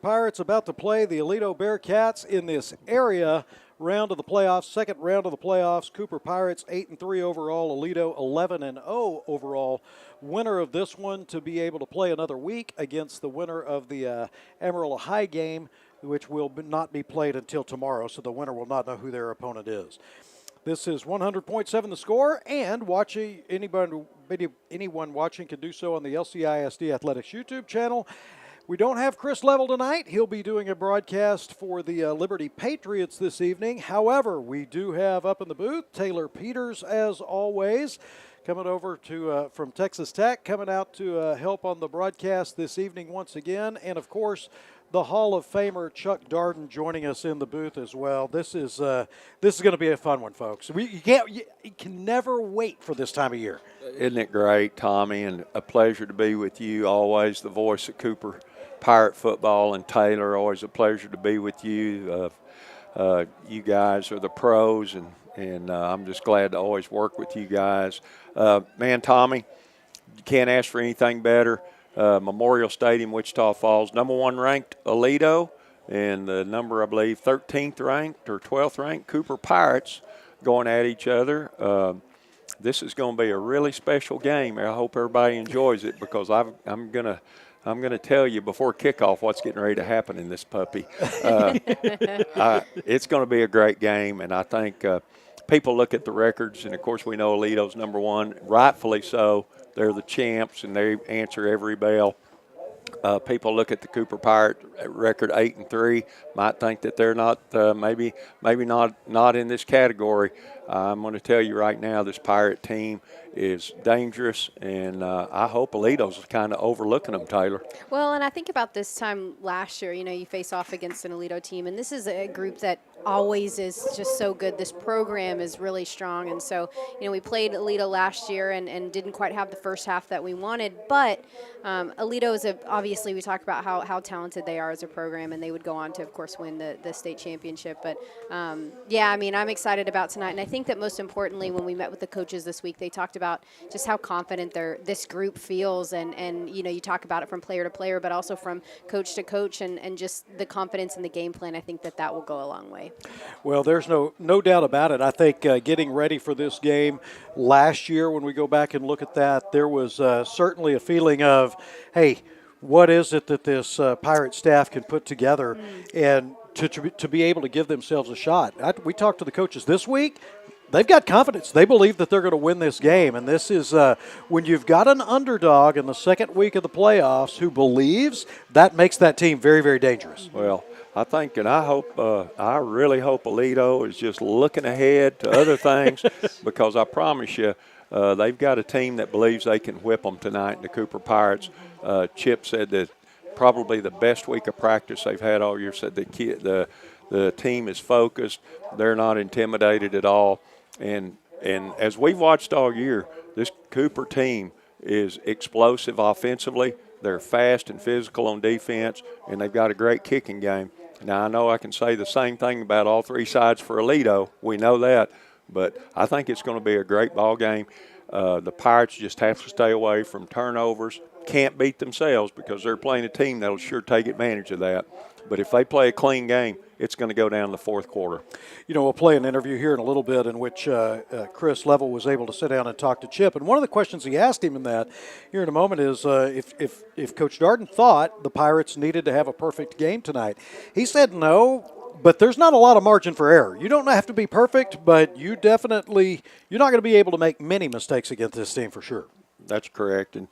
Pirates about to play the Aledo Bearcats in this area round of the playoffs, second round of the playoffs. Cooper Pirates 8-3 overall, Aledo 11-0 overall. Winner of this one to be able to play another week against the winner of the Amarillo High game, which will not be played until tomorrow, so the winner will not know who their opponent is. This is 100.7 The Score, and anyone watching can do so on the LCISD Athletics YouTube channel. We don't have Chris Level tonight. He'll be doing a broadcast for the Liberty Patriots this evening. However, we do have up in the booth Taylor Peters, as always, coming over from Texas Tech, coming out to help on the broadcast this evening once again. And, of course, the Hall of Famer Chuck Darden joining us in the booth as well. This is going to be a fun one, folks. You can never wait for this time of year. Isn't it great, Tommy? And a pleasure to be with you always, the voice of Cooper Pirate football, and Taylor, always a pleasure to be with you. You guys are the pros, and I'm just glad to always work with you guys. Man, Tommy, you can't ask for anything better. Memorial Stadium, Wichita Falls, #1 ranked Aledo, and the number, I believe, 13th ranked or 12th ranked Cooper Pirates going at each other. This is going to be a really special game. I hope everybody enjoys it, because I'm gonna tell you before kickoff what's getting ready to happen in this puppy. It's going to be a great game, and I think people look at the records, and of course we know Aledo's #1, rightfully so. They're the champs, and they answer every bell. People look at the Cooper Pirate record 8-3, might think that they're not maybe not in this category. I'm going to tell you right now, this Pirate team is dangerous, and I hope Aledo's kind of overlooking them, Taylor. Well, and I think about this time last year, you face off against an Aledo team, and this is a group that always is just so good. This program is really strong, and so, we played Aledo last year and didn't quite have the first half that we wanted, but Aledo is obviously, we talked about how talented they are as a program, and they would go on to, of course, win the state championship. But, yeah, I'm excited about tonight, and I think that most importantly, when we met with the coaches this week, they talked about just how confident this group feels, and you talk about it from player to player, but also from coach to coach, and just the confidence in the game plan. I think that will go a long way. Well, there's no doubt about it. I think getting ready for this game last year, when we go back and look at that, there was certainly a feeling of, hey, what is it that this Pirate staff can put together and to be able to give themselves a shot? We talked to the coaches this week. They've got confidence. They believe that they're going to win this game. And this is when you've got an underdog in the second week of the playoffs who believes, that makes that team very, very dangerous. Well, I think, and I really hope Aledo is just looking ahead to other things, because I promise you, they've got a team that believes they can whip them tonight, the Cooper Pirates. Chip said that probably the best week of practice they've had all year. Said the team is focused. They're not intimidated at all. And as we've watched all year, this Cooper team is explosive offensively. They're fast and physical on defense, and they've got a great kicking game. Now, I know I can say the same thing about all three sides for Aledo. We know that. But I think it's going to be a great ball game. The Pirates just have to stay away from turnovers. Can't beat themselves, because they're playing a team that will sure take advantage of that. But if they play a clean game, it's going to go down the fourth quarter. We'll play an interview here in a little bit in which Chris Level was able to sit down and talk to Chip. And one of the questions he asked him in that here in a moment is if Coach Darden thought the Pirates needed to have a perfect game tonight. He said no, but there's not a lot of margin for error. You don't have to be perfect, but you're not going to be able to make many mistakes against this team for sure. That's correct. And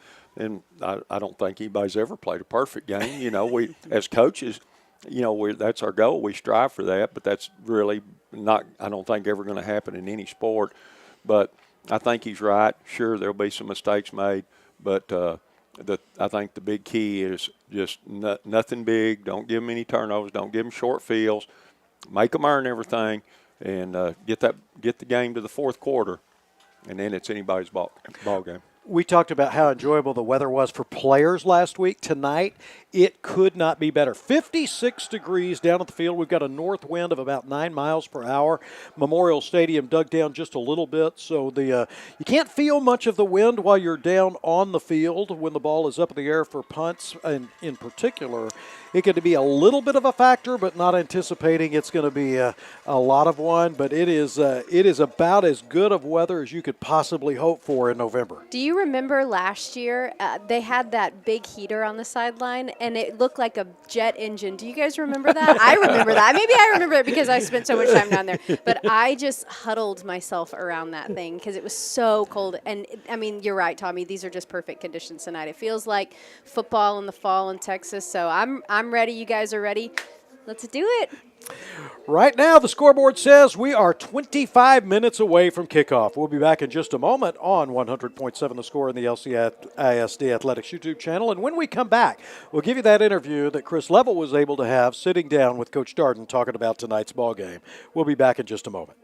I don't think anybody's ever played a perfect game. We as coaches, that's our goal. We strive for that, but that's really not, I don't think, ever going to happen in any sport. But I think he's right. Sure, there'll be some mistakes made, but I think the big key is just nothing big. Don't give them any turnovers. Don't give them short fields. Make them earn everything, and get the game to the fourth quarter, and then it's anybody's ball game. We talked about how enjoyable the weather was for players last week. Tonight, it could not be better. 56 degrees down at the field. We've got a north wind of about 9 miles per hour. Memorial Stadium dug down just a little bit, so you can't feel much of the wind while you're down on the field when the ball is up in the air for punts, and in particular. It could be a little bit of a factor, but not anticipating it's going to be a lot of one. But it is about as good of weather as you could possibly hope for in November. Do you remember last year they had that big heater on the sideline, and it looked like a jet engine? Do you guys remember that? I remember that. Maybe I remember it because I spent so much time down there. But I just huddled myself around that thing because it was so cold. And, I mean, you're right, Tommy. These are just perfect conditions tonight. It feels like football in the fall in Texas. So I'm ready. You guys are ready. Let's do it. Right now, the scoreboard says we are 25 minutes away from kickoff. We'll be back in just a moment on 100.7 The Score in the LCISD Athletics YouTube channel. And when we come back, we'll give you that interview that Chris Level was able to have sitting down with Coach Darden talking about tonight's ball game. We'll be back in just a moment.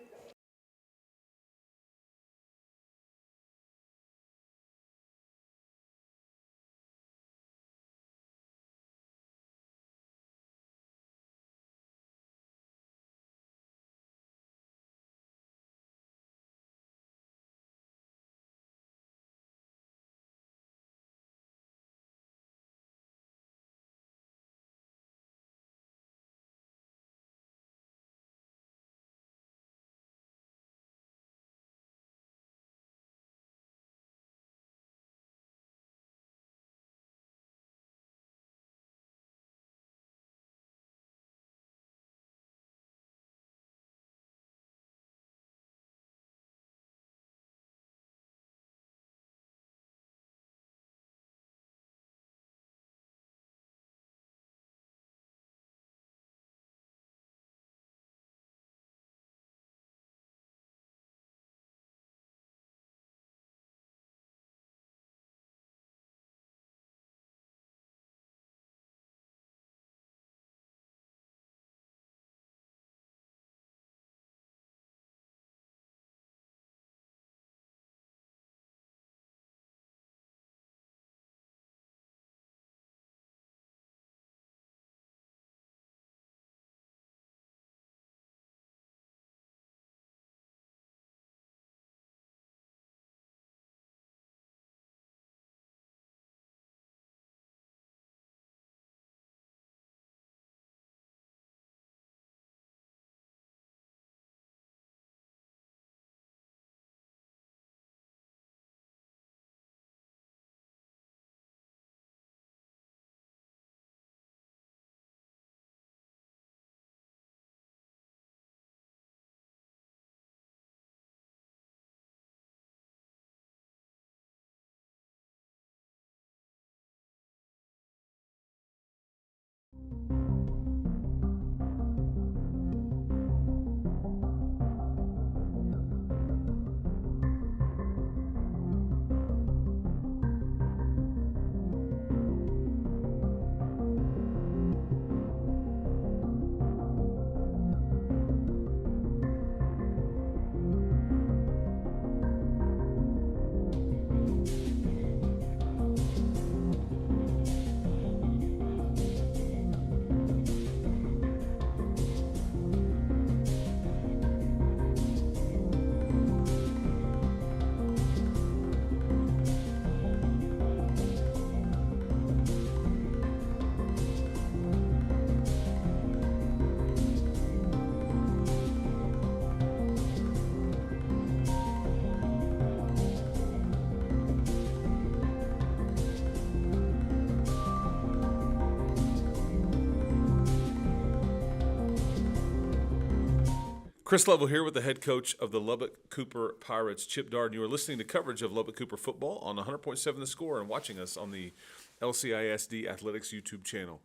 Chris Level here with the head coach of the Lubbock-Cooper Pirates, Chip Darden. You are listening to coverage of Lubbock-Cooper football on 100.7 The Score and watching us on the LCISD Athletics YouTube channel.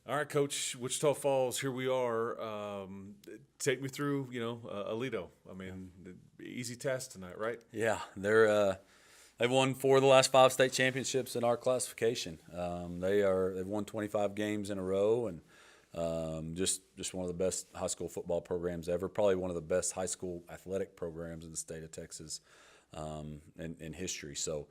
All right, Coach, Wichita Falls, here we are. Take me through, Aledo. I mean, easy task tonight, right? Yeah, they've won 4 of the last 5 state championships in our classification. They've won 25 games in a row, and just one of the best high school football programs ever. Probably one of the best high school athletic programs in the state of Texas. in history. So,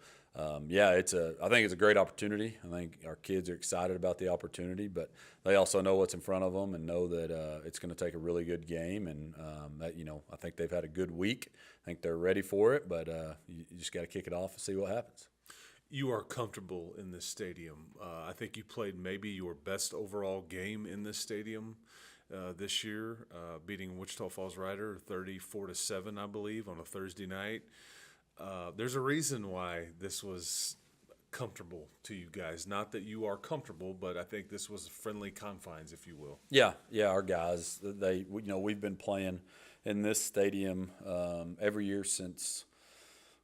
yeah, I think it's a great opportunity. I think our kids are excited about the opportunity, but they also know what's in front of them and know that it's going to take a really good game. And that, I think they've had a good week. I think they're ready for it, but you just got to kick it off and see what happens. You are comfortable in this stadium. I think you played maybe your best overall game in this stadium this year, beating Wichita Falls Rider 34-7, I believe, on a Thursday night. There's a reason why this was comfortable to you guys. Not that you are comfortable, but I think this was friendly confines, if you will. Yeah, our guys, we've been playing in this stadium every year since,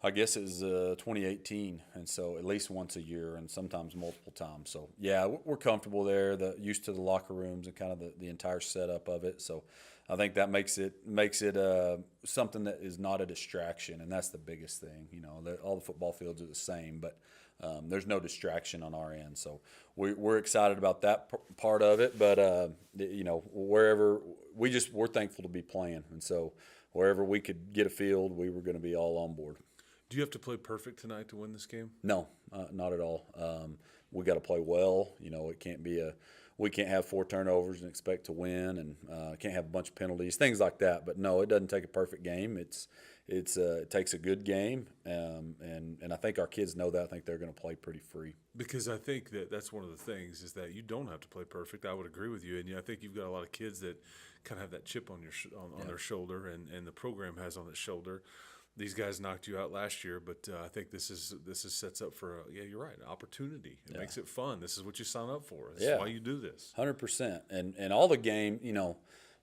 I guess it was 2018, and so at least once a year and sometimes multiple times. So, yeah, we're comfortable there, used to the locker rooms and kind of the entire setup of it. So I think that makes it something that is not a distraction, and that's the biggest thing. All the football fields are the same, but there's no distraction on our end. So we're excited about that part of it. But wherever we're thankful to be playing, and so wherever we could get a field, we were going to be all on board. Do you have to play perfect tonight to win this game? No, not at all. We got to play well. We can't have 4 turnovers and expect to win, and can't have a bunch of penalties, things like that. But no, it doesn't take a perfect game. It takes a good game, and I think our kids know that. I think they're going to play pretty free. Because I think that's one of the things is that you don't have to play perfect. I would agree with you, and I think you've got a lot of kids that kind of have that chip on their shoulder, and the program has on its shoulder. These guys knocked you out last year, but I think this sets up for you're right, an opportunity. It makes it fun. This is what you sign up for. This is why you do this. 100%. And all the game,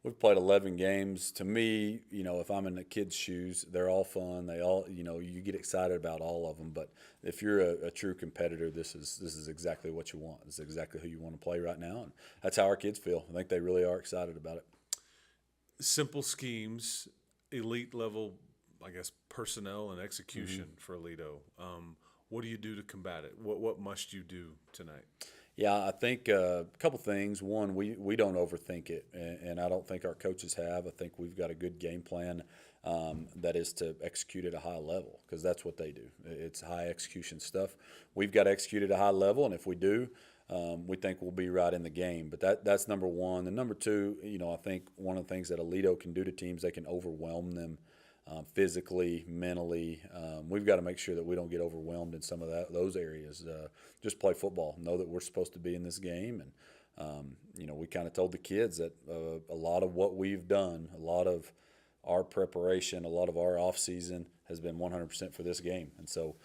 we've played 11 games. To me, if I'm in the kids' shoes, they're all fun. They all, you get excited about all of them. But if you're a true competitor, this is exactly what you want. This is exactly who you want to play right now, and that's how our kids feel. I think they really are excited about it. Simple schemes, elite level, I guess, personnel and execution for Aledo. What do you do to combat it? What must you do tonight? Yeah, I think a couple things. One, we don't overthink it, and I don't think our coaches have. I think we've got a good game plan that is to execute at a high level, because that's what they do. It's high execution stuff. We've got to execute at a high level, and if we do, we think we'll be right in the game. But that's number one. And number two, I think one of the things that Aledo can do to teams, they can overwhelm them physically, mentally. We've got to make sure that we don't get overwhelmed in some of those areas. Just play football. Know that we're supposed to be in this game. And, we kind of told the kids that a lot of what we've done, a lot of our preparation, a lot of our off season has been 100% for this game. And so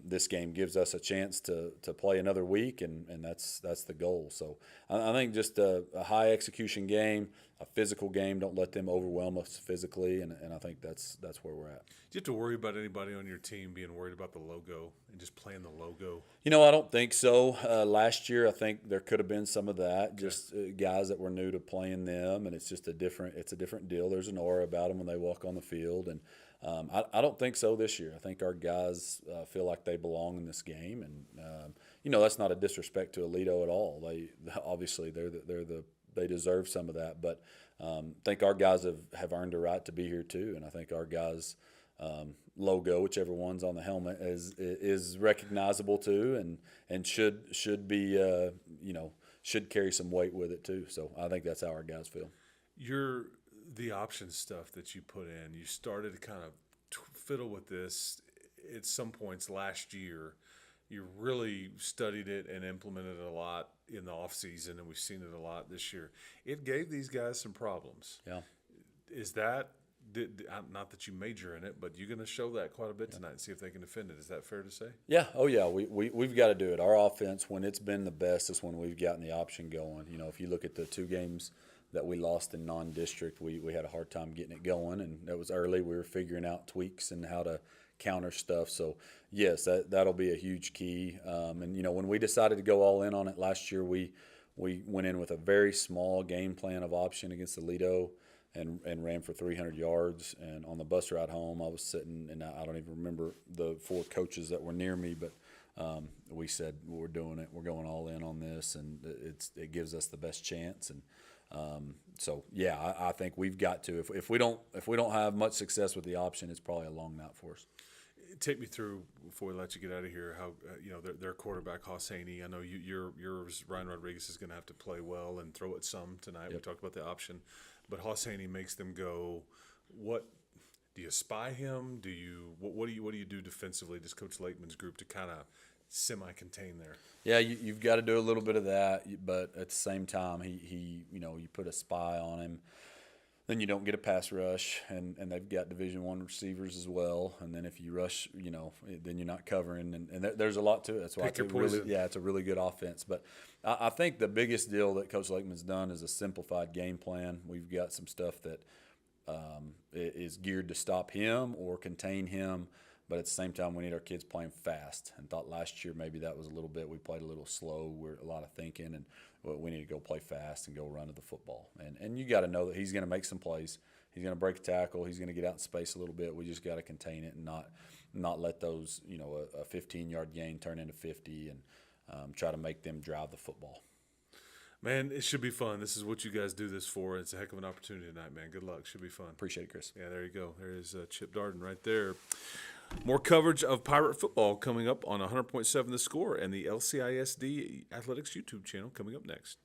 this game gives us a chance to play another week, and that's the goal. So I think just a high execution game, a physical game. Don't let them overwhelm us physically, and I think that's where we're at. Do you have to worry about anybody on your team being worried about the logo and just playing the logo? I don't think so. Last year, I think there could have been some of that. Okay. Just guys that were new to playing them, and it's a different deal. There's an aura about them when they walk on the field, and I don't think so this year. I think our guys feel like they belong in this game, and that's not a disrespect to Aledo at all. Obviously they deserve some of that, but I think our guys have earned a right to be here too, and I think our guys' logo, whichever one's on the helmet, is recognizable too, and should be should carry some weight with it too. So I think that's how our guys feel. The option stuff that you put in, you started to kind of fiddle with this at some points last year. You really studied it and implemented it a lot in the off season, and we've seen it a lot this year. It gave these guys some problems. Yeah. Is that not that you major in it, but you're going to show that quite a bit tonight and see if they can defend it? Is that fair to say? Yeah. Oh, yeah. We've got to do it. Our offense, when it's been the best, is when we've gotten the option going. If you look at the 2 games that we lost in non-district, we had a hard time getting it going, and that was early. We were figuring out tweaks and how to counter stuff. So, yes, that'll be a huge key. And, when we decided to go all in on it last year, we went in with a very small game plan of option against Aledo and ran for 300 yards. And on the bus ride home, I was sitting, and I don't even remember the 4 coaches that were near me, but we said, we're doing it. We're going all in on this, and it gives us the best chance. And so, yeah, I think we've got to. If we don't have much success with the option, it's probably a long night for us. take me through before we let you get out of here. How their quarterback Hoss Haney. I know yours Ryan Rodriguez is going to have to play well and throw it some tonight. We talked about the option, but Hoss Haney makes them go. What do you spy him? What do you do defensively? Does Coach Lakeman's group to kind of semi-contain there? Yeah, you've got to do a little bit of that, but at the same time, he you put a spy on him. Then you don't get a pass rush, and they've got Division I receivers as well. And then if you rush, then you're not covering, and there's a lot to it. That's why it's a really good offense. But I think the biggest deal that Coach Lakeman's done is a simplified game plan. We've got some stuff that is geared to stop him or contain him, but at the same time, we need our kids playing fast. And thought last year maybe that was a little bit. We played a little slow. We're a lot of thinking, and we need to go play fast and go run to the football. And you got to know that he's going to make some plays. He's going to break a tackle. He's going to get out in space a little bit. We just got to contain it and not let those a 15-yard gain turn into 50 and try to make them drive the football. Man, it should be fun. This is what you guys do this for. It's a heck of an opportunity tonight, man. Good luck. Should be fun. Appreciate it, Chris. Yeah, there you go. There's Chip Darden right there. More coverage of Pirate football coming up on 100.7 The Score and the LCISD Athletics YouTube channel coming up next.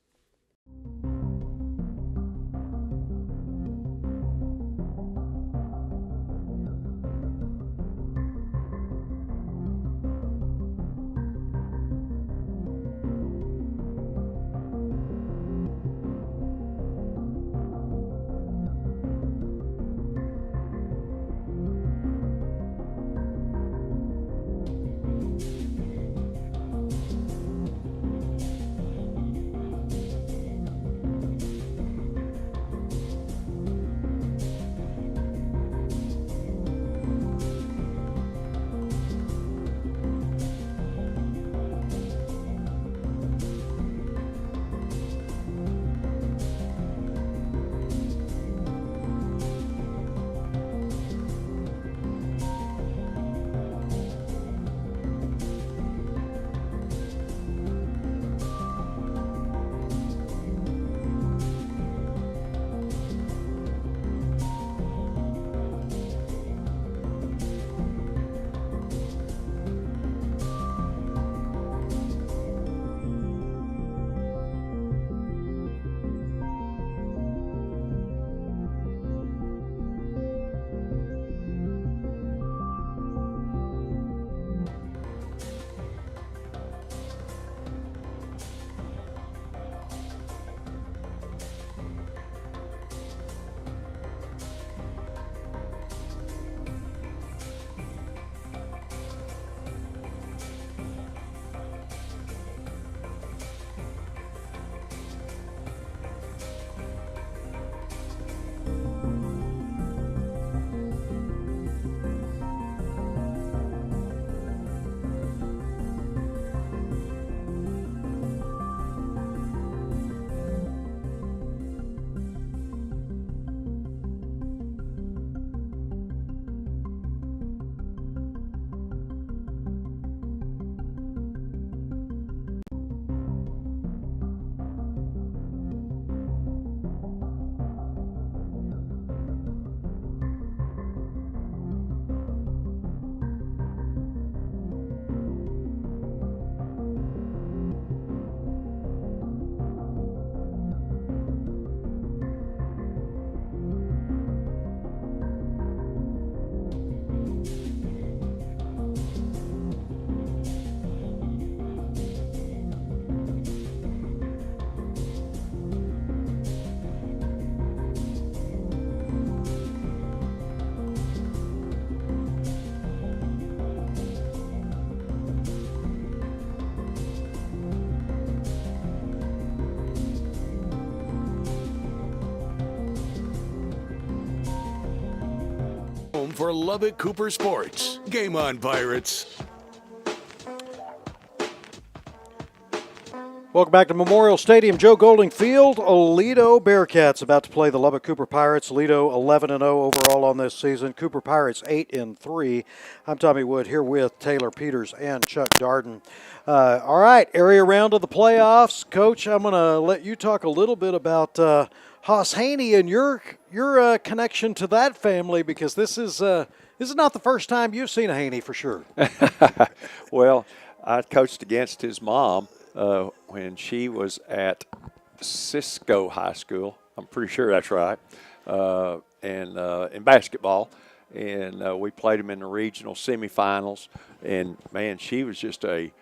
For Lubbock-Cooper Sports. Game on, Pirates. Welcome back to Memorial Stadium. Joe Golding Field. Aledo Bearcats about to play the Lubbock-Cooper Pirates. Aledo 11-0 overall on this season. Cooper Pirates 8-3. I'm Tommy Wood here with Taylor Peters and Chuck Darden. All right, area round of the playoffs. Coach, I'm going to let you talk a little bit about Hoss Haney and your connection to that family, because this is This is not the first time you've seen a Haney for sure. Well, I coached against his mom when she was at Cisco High School. I'm pretty sure that's right. And in basketball. And we played him in the regional semifinals. And, man, she was just a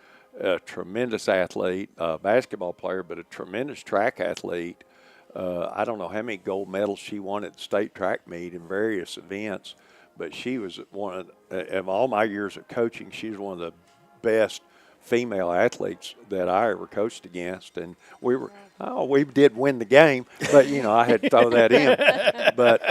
tremendous athlete, basketball player, but a tremendous track athlete. I don't know how many gold medals she won at the state track meet in various events, but she was one of all my years of coaching, she's one of the best female athletes that I ever coached against. And we did win the game, but, I had to throw that in. But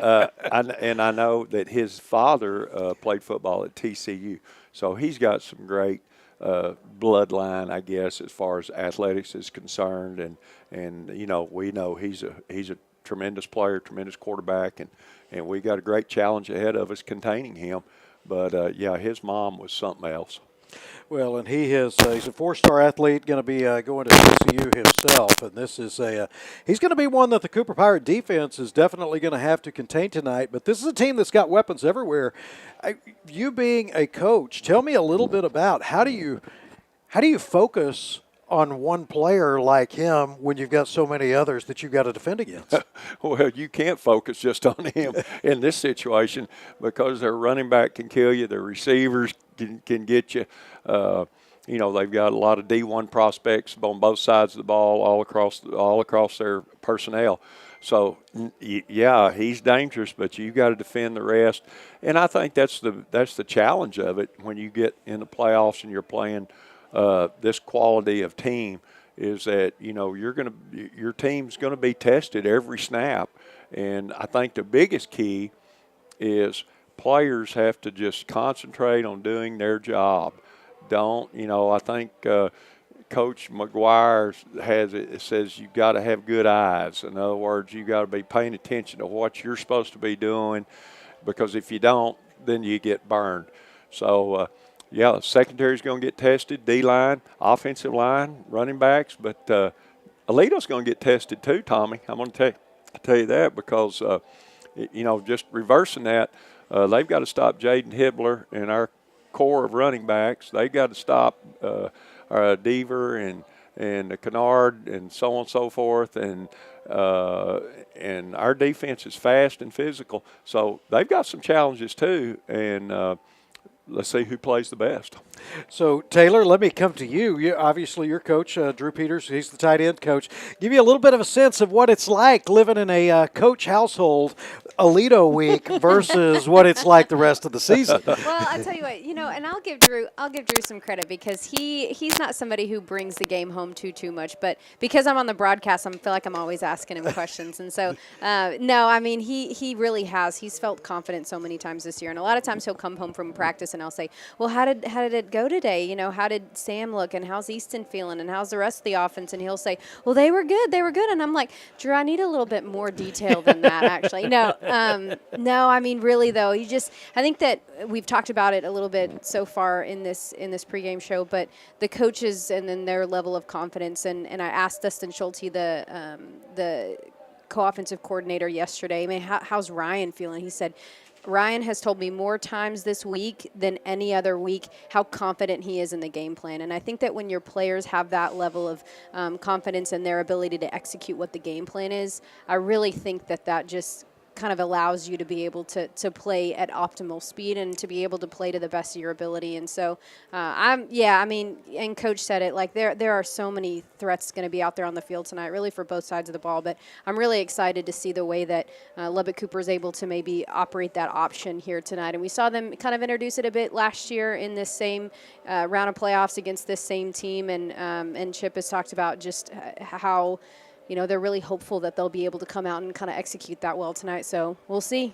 I know that his father played football at TCU, so he's got some great bloodline, I guess, as far as athletics is concerned. And we know he's a tremendous player, tremendous quarterback, and we got a great challenge ahead of us containing him. But, his mom was something else. Well, and he's a four-star athlete, going to be going to TCU himself, and this is he's going to be one that the Cooper Pirate defense is definitely going to have to contain tonight. But this is a team that's got weapons everywhere. You being a coach, tell me a little bit about how do you focus on one player like him when you've got so many others that you've got to defend against? Well, you can't focus just on him in this situation because their running back can kill you, their receivers can get you. They've got a lot of D1 prospects on both sides of the ball, all across their personnel. So, yeah, he's dangerous, but you got to defend the rest. And I think that's the challenge of it when you get in the playoffs and you're playing this quality of team is that your team's going to be tested every snap. And I think the biggest key is players have to just concentrate on doing their job. I think Coach McGuire says you've got to have good eyes. In other words, you got to be paying attention to what you're supposed to be doing, because if you don't, then you get burned. So, secondary's going to get tested, D-line, offensive line, running backs, but Aledo's going to get tested too, Tommy. I'm going to tell you that because, just reversing that, they've got to stop Jaden Hibbler and our core of running backs. They've got to stop Deaver and Kennard and so on and so forth, and our defense is fast and physical. So they've got some challenges too, and let's see who plays the best. So, Taylor, let me come to you. Obviously, your coach, Drew Peters, he's the tight end coach. Give you a little bit of a sense of what it's like living in a coach household Aledo week versus what it's like the rest of the season. Well, I'll tell you what, and I'll give Drew some credit because he's not somebody who brings the game home too much. But because I'm on the broadcast, I feel like I'm always asking him questions. And so, he really has. He's felt confident so many times this year. And a lot of times he'll come home from practice and I'll say, well, how did it go today? How did Sam look, and how's Easton feeling, and how's the rest of the offense? And he'll say, well, they were good. And I'm like, Drew, I need a little bit more detail than that, actually. No, really though, I think that we've talked about it a little bit so far in this pregame show, but the coaches and then their level of confidence, and I asked Dustin Schulte, the co-offensive coordinator, yesterday, how's Ryan feeling? He said, Ryan has told me more times this week than any other week how confident he is in the game plan. And I think that when your players have that level of confidence in their ability to execute what the game plan is, I really think that just kind of allows you to be able to play at optimal speed and to be able to play to the best of your ability. And so and Coach said it, like there are so many threats going to be out there on the field tonight, really for both sides of the ball. But I'm really excited to see the way that Lubbock-Cooper is able to maybe operate that option here tonight. And we saw them kind of introduce it a bit last year in this same round of playoffs against this same team. And Chip has talked about just how they're really hopeful that they'll be able to come out and kind of execute that well tonight. So we'll see.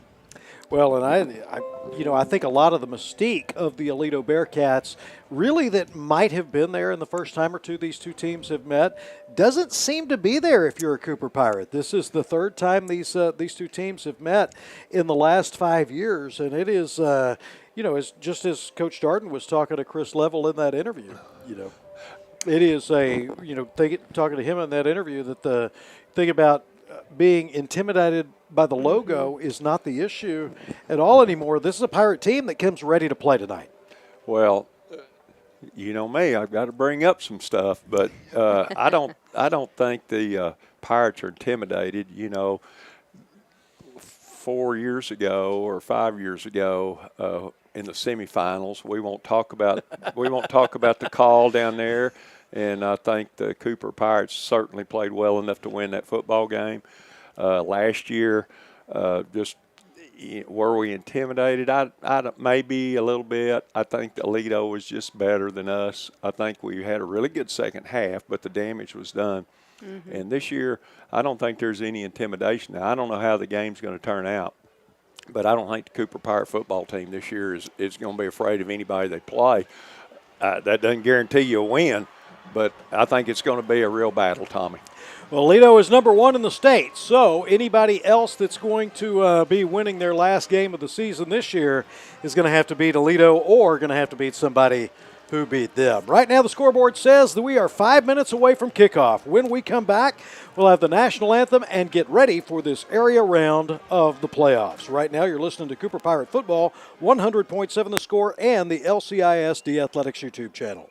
Well, and I think a lot of the mystique of the Aledo Bearcats, really that might have been there in the first time or two these two teams have met, doesn't seem to be there if you're a Cooper Pirate. This is the third time these two teams have met in the last 5 years, and it is, as just as Coach Darden was talking to Chris Level in that interview, it is talking to him in that interview, that the thing about being intimidated by the logo is not the issue at all anymore. This is a Pirate team that comes ready to play tonight. Well, you know me, I've got to bring up some stuff, but I don't think the Pirates are intimidated. You know, 4 years ago or 5 years ago in the semifinals, we won't talk about the call down there, and I think the Cooper Pirates certainly played well enough to win that football game. Last year, just were we intimidated? I maybe a little bit. I think Aledo was just better than us. I think we had a really good second half, but the damage was done. And this year, I don't think there's any intimidation. Now, I don't know how the game's going to turn out, but I don't think the Cooper Pirate football team this year is going to be afraid of anybody they play. That doesn't guarantee you a win, but I think it's going to be a real battle, Tommy. Well, Aledo is number 1 in the state, so anybody else that's going to be winning their last game of the season this year is going to have to beat Aledo or going to have to beat somebody who beat them. Right now the scoreboard says that we are 5 minutes away from kickoff. When we come back, we'll have the national anthem and get ready for this area round of the playoffs. Right now you're listening to Cooper Pirate Football, 100.7 The Score, and the LCISD Athletics YouTube channel.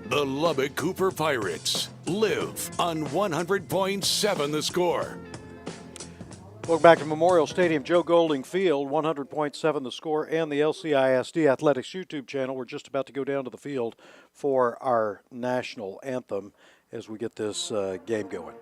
The Lubbock-Cooper Pirates live on 100.7 The Score. Welcome back to Memorial Stadium, Joe Golding Field, 100.7 The Score, and the LCISD Athletics YouTube channel. We're just about to go down to the field for our national anthem as we get this game going.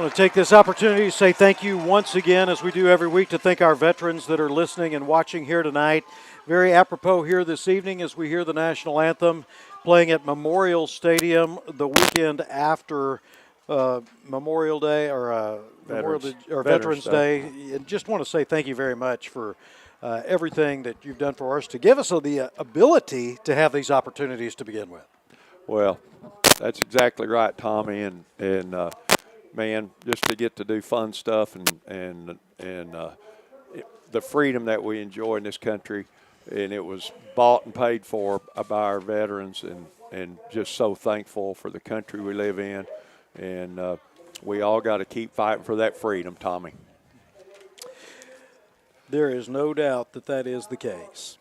I want to take this opportunity to say thank you once again, as we do every week, to thank our veterans that are listening and watching here tonight. Very apropos here this evening as we hear the national anthem playing at Memorial Stadium the weekend after Memorial Day or Veterans Day. And just want to say thank you very much for everything that you've done for us to give us the ability to have these opportunities to begin with. Well, that's exactly right, Tommy, and man, just to get to do fun stuff and the freedom that we enjoy in this country, and it was bought and paid for by our veterans, and just so thankful for the country we live in, and we all got to keep fighting for that freedom, Tommy. There is no doubt that that is the case.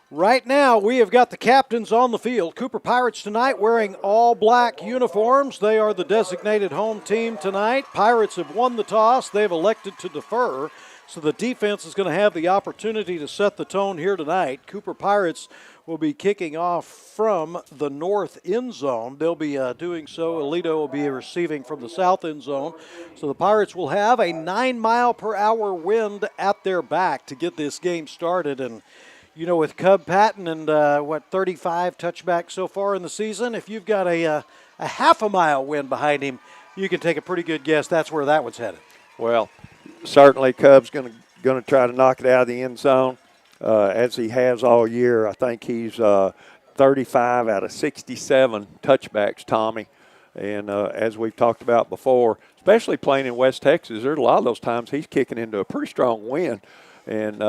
Right now, we have got the captains on the field. Cooper Pirates tonight wearing all black uniforms. They are the designated home team tonight. Pirates have won the toss. They've elected to defer, so the defense is going to have the opportunity to set the tone here tonight. Cooper Pirates will be kicking off from the north end zone. They'll be doing so. Aledo will be receiving from the south end zone. So the Pirates will have a 9-mile-per-hour wind at their back to get this game started. And you know, with Cub Patton and 35 touchbacks so far in the season, if you've got a half a mile wind behind him, you can take a pretty good guess that's where that one's headed. Well, certainly Cub's going to try to knock it out of the end zone, as he has all year. I think he's 35 out of 67 touchbacks, Tommy. And as we've talked about before, especially playing in West Texas, there's a lot of those times he's kicking into a pretty strong wind. And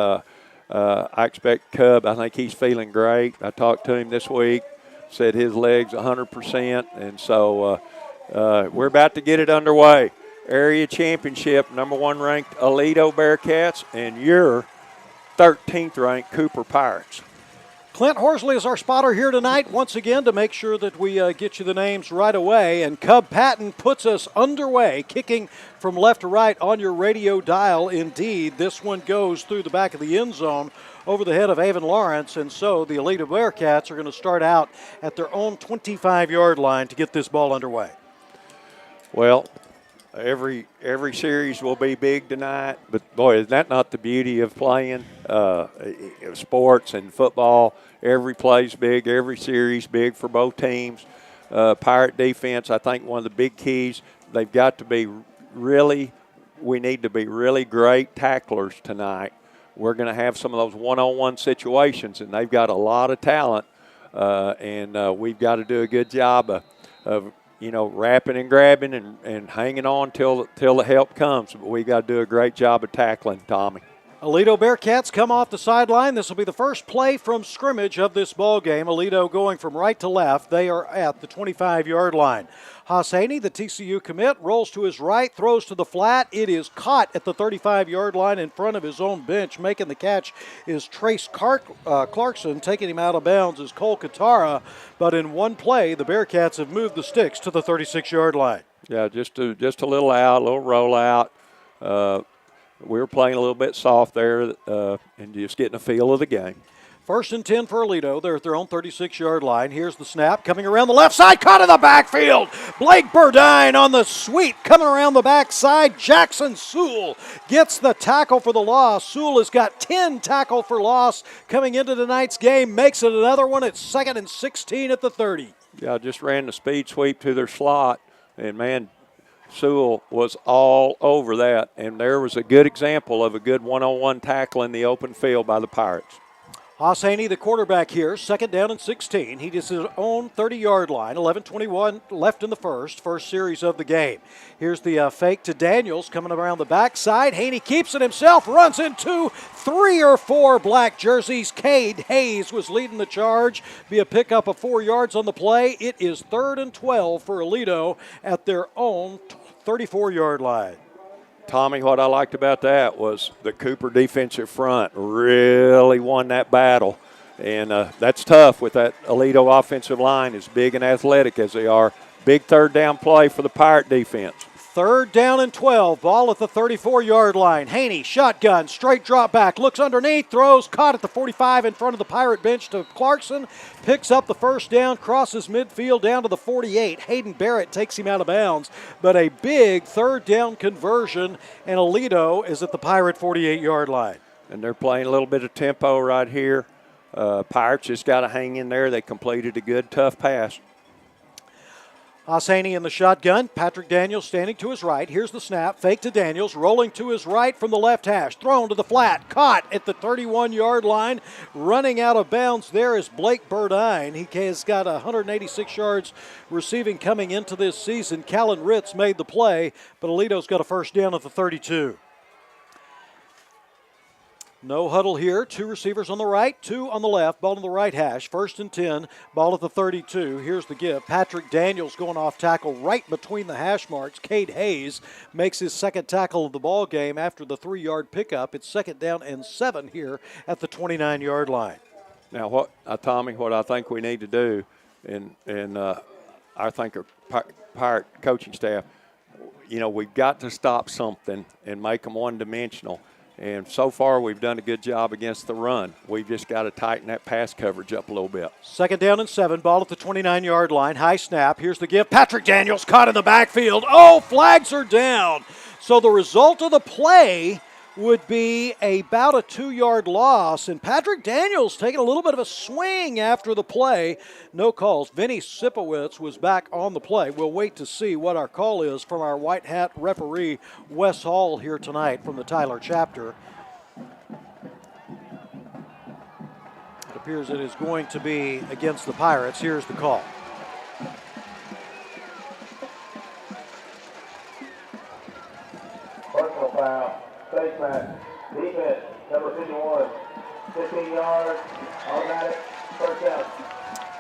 I expect Cub, I think he's feeling great. I talked to him this week, said his leg's 100%, and so we're about to get it underway. Area championship, #1 ranked Aledo Bearcats, and your 13th ranked Cooper Pirates. Clint Horsley is our spotter here tonight once again to make sure that we get you the names right away. And Cub Patton puts us underway, kicking from left to right on your radio dial. Indeed, this one goes through the back of the end zone over the head of Avon Lawrence. And so the Aledo Bearcats are going to start out at their own 25-yard line to get this ball underway. Well, every series will be big tonight, but boy, is that not the beauty of playing sports and football? Every play's big, every series big for both teams. Pirate defense, I think one of the big keys, they've got to be we need to be really great tacklers tonight. We're going to have some of those one-on-one situations, and they've got a lot of talent, and we've got to do a good job of wrapping and grabbing and hanging on till the help comes. But we got to do a great job of tackling, Tommy. Aledo Bearcats come off the sideline. This will be the first play from scrimmage of this ball game. Aledo going from right to left. They are at the 25-yard line. Haas Haney, the TCU commit, rolls to his right, throws to the flat. It is caught at the 35-yard line in front of his own bench. Making the catch is Trace Clarkson. Taking him out of bounds is Cole Katara. But in one play, the Bearcats have moved the sticks to the 36-yard line. Yeah, just a little out, a little roll out. We were playing a little bit soft there and just getting a feel of the game. 1st and 10 for Aledo. They're at their own 36-yard line. Here's the snap coming around the left side. Caught in the backfield. Blake Burdine on the sweep coming around the backside. Jackson Sewell gets the tackle for the loss. Sewell has got 10 tackle for loss coming into tonight's game. Makes it another one. It's 2nd and 16 at the 30. Yeah, just ran the speed sweep to their slot. And, man, Sewell was all over that. And there was a good example of a good one-on-one tackle in the open field by the Pirates. Haas Haney, the quarterback here, 2nd down and 16. He does his own 30-yard line, 11:21 left in the first series of the game. Here's the fake to Daniels coming around the backside. Haney keeps it himself, runs into 3 or 4 black jerseys. Cade Hayes was leading the charge. Be a pickup of 4 yards on the play. It is 3rd and 12 for Aledo at their own 34-yard line. Tommy, what I liked about that was the Cooper defensive front really won that battle. And that's tough with that Aledo offensive line, as big and athletic as they are. Big 3rd down play for the Pirate defense. Third down and 12. Ball at the 34-yard line. Haney, shotgun, straight drop back, looks underneath, throws, caught at the 45 in front of the Pirate bench to Clarkson. Picks up the first down, crosses midfield down to the 48. Hayden Barrett takes him out of bounds, but a big third down conversion, and Aledo is at the Pirate 48-yard line. And they're playing a little bit of tempo right here. Pirates just got to hang in there. They completed a good, tough pass. Haney in the shotgun. Patrick Daniels standing to his right. Here's the snap. Fake to Daniels. Rolling to his right from the left hash. Thrown to the flat. Caught at the 31-yard line. Running out of bounds there is Blake Burdine. He has got 186 yards receiving coming into this season. Callan Ritz made the play, but Aledo's got a first down at the 32. No huddle here. 2 receivers on the right, 2 on the left. Ball to the right hash. First and 10. Ball at the 32. Here's the give. Patrick Daniels going off tackle right between the hash marks. Cade Hayes makes his second tackle of the ball game after the 3-yard pickup. It's second down and 7 here at the 29-yard line. Now, Tommy, what I think we need to do, and I think our Pirate coaching staff, we've got to stop something and make them one-dimensional. And so far, we've done a good job against the run. We've just got to tighten that pass coverage up a little bit. Second down and 7. Ball at the 29-yard line. High snap. Here's the give. Patrick Daniels caught in the backfield. Oh, flags are down. So the result of the play would be about a 2-yard loss. And Patrick Daniels taking a little bit of a swing after the play. No calls. Vinny Sipowicz was back on the play. We'll wait to see what our call is from our white hat referee, Wes Hall, here tonight from the Tyler chapter. It appears it is going to be against the Pirates. Here's the call. Personal foul. Face mask. Defense. Number 51. 15 yards. Automatic. First down.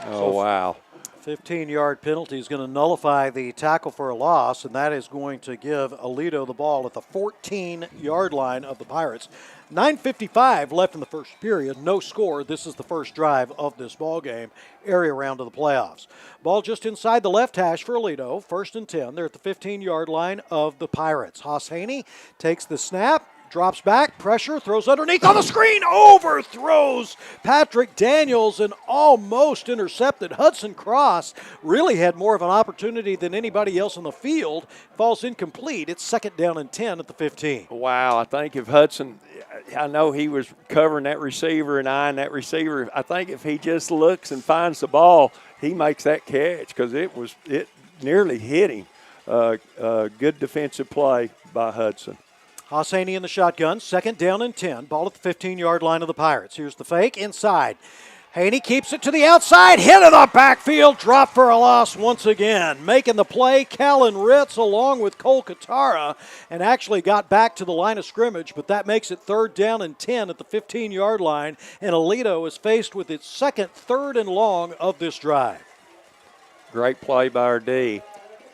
Oh, wow. 15-yard penalty is going to nullify the tackle for a loss, and that is going to give Aledo the ball at the 14-yard line of the Pirates. 9:55 left in the first period. No score. This is the first drive of this ball game. Area round of the playoffs. Ball just inside the left hash for Aledo. First and 10. They're at the 15-yard line of the Pirates. Haney takes the snap. Drops back, pressure, throws underneath on the screen, overthrows Patrick Daniels and almost intercepted. Hudson Cross really had more of an opportunity than anybody else on the field. Falls incomplete. It's second down and 10 at the 15. Wow, I think if Hudson, I know he was covering that receiver and eyeing that receiver. I think if he just looks and finds the ball, he makes that catch because it nearly hit him. Good defensive play by Hudson. Haney in the shotgun, second down and 10. Ball at the 15-yard line of the Pirates. Here's the fake, inside. Haney keeps it to the outside, hit in the backfield, drop for a loss once again. Making the play, Callan Ritz along with Cole Katara, and actually got back to the line of scrimmage, but that makes it third down and 10 at the 15-yard line, and Aledo is faced with its second third and long of this drive. Great play by our D.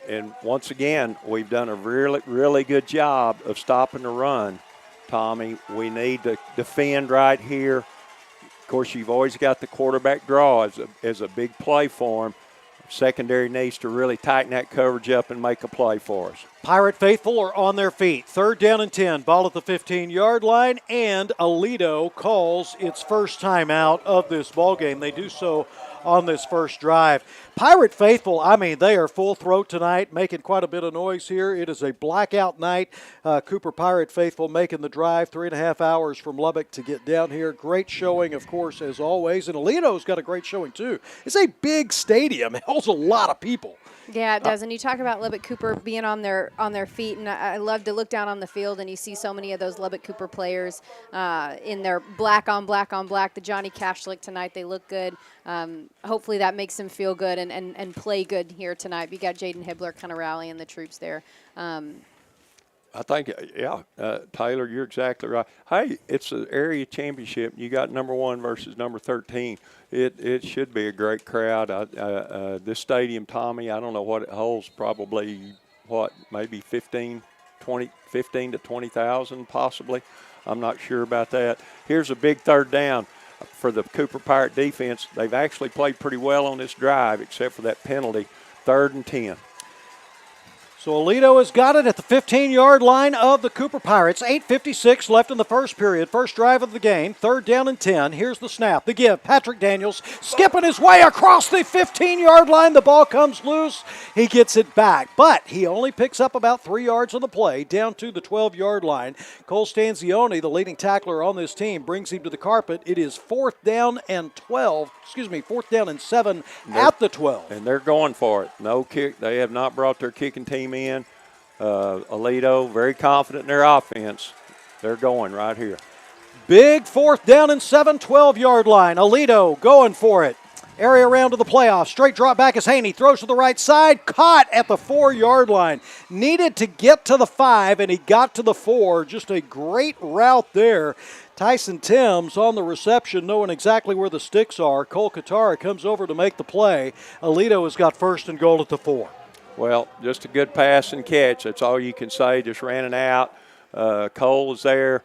And once again, we've done a really, really good job of stopping the run. Tommy, we need to defend right here. Of course, you've always got the quarterback draw as a big play for him. Secondary needs to really tighten that coverage up and make a play for us. Pirate faithful are on their feet. Third down and 10. Ball at the 15-yard line, and Aledo calls its first timeout of this ball game. They do so on this first drive. Pirate faithful, they are full throat tonight, making quite a bit of noise here. It is a blackout night. Cooper Pirate faithful making the drive 3.5 hours from Lubbock to get down here. Great showing, of course, as always. And Aledo's got a great showing, too. It's a big stadium. It holds a lot of people. Yeah, it does. And you talk about Lubbock-Cooper being on their feet, and I love to look down on the field and you see so many of those Lubbock-Cooper players in their black on black on black. The Johnny Cash look tonight, they look good. Hopefully that makes them feel good and play good here tonight. You got Jaden Hibbler kind of rallying the troops there. I think, Taylor, you're exactly right. Hey, it's an area championship. You got number 1 versus number 13. It should be a great crowd. This stadium, Tommy, I don't know what it holds, probably, maybe 15 to 20,000 possibly. I'm not sure about that. Here's a big third down for the Cooper Pirate defense. They've actually played pretty well on this drive except for that penalty. Third and 10. So Aledo has got it at the 15-yard line of the Cooper Pirates. 8:56 left in the first period. First drive of the game. 3rd down and 10. Here's the snap. The give. Patrick Daniels skipping his way across the 15-yard line. The ball comes loose. He gets it back, but he only picks up about 3 yards on the play down to the 12-yard line. Cole Stanzioni, the leading tackler on this team, brings him to the carpet. It is 4th down and 7 at the 12. And they're going for it. No kick. They have not brought their kicking team in. Aledo, very confident in their offense. They're going right here. Big 4th down and 7, 12-yard line. Aledo going for it. Area round to the playoffs. Straight drop back as Haney throws to the right side. Caught at the 4-yard line. Needed to get to the 5, and he got to the 4. Just a great route there. Tyson Timms on the reception, knowing exactly where the sticks are. Cole Katara comes over to make the play. Aledo has got 1st and goal at the 4. Well, just a good pass and catch. That's all you can say. Just ran it out. Cole was there.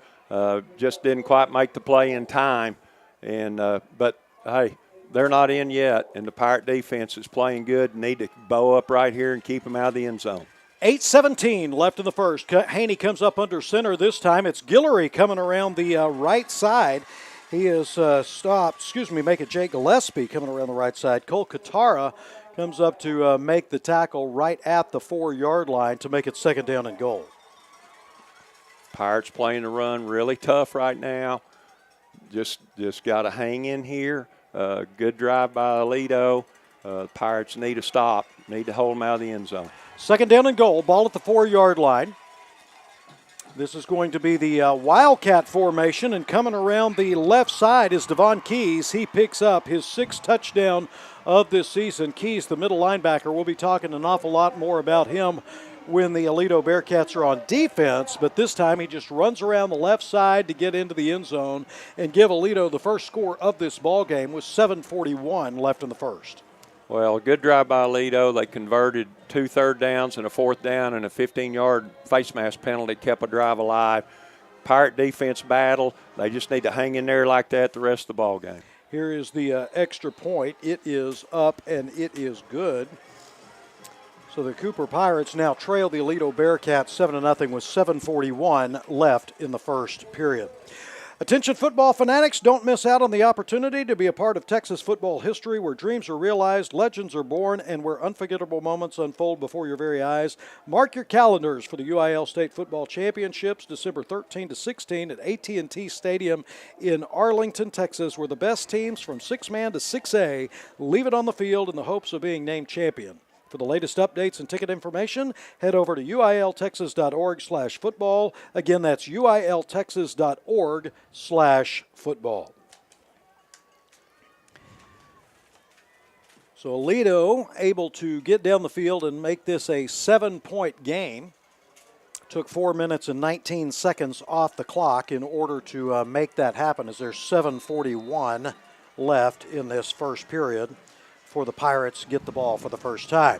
Just didn't quite make the play in time. But, hey, they're not in yet, and the Pirate defense is playing good. Need to bow up right here and keep them out of the end zone. 8:17 left in the first. Haney comes up under center this time. It's Guillory coming around the right side. He is make it Jake Gillespie coming around the right side. Cole Katara comes up to make the tackle right at the 4-yard line to make it 2nd down and goal. Pirates playing the run really tough right now. Just got to hang in here. Good drive by Aledo. Pirates need to stop. Need to hold them out of the end zone. 2nd down and goal. Ball at the 4-yard line. This is going to be the Wildcat formation, and coming around the left side is Devon Keys. He picks up his 6th touchdown of this season. Keys, the middle linebacker, we'll be talking an awful lot more about him when the Aledo Bearcats are on defense, but this time he just runs around the left side to get into the end zone and give Aledo the first score of this ball game with 7:41 left in the first. Well, a good drive by Aledo. They converted 2 third downs and a 4th down and a 15-yard face mask penalty, kept a drive alive. Pirate defense battle. They just need to hang in there like that the rest of the ball game. Here is the extra point. It is up and it is good. So the Cooper Pirates now trail the Aledo Bearcats 7-0 with 7:41 left in the first period. Attention football fanatics, don't miss out on the opportunity to be a part of Texas football history where dreams are realized, legends are born, and where unforgettable moments unfold before your very eyes. Mark your calendars for the UIL State Football Championships, December 13 to 16 at AT&T Stadium in Arlington, Texas, where the best teams from 6-man to 6A leave it on the field in the hopes of being named champion. For the latest updates and ticket information, head over to uiltexas.org/football. Again, that's uiltexas.org/football. So Aledo able to get down the field and make this a 7-point game. Took 4 minutes and 19 seconds off the clock in order to make that happen, as there's 7:41 left in this first period for the Pirates to get the ball for the first time.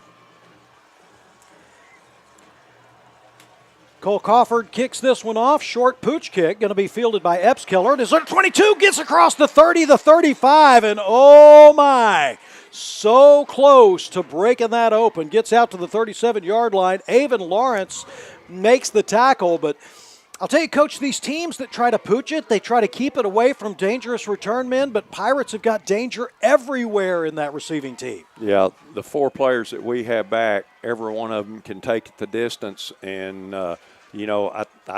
Cole Crawford kicks this one off. Short pooch kick, going to be fielded by Epskeller. It is under 22, gets across the 30, the 35, and oh my, so close to breaking that open. Gets out to the 37-yard line. Avon Lawrence makes the tackle, but I'll tell you, Coach, these teams that try to pooch it, they try to keep it away from dangerous return men, but Pirates have got danger everywhere in that receiving team. Yeah, the 4 players that we have back, every one of them can take it the distance, and, I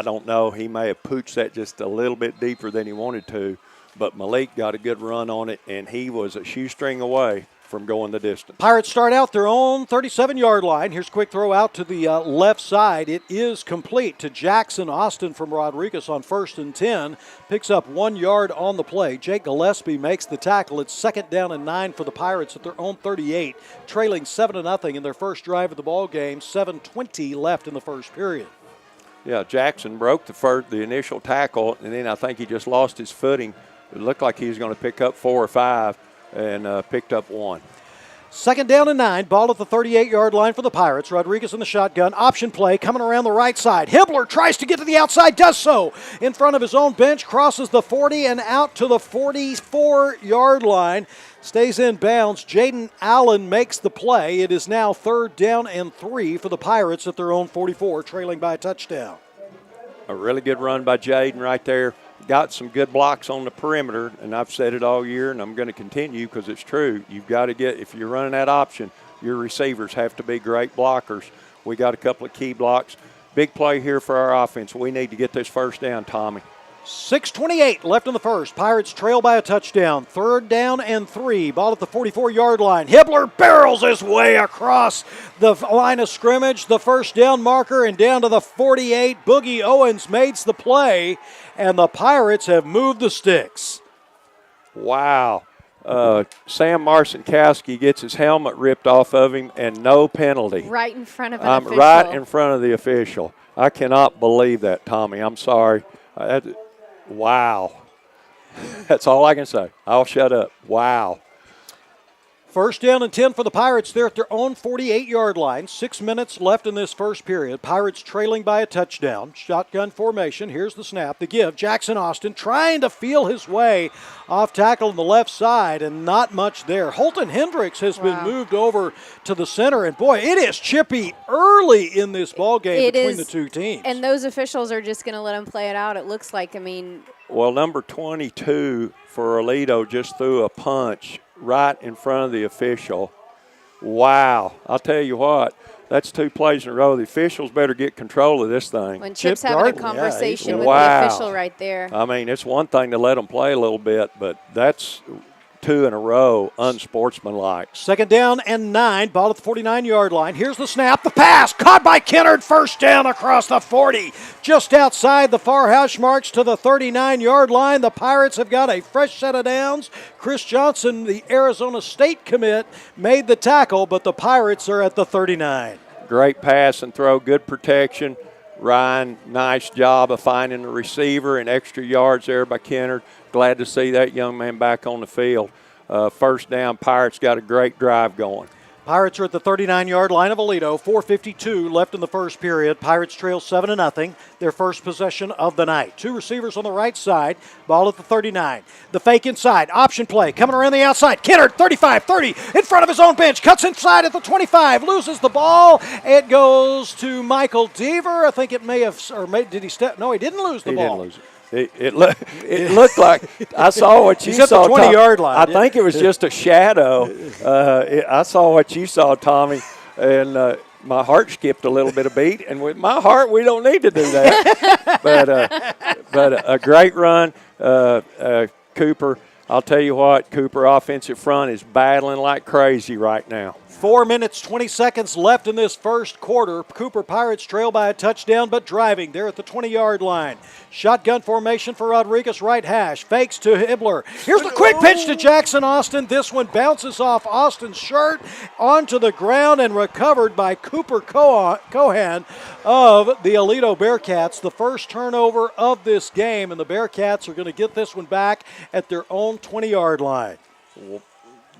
don't know. He may have pooched that just a little bit deeper than he wanted to, but Malik got a good run on it, and he was a shoestring away from going the distance. Pirates start out their own 37-yard line. Here's a quick throw out to the left side. It is complete to Jackson Austin from Rodriguez on 1st and 10. Picks up 1 yard on the play. Jake Gillespie makes the tackle. It's 2nd down and 9 for the Pirates at their own 38, trailing 7-0 in their first drive of the ball game. 7:20 left in the first period. Yeah, Jackson broke the initial tackle, and then I think he just lost his footing. It looked like he was going to pick up 4 or 5. And picked up 1. Second down and 9, ball at the 38-yard line for the Pirates. Rodriguez in the shotgun, option play coming around the right side. Hibbler tries to get to the outside, does so in front of his own bench, crosses the 40 and out to the 44-yard line. Stays in bounds. Jaden Allen makes the play. It is now 3rd down and 3 for the Pirates at their own 44, trailing by a touchdown. A really good run by Jaden right there. Got some good blocks on the perimeter, and I've said it all year, and I'm going to continue because it's true. You've got to get, if you're running that option, your receivers have to be great blockers. We got a couple of key blocks. Big play here for our offense. We need to get this first down, Tommy. 6:28 left in the first. Pirates trail by a touchdown. 3rd down and 3. Ball at the 44-yard line. Hibbler barrels his way across the line of scrimmage. The first down marker and down to the 48. Boogie Owens makes the play, and the Pirates have moved the sticks. Wow. Sam Marcinkowski gets his helmet ripped off of him, and no penalty. Right in front of an official. Right in front of the official. I cannot believe that, Tommy. I'm sorry. Wow. That's all I can say. I'll shut up. Wow. First down and 10 for the Pirates. They're at their own 48-yard line. 6 minutes left in this first period. Pirates trailing by a touchdown. Shotgun formation. Here's the snap. The give. Jackson Austin trying to feel his way off tackle on the left side, and not much there. Holton Hendricks has been moved over to the center, and boy, it is chippy early in this ball game between the two teams. And those officials are just going to let them play it out, it looks like. I mean, well, number 22 for Aledo just threw a punch right in front of the official. Wow. I'll tell you what, that's 2 plays in a row. The officials better get control of this thing. When Chip's having a conversation with the official right there. I mean, it's one thing to let them play a little bit, but that's 2 in a row, unsportsmanlike. Second down and 9, ball at the 49-yard line. Here's the snap, the pass, caught by Kennard, first down across the 40. Just outside the far hash marks to the 39-yard line. The Pirates have got a fresh set of downs. Chris Johnson, the Arizona State commit, made the tackle, but the Pirates are at the 39. Great pass and throw, good protection. Ryan, nice job of finding the receiver and extra yards there by Kennard. Glad to see that young man back on the field. First down, Pirates got a great drive going. Pirates are at the 39-yard line of Aledo. 4:52 left in the first period. Pirates trail 7-0. Their first possession of the night. 2 receivers on the right side. Ball at the 39. The fake inside. Option play coming around the outside. Kennard, 35-30 in front of his own bench. Cuts inside at the 25. Loses the ball. It goes to Michael Deaver. I think it may have, or did he step? No, he didn't lose the ball. He didn't lose it. It looked like I saw what you saw. He's at the 20-yard line. I think it was just a shadow. I saw what you saw, Tommy, and my heart skipped a little bit of beat. And with my heart, we don't need to do that. but a great run, Cooper. I'll tell you what, Cooper offensive front is battling like crazy right now. 4 minutes, 20 seconds left in this first quarter. Cooper Pirates trail by a touchdown, but driving. They're at the 20-yard line. Shotgun formation for Rodriguez, right hash. Fakes to Hibbler. Here's the quick pitch to Jackson Austin. This one bounces off Austin's shirt onto the ground and recovered by Cooper Cohan of the Aledo Bearcats. The first turnover of this game, and the Bearcats are going to get this one back at their own 20-yard line.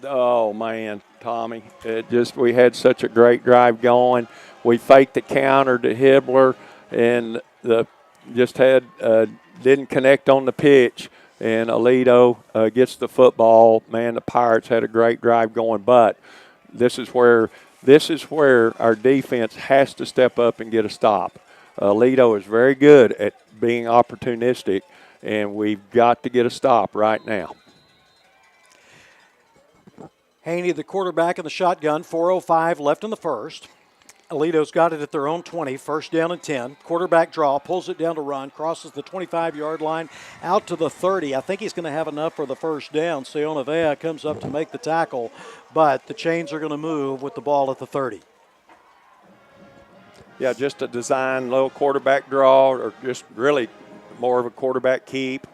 Oh, man, Tommy. We had such a great drive going. We faked the counter to Hibbler and didn't connect on the pitch. And Aledo gets the football. Man, the Pirates had a great drive going. But this is where our defense has to step up and get a stop. Aledo is very good at being opportunistic, and we've got to get a stop right now. Haney, the quarterback in the shotgun, 4:05 left in the first. Aledo's got it at their own 20, first down and 10. Quarterback draw, pulls it down to run, crosses the 25-yard line out to the 30. I think he's going to have enough for the first down. Sionavea comes up to make the tackle, but the chains are going to move with the ball at the 30. Yeah, just a design little quarterback draw, or just really more of a quarterback keep.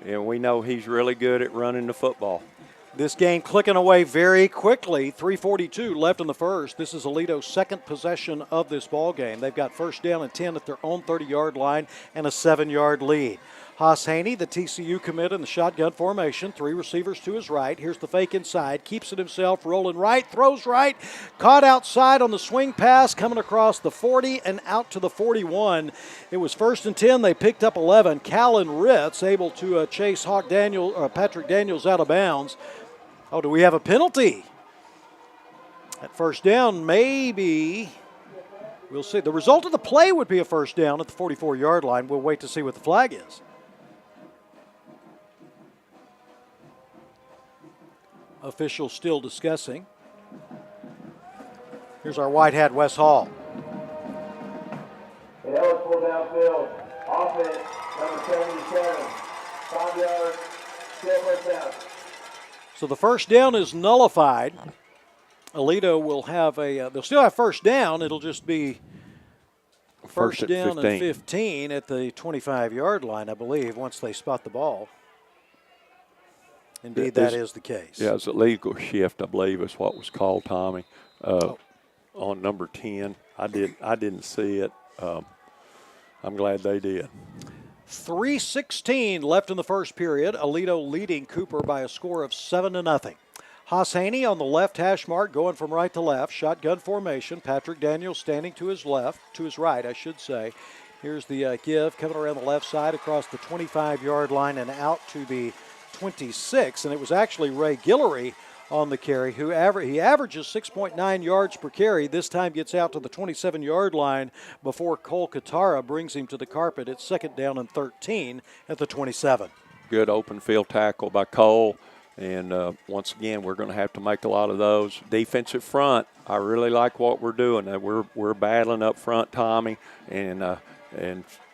And we know he's really good at running the football. This game clicking away very quickly. 3:42 left in the first. This is Aledo's second possession of this ball game. They've got first down and 10 at their own 30-yard line and a 7-yard lead. Haas Haney, the TCU commit in the shotgun formation. 3 receivers to his right. Here's the fake inside. Keeps it himself, rolling right, throws right. Caught outside on the swing pass, coming across the 40 and out to the 41. It was 1st and 10. They picked up 11. Callan Ritz able to chase Patrick Daniels out of bounds. Oh, do we have a penalty? At first down, maybe. We'll see. The result of the play would be a first down at the 44-yard line. We'll wait to see what the flag is. Officials still discussing. Here's our white hat, Wes Hall. Ineligible downfield. Offense, number 77. 5 yards. Still first down. So the first down is nullified. Aledo will have they'll still have first down. It'll just be first down and 15 at the 25-yard line, I believe, once they spot the ball. Indeed, that is the case. Yeah, it's a legal shift, I believe, is what was called, Tommy, on number 10. I didn't see it. I'm glad they did. 3:16 left in the first period. Aledo leading Cooper by a score of 7-0. Haas Haney on the left hash mark, going from right to left. Shotgun formation. Patrick Daniels standing to his right, I should say. Here's the give coming around the left side across the 25-yard line and out to the 26. And it was actually Ray Guillory on the carry, who he averages 6.9 yards per carry. This time gets out to the 27-yard line before Cole Katara brings him to the carpet. It's 2nd down and 13 at the 27. Good open field tackle by Cole. And once again, we're going to have to make a lot of those. Defensive front, I really like what we're doing. We're battling up front, Tommy, and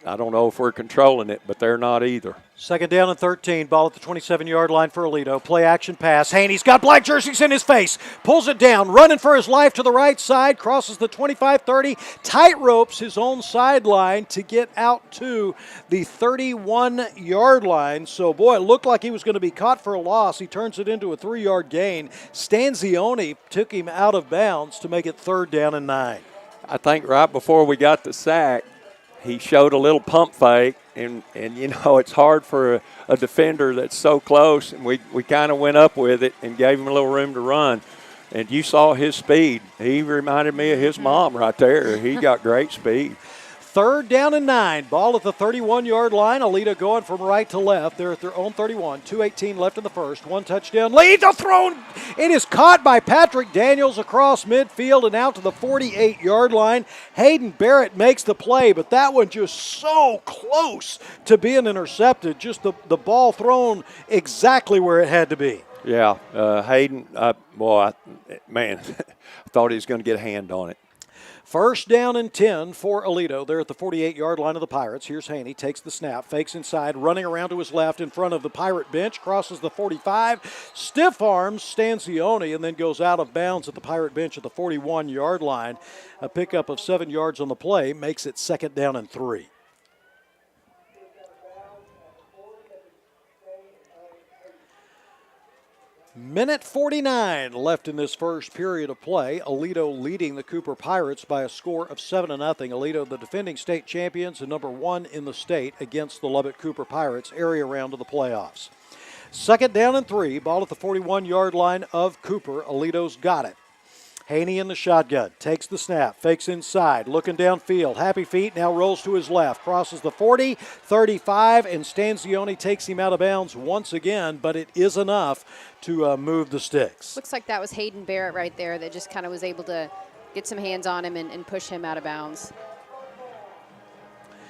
I don't know if we're controlling it, but they're not either. 2nd down and 13. Ball at the 27-yard line for Aledo. Play action pass. Haney's got black jerseys in his face. Pulls it down. Running for his life to the right side. Crosses the 25-30. Tight ropes his own sideline to get out to the 31-yard line. So, boy, it looked like he was going to be caught for a loss. He turns it into a 3-yard gain. Stanzioni took him out of bounds to make it 3rd down and 9. I think right before we got the sack, he showed a little pump fake, and you know, it's hard for a defender that's so close, and we kind of went up with it and gave him a little room to run. And you saw his speed. He reminded me of his mom right there. He got great speed. 3rd down and 9. Ball at the 31-yard line. Aledo going from right to left. They're at their own 31. 2:18 left in the first. 1 touchdown lead. The throw. It is caught by Patrick Daniels across midfield and out to the 48-yard line. Hayden Barrett makes the play, but that one just so close to being intercepted. Just the ball thrown exactly where it had to be. Yeah, Hayden, man, I thought he was going to get a hand on it. 1st down and 10 for Aledo. They're at the 48-yard line of the Pirates. Here's Haney, takes the snap, fakes inside, running around to his left in front of the Pirate bench, crosses the 45, stiff arms Stanzioni, and then goes out of bounds at the Pirate bench at the 41-yard line. A pickup of 7 yards on the play makes it 2nd down and 3. Minute 49 left in this first period of play. Aledo leading the Cooper Pirates by a score of 7-0. Aledo, the defending state champions and number 1 in the state, against the Lubbock-Cooper Pirates, area round of the playoffs. 2nd down and 3. Ball at the 41-yard line of Cooper. Aledo's got it. Haney in the shotgun, takes the snap, fakes inside, looking downfield, happy feet, now rolls to his left, crosses the 40, 35, and Stanzioni takes him out of bounds once again, but it is enough to move the sticks. Looks like that was Hayden Barrett right there that just kind of was able to get some hands on him and push him out of bounds.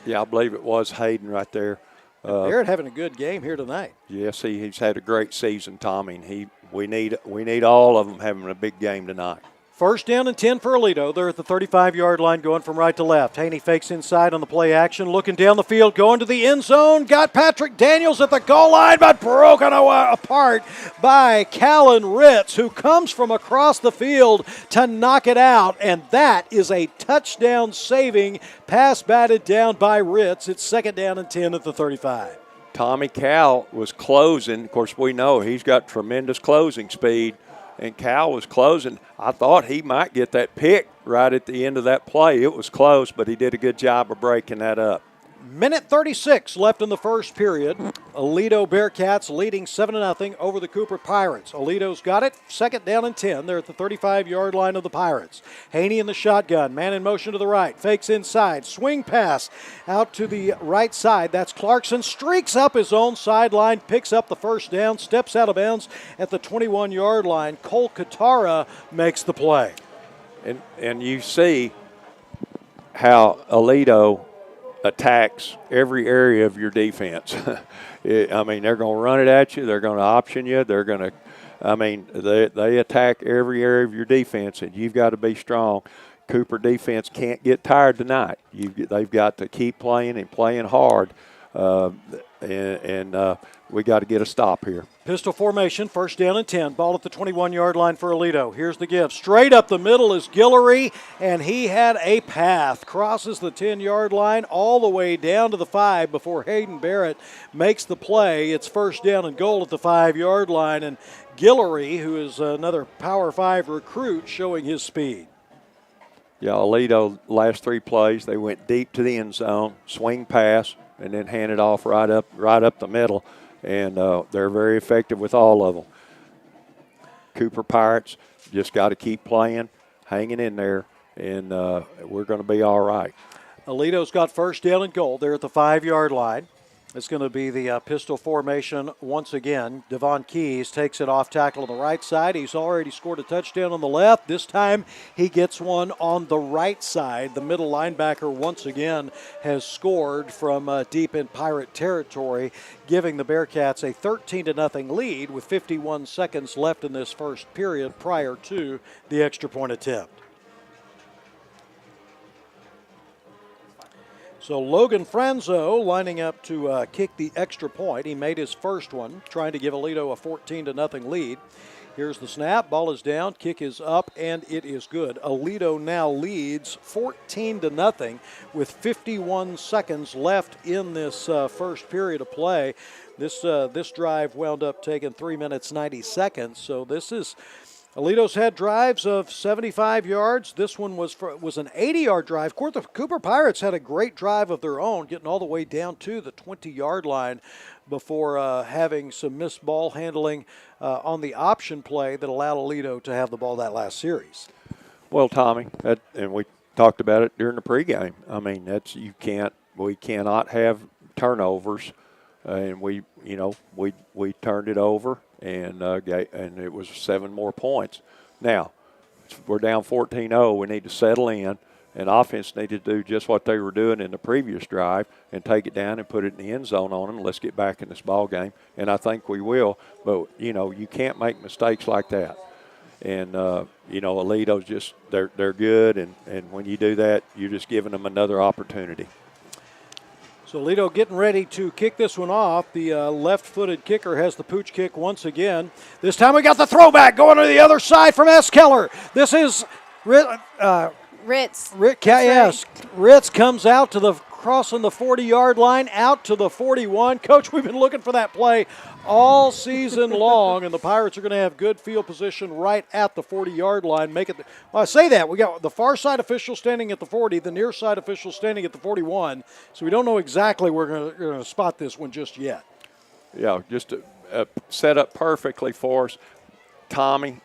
Yeah, I believe it was Hayden right there. Barrett having a good game here tonight. Yes, he's had a great season, Tommy, and we need all of them having a big game tonight. 1st down and 10 for Aledo. They're at the 35-yard line going from right to left. Haney fakes inside on the play action, looking down the field, going to the end zone. Got Patrick Daniels at the goal line, but broken apart by Callan Ritz, who comes from across the field to knock it out. And that is a touchdown-saving pass batted down by Ritz. It's 2nd down and 10 at the 35. Tommy Cal was closing. Of course, we know he's got tremendous closing speed. And Cal was closing. I thought he might get that pick right at the end of that play. It was close, but he did a good job of breaking that up. Minute 36 left in the first period. Aledo Bearcats leading 7-0 over the Cooper Pirates. Aledo's got it. Second down and 10. They're at the 35-yard line of the Pirates. Haney in the shotgun. Man in motion to the right. Fakes inside. Swing pass out to the right side. That's Clarkson. Streaks up his own sideline. Picks up the first down. Steps out of bounds at the 21-yard line. Cole Katara makes the play. And you see how Aledo attacks every area of your defense. They're going to run it at you. They're going to option you. They're going to, they attack every area of your defense, and you've got to be strong. Cooper defense can't get tired tonight. They've got to keep playing and playing hard, and we got to get a stop here. Pistol formation, first down and 10. Ball at the 21-yard line for Aledo. Here's the give. Straight up the middle is Guillory, and he had a path. Crosses the 10-yard line all the way down to the 5 before Hayden Barrett makes the play. It's first down and goal at the 5-yard line, and Guillory, who is another Power 5 recruit, showing his speed. Yeah, Aledo, last 3 plays, they went deep to the end zone, swing pass, and then hand it off right up the middle. And they're very effective with all of them. Cooper Pirates just got to keep playing, hanging in there, and we're going to be all right. Aledo's got first down and goal. They're at the 5-yard line. It's going to be the pistol formation once again. Devon Keys takes it off tackle on the right side. He's already scored a touchdown on the left. This time he gets one on the right side. The middle linebacker once again has scored from deep in Pirate territory, giving the Bearcats a 13-0 lead with 51 seconds left in this first period prior to the extra point attempt. So Logan Franzo lining up to kick the extra point. He made his first one, trying to give Aledo a 14-0 lead. Here's the snap. Ball is down. Kick is up, and it is good. Aledo now leads 14-0 with 51 seconds left in this first period of play. This drive wound up taking 3 minutes 90 seconds. So this is Aledo's had drives of 75 yards. This one was an 80-yard drive. Of course, the Cooper Pirates had a great drive of their own, getting all the way down to the 20-yard line before having some missed ball handling on the option play that allowed Aledo to have the ball that last series. Well, Tommy, and we talked about it during the pregame. We cannot have turnovers, and we turned it over. And it was 7 more points. Now, we're down 14-0. We need to settle in, and offense needed to do just what they were doing in the previous drive and take it down and put it in the end zone on them. Let's get back in this ball game, and I think we will. But, you can't make mistakes like that. And, Aledo's just they're good, and when you do that, you're just giving them another opportunity. So Aledo getting ready to kick this one off. The left-footed kicker has the pooch kick once again. This time we got the throwback going to the other side from S. Keller. This is Ritz. Yes. Ritz comes out to the crossing the 40-yard line, out to the 41. Coach, we've been looking for that play all season long, and the Pirates are going to have good field position right at the 40-yard line. I say that. We got the far side official standing at the 40, the near side official standing at the 41, so we don't know exactly where we're going to spot this one just yet. Yeah, just set up perfectly for us. Tommy,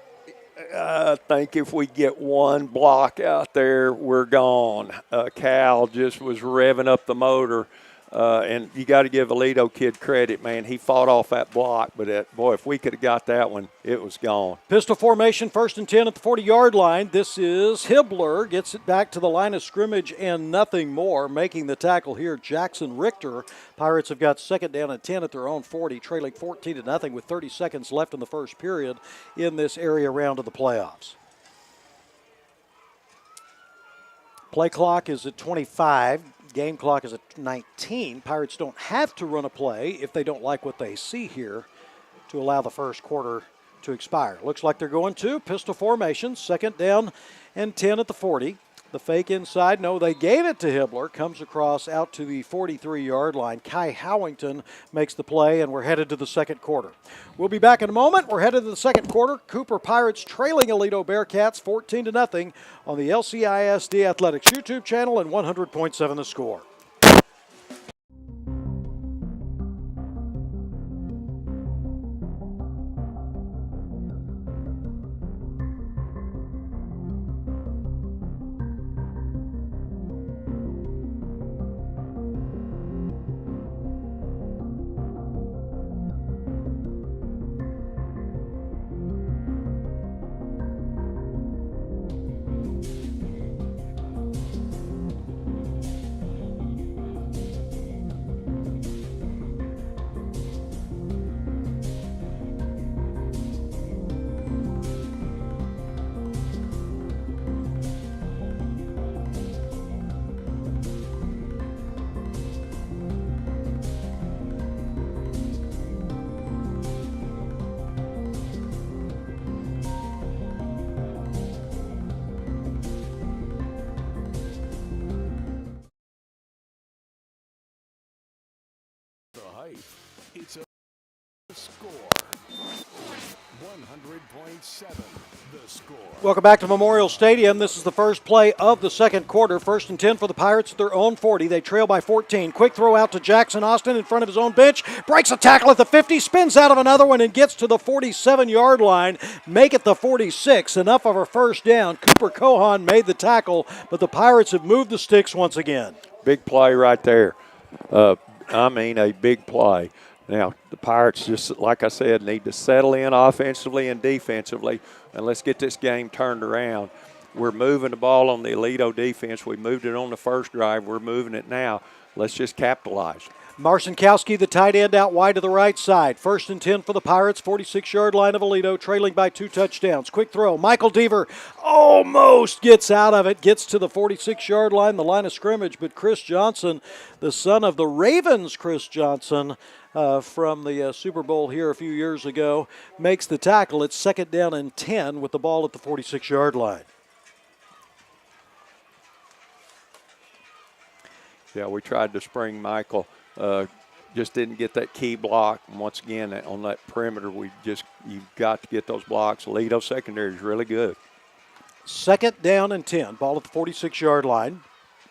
I think if we get one block out there, we're gone. Cal just was revving up the motor, and you got to give Aledo kid credit, man. He fought off that block, but if we could have got that one, it was gone. Pistol formation, first and 10 at the 40-yard line. This is Hibbler, gets it back to the line of scrimmage and nothing more. Making the tackle here, Jackson Richter. Pirates have got second down and 10 at their own 40, trailing 14-0 with 30 seconds left in the first period in this area round of the playoffs. Play clock is at 25. Game clock is at 19. Pirates don't have to run a play if they don't like what they see here to allow the first quarter to expire. Looks like they're going to pistol formation, second down and 10 at the 40. The fake inside, no, they gave it to Hibbler, comes across out to the 43-yard line. Kai Howington makes the play, and we're headed to the second quarter. We'll be back in a moment. We're headed to the second quarter. Cooper Pirates trailing Aledo Bearcats 14-0 on the LCISD Athletics YouTube channel and 100.7 The Score. life. It's a Score. 100.7 The Score. Welcome back to Memorial Stadium. This is the first play of the second quarter. 1st and 10 for the Pirates at their own 40. They trail by 14. Quick throw out to Jackson Austin in front of his own bench. Breaks a tackle at the 50. Spins out of another one and gets to the 47-yard line. Make it the 46. Enough of a first down. Cooper Cohan made the tackle, but the Pirates have moved the sticks once again. Big play right there. A big play. Now, the Pirates, just like I said, need to settle in offensively and defensively, and let's get this game turned around. We're moving the ball on the Aledo defense. We moved it on the first drive. We're moving it now. Let's just capitalize. Marcinkowski, the tight end, out wide to the right side. 1st and 10 for the Pirates, 46-yard line of Aledo, trailing by 2 touchdowns. Quick throw. Michael Deaver almost gets out of it, gets to the 46-yard line, the line of scrimmage, but Chris Johnson, the son of the Ravens, Chris Johnson, from the Super Bowl here a few years ago, makes the tackle. It's 2nd down and 10 with the ball at the 46-yard line. Yeah, we tried to spring Michael. Just didn't get that key block. And once again, on that perimeter, you've got to get those blocks. Aledo secondary is really good. 2nd down and 10. Ball at the 46-yard line.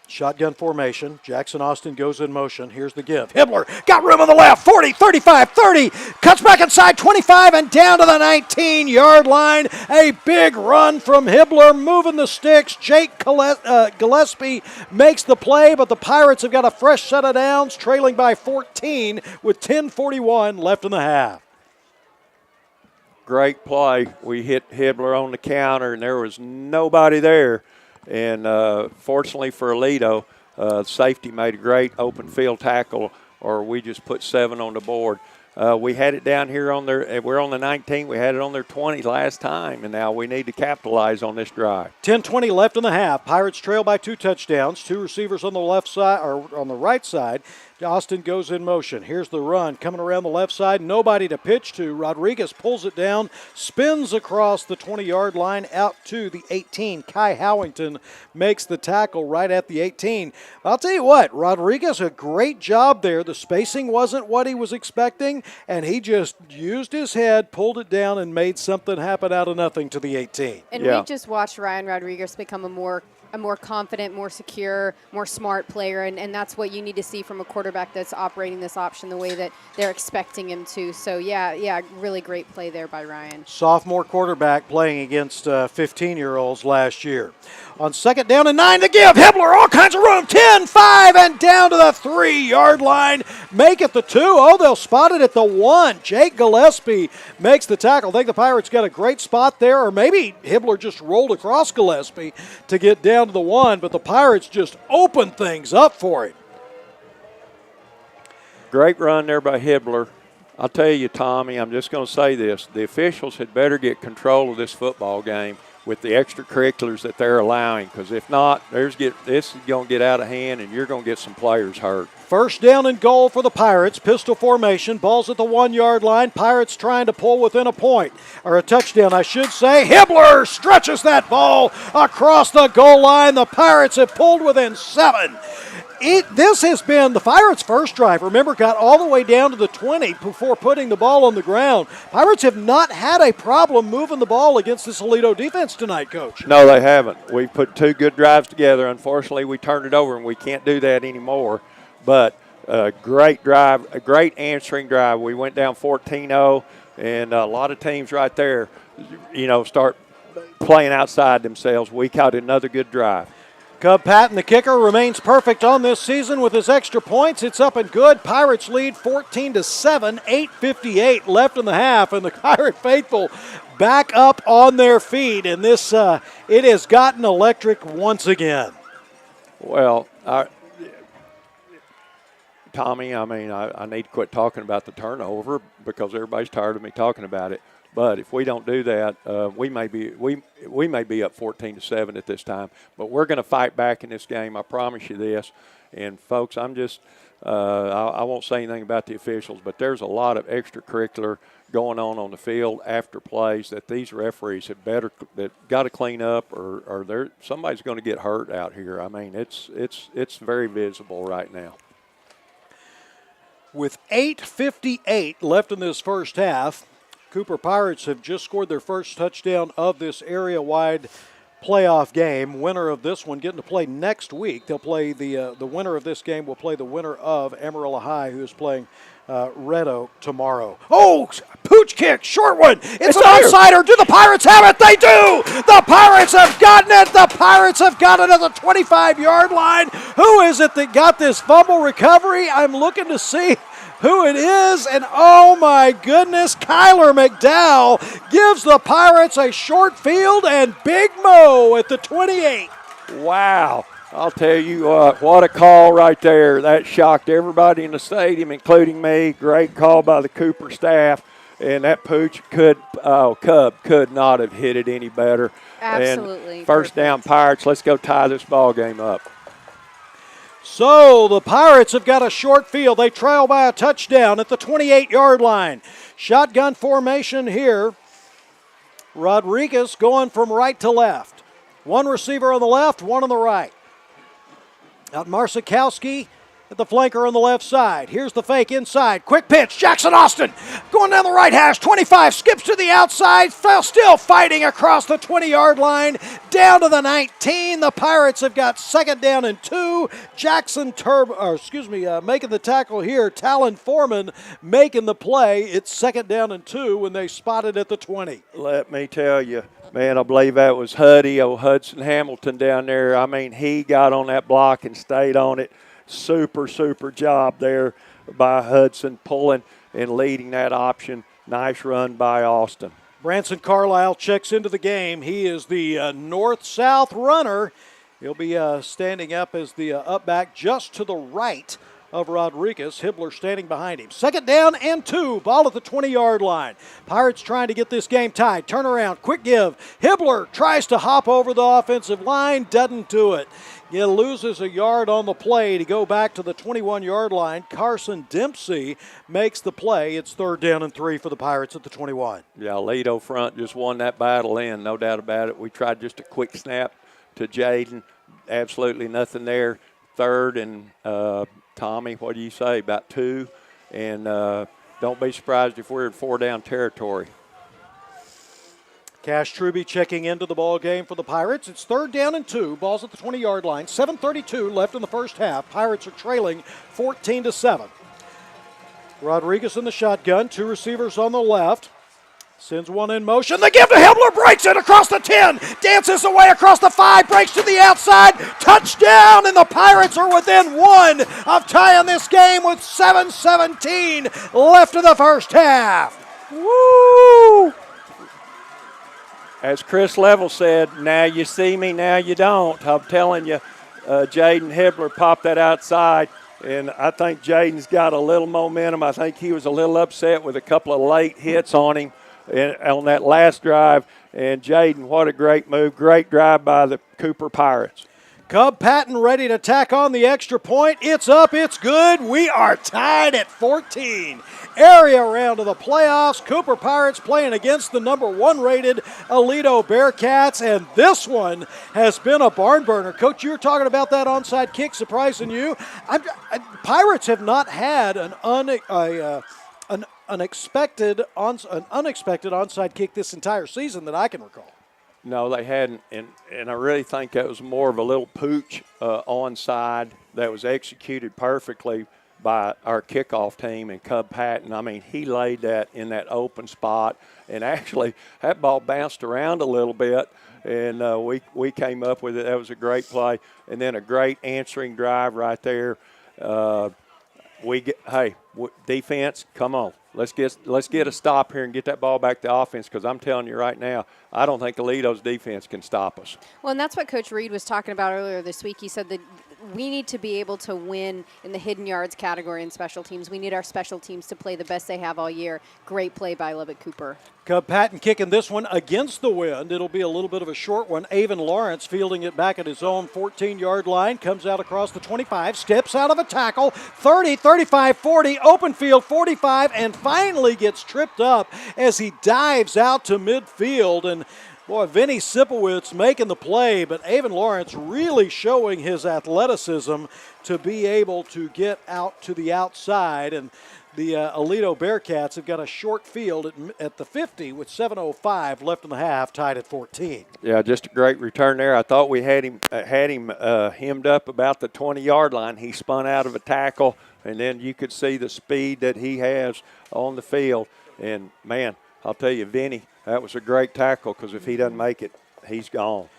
Shotgun formation. Jackson Austin goes in motion. Here's the give. Hibbler got room on the left. 40, 35, 30. Cuts back inside 25 and down to the 19-yard line. A big run from Hibbler moving the sticks. Jake Gillespie makes the play, but the Pirates have got a fresh set of downs, trailing by 14 with 10:41 left in the half. Great play. We hit Hibbler on the counter, and there was nobody there. And fortunately for Aledo, safety made a great open field tackle, or we just put 7 on the board. We had it down here we're on the 19. We had it on their 20 last time, and now we need to capitalize on this drive. 10:20 left in the half. Pirates trail by 2 touchdowns. 2 receivers on the left side, or on the right side. Austin goes in motion. Here's the run coming around the left side. Nobody to pitch to. Rodriguez pulls it down, spins across the 20-yard line out to the 18. Kai Howington makes the tackle right at the 18. I'll tell you what, Rodriguez, a great job there. The spacing wasn't what he was expecting, and he just used his head, pulled it down, and made something happen out of nothing to the 18. And we just watched Ryan Rodriguez become a more confident, more secure, more smart player, and that's what you need to see from a quarterback that's operating this option the way that they're expecting him to. So, yeah, really great play there by Ryan. Sophomore quarterback playing against 15-year-olds last year. On 2nd down and 9 to give. Hibbler, all kinds of room. 10-5 and down to the 3-yard line. Make it the 2. Oh, they'll spot it at the 1. Jake Gillespie makes the tackle. I think the Pirates got a great spot there, or maybe Hibbler just rolled across Gillespie to get down to the 1, but the Pirates just opened things up for him. Great run there by Hibbler. I'll tell you, Tommy, I'm just going to say this. The officials had better get control of this football game with the extracurriculars that they're allowing, because if not, this is going to get out of hand, and you're going to get some players hurt. 1st down and goal for the Pirates. Pistol formation. Ball's at the 1-yard line. Pirates trying to pull within a point, or a touchdown, I should say. Hibbler stretches that ball across the goal line. The Pirates have pulled within 7. This has been the Pirates' first drive. Remember, got all the way down to the 20 before putting the ball on the ground. Pirates have not had a problem moving the ball against this Aledo defense tonight, Coach. No, they haven't. We put 2 good drives together. Unfortunately, we turned it over, and we can't do that anymore. But a great drive, a great answering drive. We went down 14-0, and a lot of teams right there, start playing outside themselves. We caught another good drive. Cub Patton, the kicker, remains perfect on this season with his extra points. It's up and good. Pirates lead 14-7, 8:58 left in the half, and the Pirate faithful back up on their feet. And this, it has gotten electric once again. Well, Tommy, I need to quit talking about the turnover because everybody's tired of me talking about it. But if we don't do that, we may be up 14-7 at this time. But we're going to fight back in this game. I promise you this. And folks, I won't say anything about the officials, but there's a lot of extracurricular going on the field after plays that these referees have got to clean up, or somebody's going to get hurt out here. I mean, it's very visible right now. With 8:58 left in this first half, Cooper Pirates have just scored their first touchdown of this area-wide playoff game. Winner of this one getting to play next week. They'll play the winner of this game will play the winner of Amarillo High, who is playing Red Oak tomorrow. Oh, pooch kick, short one. It's an outsider. Do the Pirates have it? They do. The Pirates have gotten it. The Pirates have got it at the 25-yard line. Who is it that got this fumble recovery? I'm looking to see who it is, and oh my goodness, Kyler McDowell gives the Pirates a short field, and Big Mo at the 28. Wow. I'll tell you what a call right there. That shocked everybody in the stadium, including me. Great call by the Cooper staff, and that pooch Cub could not have hit it any better. Absolutely. And first down, Pirates. Let's go tie this ball game up. So the Pirates have got a short field. They trail by a touchdown at the 28-yard line. Shotgun formation here. Rodriguez going from right to left. One receiver on the left, one on the right. Out Marsikowski at the flanker on the left side. Here's the fake inside. Quick pitch. Jackson Austin going down the right hash. 25 skips to the outside. Still fighting across the 20-yard line. Down to the 19. The Pirates have got second down and 2. Jackson making the tackle here. Talon Foreman making the play. It's second down and 2 when they spot it at the 20. Let me tell you, man, I believe that was Hudson Hamilton down there. I mean, he got on that block and stayed on it. Super job there by Hudson, pulling and leading that option. Nice run by Austin. Branson Carlisle checks into the game. He is the north-south runner. He'll be standing up as the up back just to the right of Rodriguez. Hibbler standing behind him. Second down and 2. Ball at the 20-yard line. Pirates trying to get this game tied. Turnaround, quick give. Hibbler tries to hop over the offensive line. Doesn't do it. He loses a yard on the play to go back to the 21-yard line. Carson Dempsey makes the play. It's third down and 3 for the Pirates at the 21. Yeah, Aledo front just won that battle in, no doubt about it. We tried just a quick snap to Jaden. Absolutely nothing there. Third and Tommy, what do you say, about 2? And don't be surprised if we're in 4-down territory. Cash Truby checking into the ball game for the Pirates. It's third down and 2. Ball's at the 20-yard line. 7:32 left in the first half. Pirates are trailing 14-7. Rodriguez in the shotgun. 2 receivers on the left. Sends one in motion. The give to Hibbler, breaks it across the 10. Dances away across the 5. Breaks to the outside. Touchdown, and the Pirates are within 1 of tying this game with 7:17 left in the first half. Woo! As Chris Level said, now you see me, now you don't. I'm telling you, Jaden Hibbler popped that outside, and I think Jaden's got a little momentum. I think he was a little upset with a couple of late hits on him on that last drive. And Jaden, what a great move. Great drive by the Cooper Pirates. Cub Patton ready to tack on the extra point. It's up, it's good. We are tied at 14. Area round of the playoffs. Cooper Pirates playing against the number 1 rated Aledo Bearcats, and this one has been a barn burner. Coach, you were talking about that onside kick surprising you. Pirates have not had an unexpected onside kick this entire season that I can recall. No, they hadn't, and I really think that was more of a little pooch onside that was executed perfectly by our kickoff team and Cub Patton. I mean, he laid that in that open spot, and actually that ball bounced around a little bit, and we came up with it. That was a great play, and then a great answering drive right there. Defense, come on. Let's get a stop here and get that ball back to offense, because I'm telling you right now, I don't think Aledo's defense can stop us. Well, and that's what Coach Reed was talking about earlier this week. He said that we need to be able to win in the hidden yards category in special teams. We need our special teams to play the best they have all year. Great play by Lubbock-Cooper. Cub Patton kicking this one against the wind. It'll be a little bit of a short one. Avon Lawrence fielding it back at his own 14-yard line. Comes out across the 25, steps out of a tackle. 30, 35, 40, open field 45, and finally gets tripped up as he dives out to midfield. And Boy, Vinny Sipowicz making the play, but Avon Lawrence really showing his athleticism to be able to get out to the outside. And the Aledo Bearcats have got a short field at the 50 with 7:05 left in the half, tied at 14. Yeah, just a great return there. I thought we had him hemmed up about the 20-yard line. He spun out of a tackle, and then you could see the speed that he has on the field. And, man, I'll tell you, Vinny, that was a great tackle because if he doesn't make it, he's gone.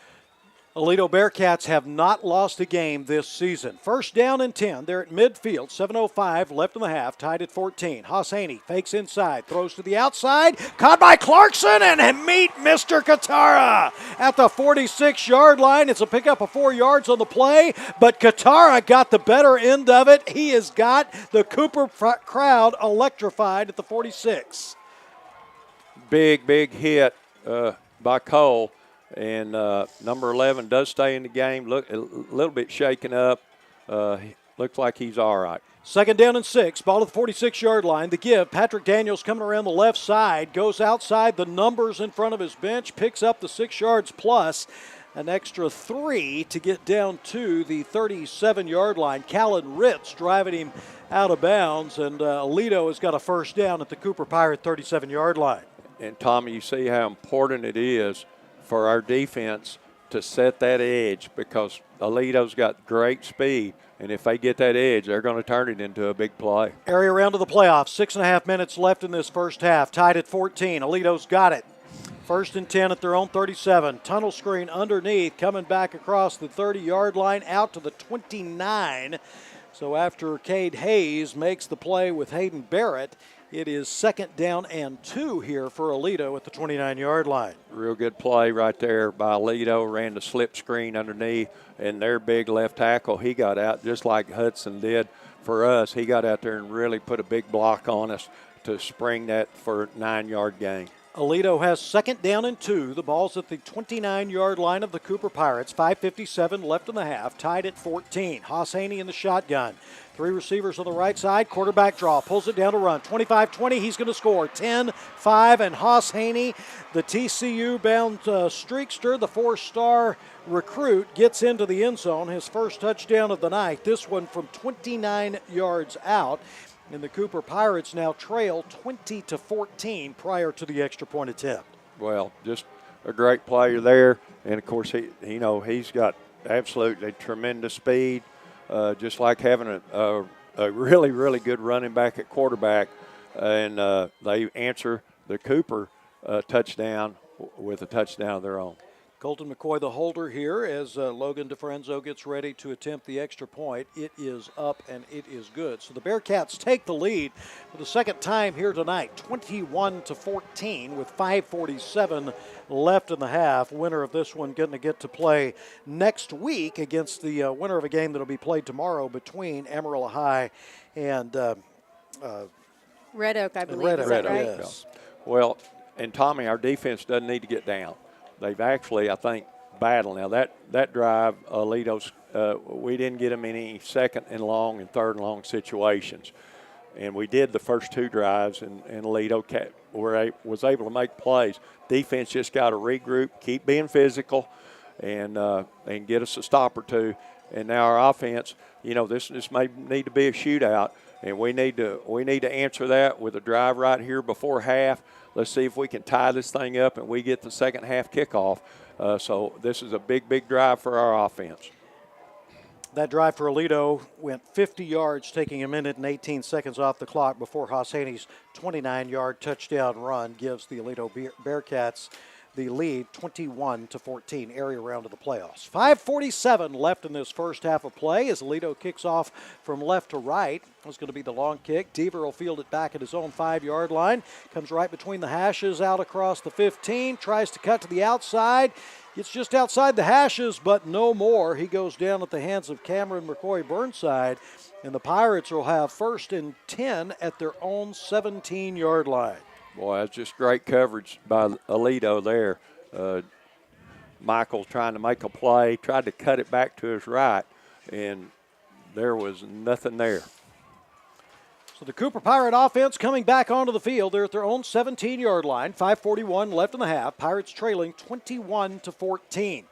Aledo Bearcats have not lost a game this season. First down and 10. They're at midfield. 7:05 left in the half, tied at 14. Hosseini fakes inside, throws to the outside. Caught by Clarkson, and meet Mr. Katara at the 46-yard line. It's a pickup of 4 yards on the play, but Katara got the better end of it. He has got the Cooper crowd electrified at the 46. Big hit by Cole. And number 11 does stay in the game. Look a little bit shaken up. Looks like he's all right. Second down and 6. Ball to the 46-yard line. The give. Patrick Daniels coming around the left side. Goes outside the numbers in front of his bench. Picks up the 6 yards plus. An extra 3 to get down to the 37-yard line. Callan Ritz driving him out of bounds. And Aledo has got a first down at the Cooper Pirate 37-yard line. And, Tommy, you see how important it is for our defense to set that edge because Aledo's got great speed, and if they get that edge, they're going to turn it into a big play. Area round to the playoffs. 6.5 minutes left in this first half. Tied at 14. Aledo's got it. First and 10 at their own 37. Tunnel screen underneath, coming back across the 30-yard line out to the 29. So after Cade Hayes makes the play with Hayden Barrett, it is second down and 2 here for Aledo at the 29-yard line. Real good play right there by Aledo. Ran the slip screen underneath, and their big left tackle, he got out just like Hudson did for us. He got out there and really put a big block on us to spring that for a 9-yard gain. Aledo has second down and 2. The ball's at the 29-yard line of the Cooper Pirates. 5:57 left in the half, tied at 14. Hosseini in the shotgun. 3 receivers on the right side. Quarterback draw. Pulls it down to run. 25-20. He's going to score. 10-5. And Hosseini, the TCU-bound streakster, the 4-star recruit, gets into the end zone. His first touchdown of the night. This one from 29 yards out. And the Cooper Pirates now trail 20-14 prior to the extra point attempt. Well, just a great player there. And, of course, he's got absolutely tremendous speed, just like having a really, really good running back at quarterback. And they answer the Cooper touchdown with a touchdown of their own. Colton McCoy, the holder here, as Logan DeFrenzo gets ready to attempt the extra point. It is up and it is good. So the Bearcats take the lead for the second time here tonight, 21-14 with 5:47 left in the half. Winner of this one going to get to play next week against the winner of a game that will be played tomorrow between Amarillo High and Red Oak, I believe. Red Is Oak, that right? yes. Well, and Tommy, our defense doesn't need to get down. They've actually, I think, battled. Now, that drive, Aledo's, we didn't get them in any second and long and third and long situations. And we did the first 2 drives, and Aledo was able to make plays. Defense just got to regroup, keep being physical, and get us a stop or 2. And now our offense, this may need to be a shootout, and we need to answer that with a drive right here before half. Let's see if we can tie this thing up and we get the second half kickoff. So this is a big drive for our offense. That drive for Aledo went 50 yards, taking 1 minute and 18 seconds off the clock before Hosseini's 29-yard touchdown run gives the Aledo Bearcats the lead 21-14, area round of the playoffs. 5:47 left in this first half of play as Aledo kicks off from left to right. It's going to be the long kick. Deaver will field it back at his own 5-yard line. Comes right between the hashes, out across the 15. Tries to cut to the outside. Gets just outside the hashes, but no more. He goes down at the hands of Cameron McCoy Burnside. And the Pirates will have first and 10 at their own 17-yard line. Boy, that's just great coverage by Aledo there. Michael trying to make a play, tried to cut it back to his right, and there was nothing there. So the Cooper Pirate offense coming back onto the field. They're at their own 17-yard line. 5:41 left in the half. Pirates trailing 21-14.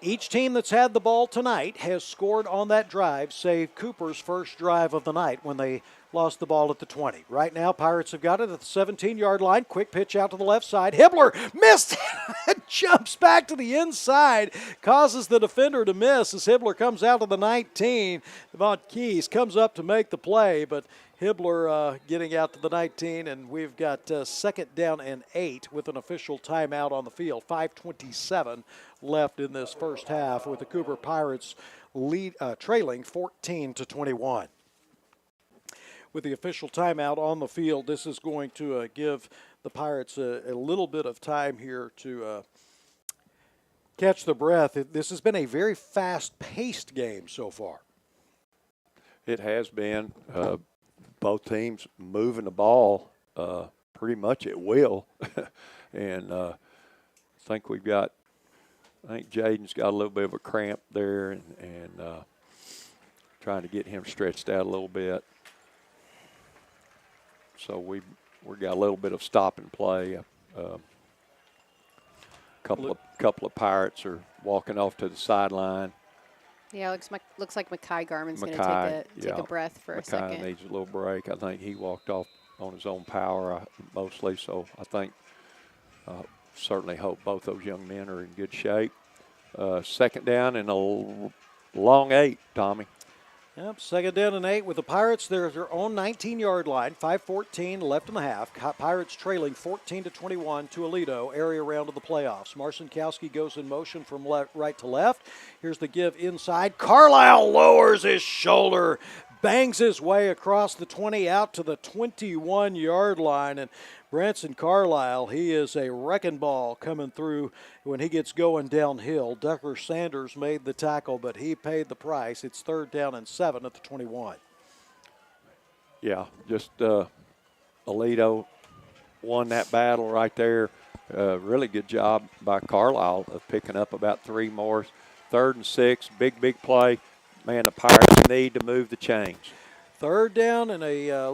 Each team that's had the ball tonight has scored on that drive, save Cooper's first drive of the night when they lost the ball at the 20. Right now, Pirates have got it at the 17-yard line. Quick pitch out to the left side. Hibbler missed it. Jumps back to the inside. Causes the defender to miss as Hibbler comes out to the 19. Devon Keys comes up to make the play, but Hibbler getting out to the 19, and we've got second down and 8 with an official timeout on the field. 5:27 left in this first half with the Cooper Pirates trailing 14-21. With the official timeout on the field, this is going to give the Pirates a little bit of time here to catch their breath. This has been a very fast-paced game so far. It has been. Both teams moving the ball pretty much at will. And I think Jaden's got a little bit of a cramp there and trying to get him stretched out a little bit. So we got a little bit of stop and play. Couple of Pirates are walking off to the sideline. Yeah, looks like Mekhi Garman's going to take a breath for a second. Mekhi needs a little break. I think he walked off on his own power mostly, so I think certainly hope both those young men are in good shape. Second down and a long 8, Tommy. Yep, second down and 8 with the Pirates. They're at their own 19-yard line. 5:14 left in the half. Pirates trailing 14-21 to Aledo, area round of the playoffs. Marcinkowski goes in motion from right to left. Here's the give inside. Carlisle lowers his shoulder, bangs his way across the 20 out to the 21-yard line. And Branson Carlisle, he is a wrecking ball coming through when he gets going downhill. Douglas Sanders made the tackle, but he paid the price. It's third down and 7 at the 21. Yeah, just Aledo won that battle right there. Really good job by Carlisle of picking up about 3 more. Third and 6, big play. Man, the Pirates need to move the chains. Third down and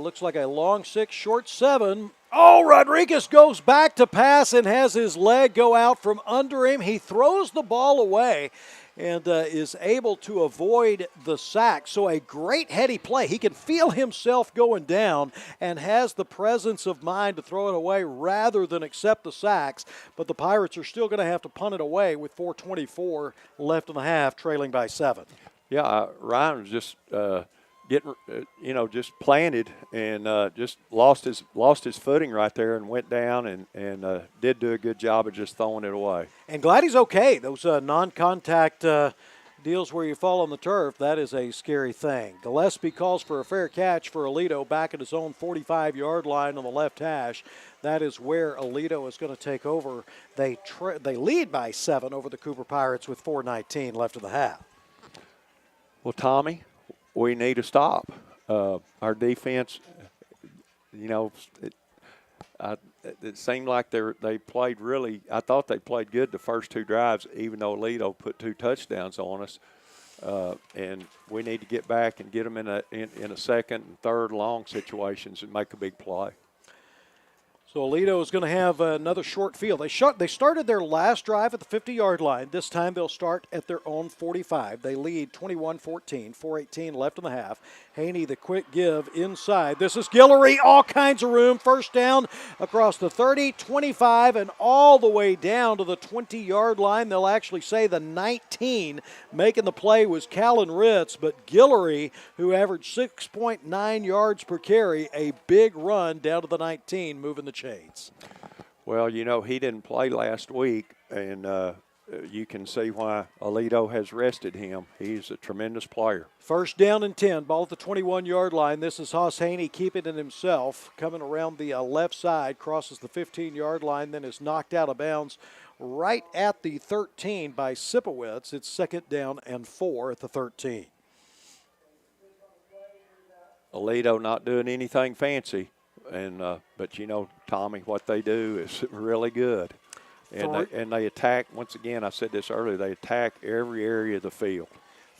looks like a long 6, short 7. Oh, Rodriguez goes back to pass and has his leg go out from under him. He throws the ball away and is able to avoid the sack. So a great heady play. He can feel himself going down and has the presence of mind to throw it away rather than accept the sacks. But the Pirates are still going to have to punt it away with 4:24 left in the half, trailing by 7. Yeah, Ryan was just getting, just planted and just lost his footing right there and went down and did do a good job of just throwing it away. And glad he's okay. Those non-contact deals where you fall on the turf, that is a scary thing. Gillespie calls for a fair catch for Aledo back at his own 45-yard line on the left hash. That is where Aledo is going to take over. They lead by 7 over the Cooper Pirates with 4:19 left in the half. Well, Tommy, we need to stop. Our defense, it seemed like they played really – I thought they played good the first 2 drives, even though Aledo put 2 touchdowns on us. And we need to get back and get them in a second and third long situations and make a big play. So Aledo is going to have another short field. They started their last drive at the 50-yard line. This time they'll start at their own 45. They lead 21-14, 4:18 left in the half. Haney, the quick give inside. This is Guillory, all kinds of room. First down across the 30, 25, and all the way down to the 20-yard line. They'll actually say the 19. Making the play was Callan Ritz, but Guillory, who averaged 6.9 yards per carry, a big run down to the 19, moving the chains. Well, he didn't play last week, and you can see why Aledo has rested him. He's a tremendous player. First down and 10, ball at the 21-yard line. This is Hoss Haney keeping it himself, coming around the left side, crosses the 15-yard line, then is knocked out of bounds right at the 13 by Sipowicz. It's second down and 4 at the 13. Aledo not doing anything fancy. But Tommy, what they do is really good, and they attack. Once again, I said this earlier. They attack every area of the field.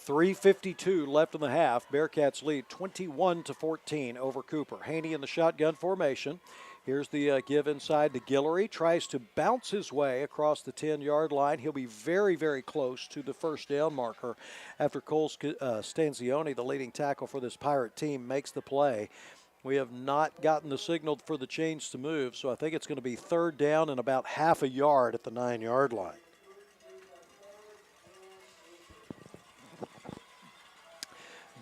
3:52 left in the half. Bearcats lead 21-14 over Cooper. Haney in the shotgun formation. Here's the give inside to Guillory. Tries to bounce his way across the 10-yard line. He'll be very, very close to the first down marker after Cole Stanzioni, the leading tackle for this Pirate team, makes the play. We have not gotten the signal for the chains to move, so I think it's going to be third down and about half a yard at the 9-yard line.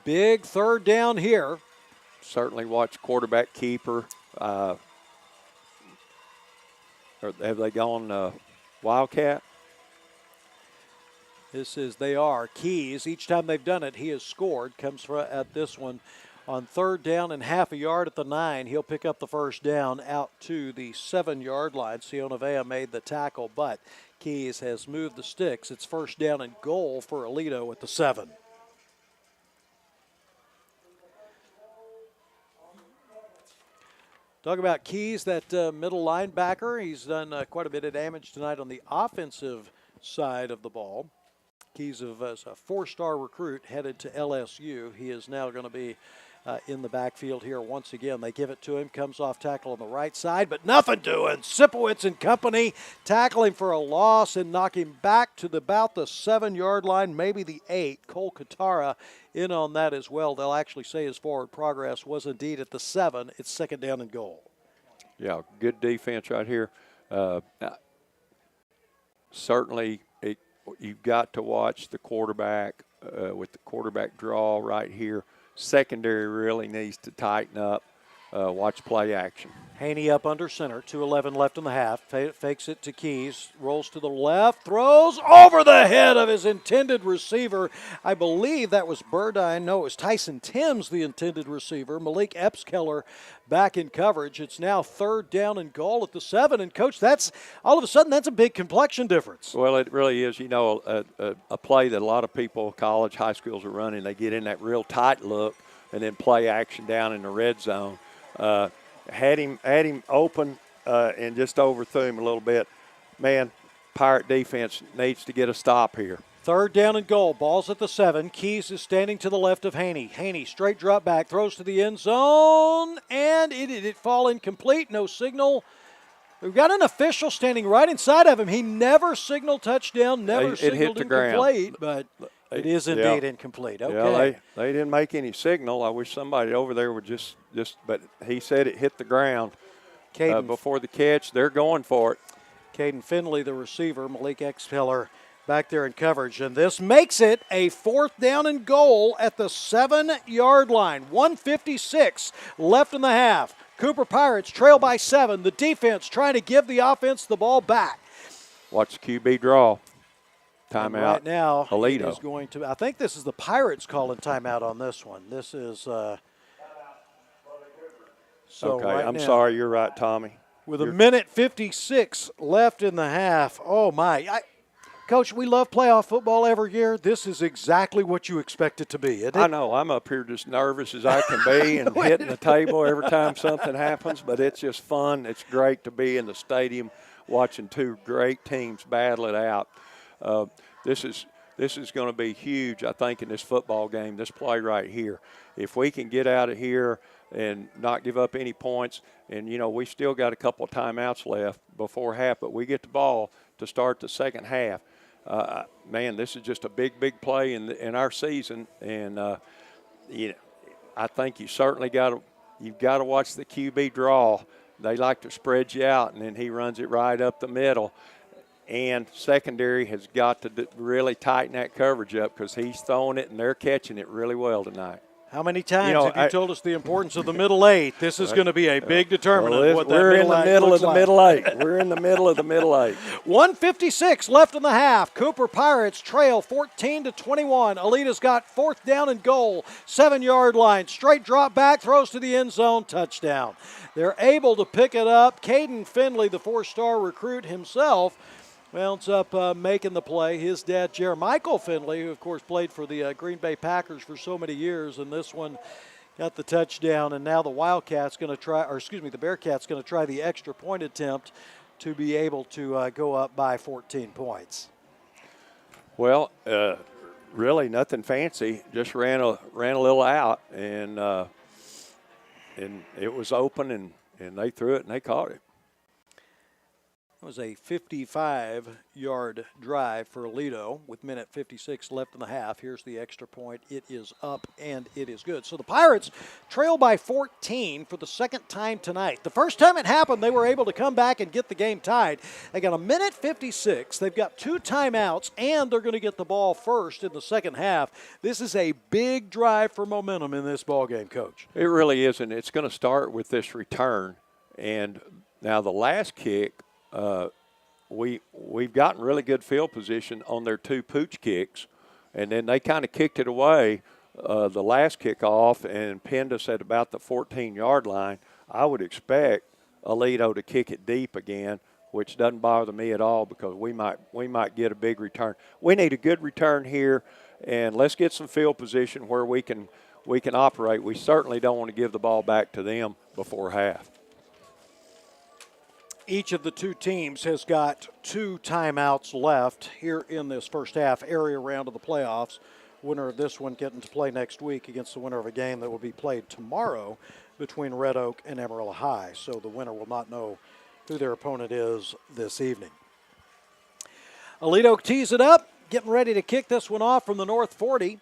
Big third down here. Certainly watch quarterback keeper. Or have they gone Wildcat? They are. Keys, each time they've done it, he has scored. Comes at this one on third down and half a yard at the 9. He'll pick up the first down out to the 7-yard line. Sionavea made the tackle, but Keys has moved the sticks. It's first down and goal for Aledo at the 7. Talk about Keys, that middle linebacker. He's done quite a bit of damage tonight on the offensive side of the ball. Keys is a 4-star recruit headed to LSU. He is now going to be in the backfield here once again. They give it to him, comes off tackle on the right side, but nothing doing. Sipowicz and company tackle him for a loss and knock him back to about the 7-yard line, maybe the 8. Cole Katara in on that as well. They'll actually say his forward progress was indeed at the 7. It's second down and goal. Yeah, good defense right here. Certainly, you've got to watch the quarterback with the quarterback draw right here. Secondary really needs to tighten up. Watch play action. Haney up under center, 2:11 left in the half. Fakes it to Keys, rolls to the left, throws over the head of his intended receiver. I believe that was Burdine. No, it was Tyson Timms, the intended receiver. Malik Epskeller back in coverage. It's now third down and goal at the 7. And, Coach, that's all of a sudden that's a big complexion difference. Well, it really is. You know, a play that a lot of people, college, high schools are running. They get in that real tight look and then play action down in the red zone. Had him open and just overthrew him a little bit. Man, Pirate defense needs to get a stop here. Third down and goal. Ball's at the 7. Keys is standing to the left of Haney. Haney, straight drop back, throws to the end zone, and it fall incomplete. No signal. We've got an official standing right inside of him. He never signaled touchdown, never signaled incomplete, but it is indeed incomplete. Okay. Yeah, they didn't make any signal. I wish somebody over there would just but he said it hit the ground before the catch. They're going for it. Caden Finley, the receiver, Malik Expeller back there in coverage. And this makes it a fourth down and goal at the 7-yard line. 1:56 left in the half. Cooper Pirates trail by 7. The defense trying to give the offense the ball back. Watch the QB draw. Timeout. And right now, Aledo is going to. I think this is the Pirates calling timeout on this one. This is. Okay, I'm sorry. You're right, Tommy. With a minute 56 left in the half. Oh, my. Coach, we love playoff football every year. This is exactly what you expect it to be, isn't it? I know. I'm up here just nervous as I can be and hitting the table every time something happens, but it's just fun. It's great to be in the stadium watching two great teams battle it out. This is going to be huge, I think, in this football game, this play right here. If we can get out of here and not give up any points, and, you know, we still got a couple of timeouts left before half, but we get the ball to start the second half. Man, this is just a big, big play in our season, and you know, I think you've got to watch the QB draw. They like to spread you out, and then he runs it right up the middle. And secondary has got to really tighten that coverage up because he's throwing it and they're catching it really well tonight. How many times have you told us the importance of the middle 8? This is going to be a big determinant of what that we're in middle the middle of the like. middle 8. We're in the middle of the middle 8. 1:56 left in the half. Cooper Pirates trail 14-21. Aledo's got fourth down and goal. 7-yard line. Straight drop back. Throws to the end zone. Touchdown. They're able to pick it up. Caden Finley, the 4-star recruit himself, ends up making the play. His dad, Jermichael Finley, who, of course, played for the Green Bay Packers for so many years, and this one got the touchdown. And now the Bearcats going to try the extra point attempt to be able to go up by 14 points. Well, really nothing fancy. Just ran a little out, and it was open, and they threw it and they caught it. It was a 55-yard drive for Aledo with minute 56 left in the half. Here's the extra point. It is up, and it is good. So the Pirates trail by 14 for the second time tonight. The first time it happened, they were able to come back and get the game tied. They got a minute 56. They've got 2 timeouts, and they're going to get the ball first in the second half. This is a big drive for momentum in this ballgame, Coach. It really is, and it's going to start with this return. And now the last kick, we've gotten really good field position on their 2 pooch kicks, and then they kind of kicked it away the last kickoff and pinned us at about the 14-yard line. I would expect Aledo to kick it deep again, which doesn't bother me at all because we might get a big return. We need a good return here, and let's get some field position where we can operate. We certainly don't want to give the ball back to them before half. Each of the 2 teams has got 2 timeouts left here in this first half area round of the playoffs. Winner of this one getting to play next week against the winner of a game that will be played tomorrow between Red Oak and Amarillo High. So the winner will not know who their opponent is this evening. Aledo tees it up, getting ready to kick this one off from the north 40.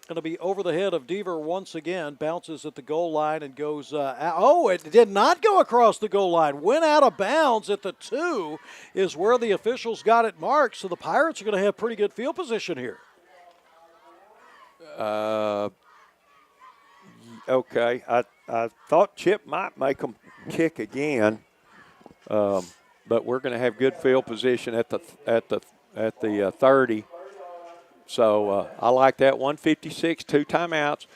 Going to be over the head of Deaver once again. Bounces at the goal line and goes it did not go across the goal line. Went out of bounds at the 2 is where the officials got it marked. So the Pirates are going to have pretty good field position here. Okay. I thought Chip might make them kick again, but we're going to have good field position at the 30. So I like that. 156, 2 timeouts.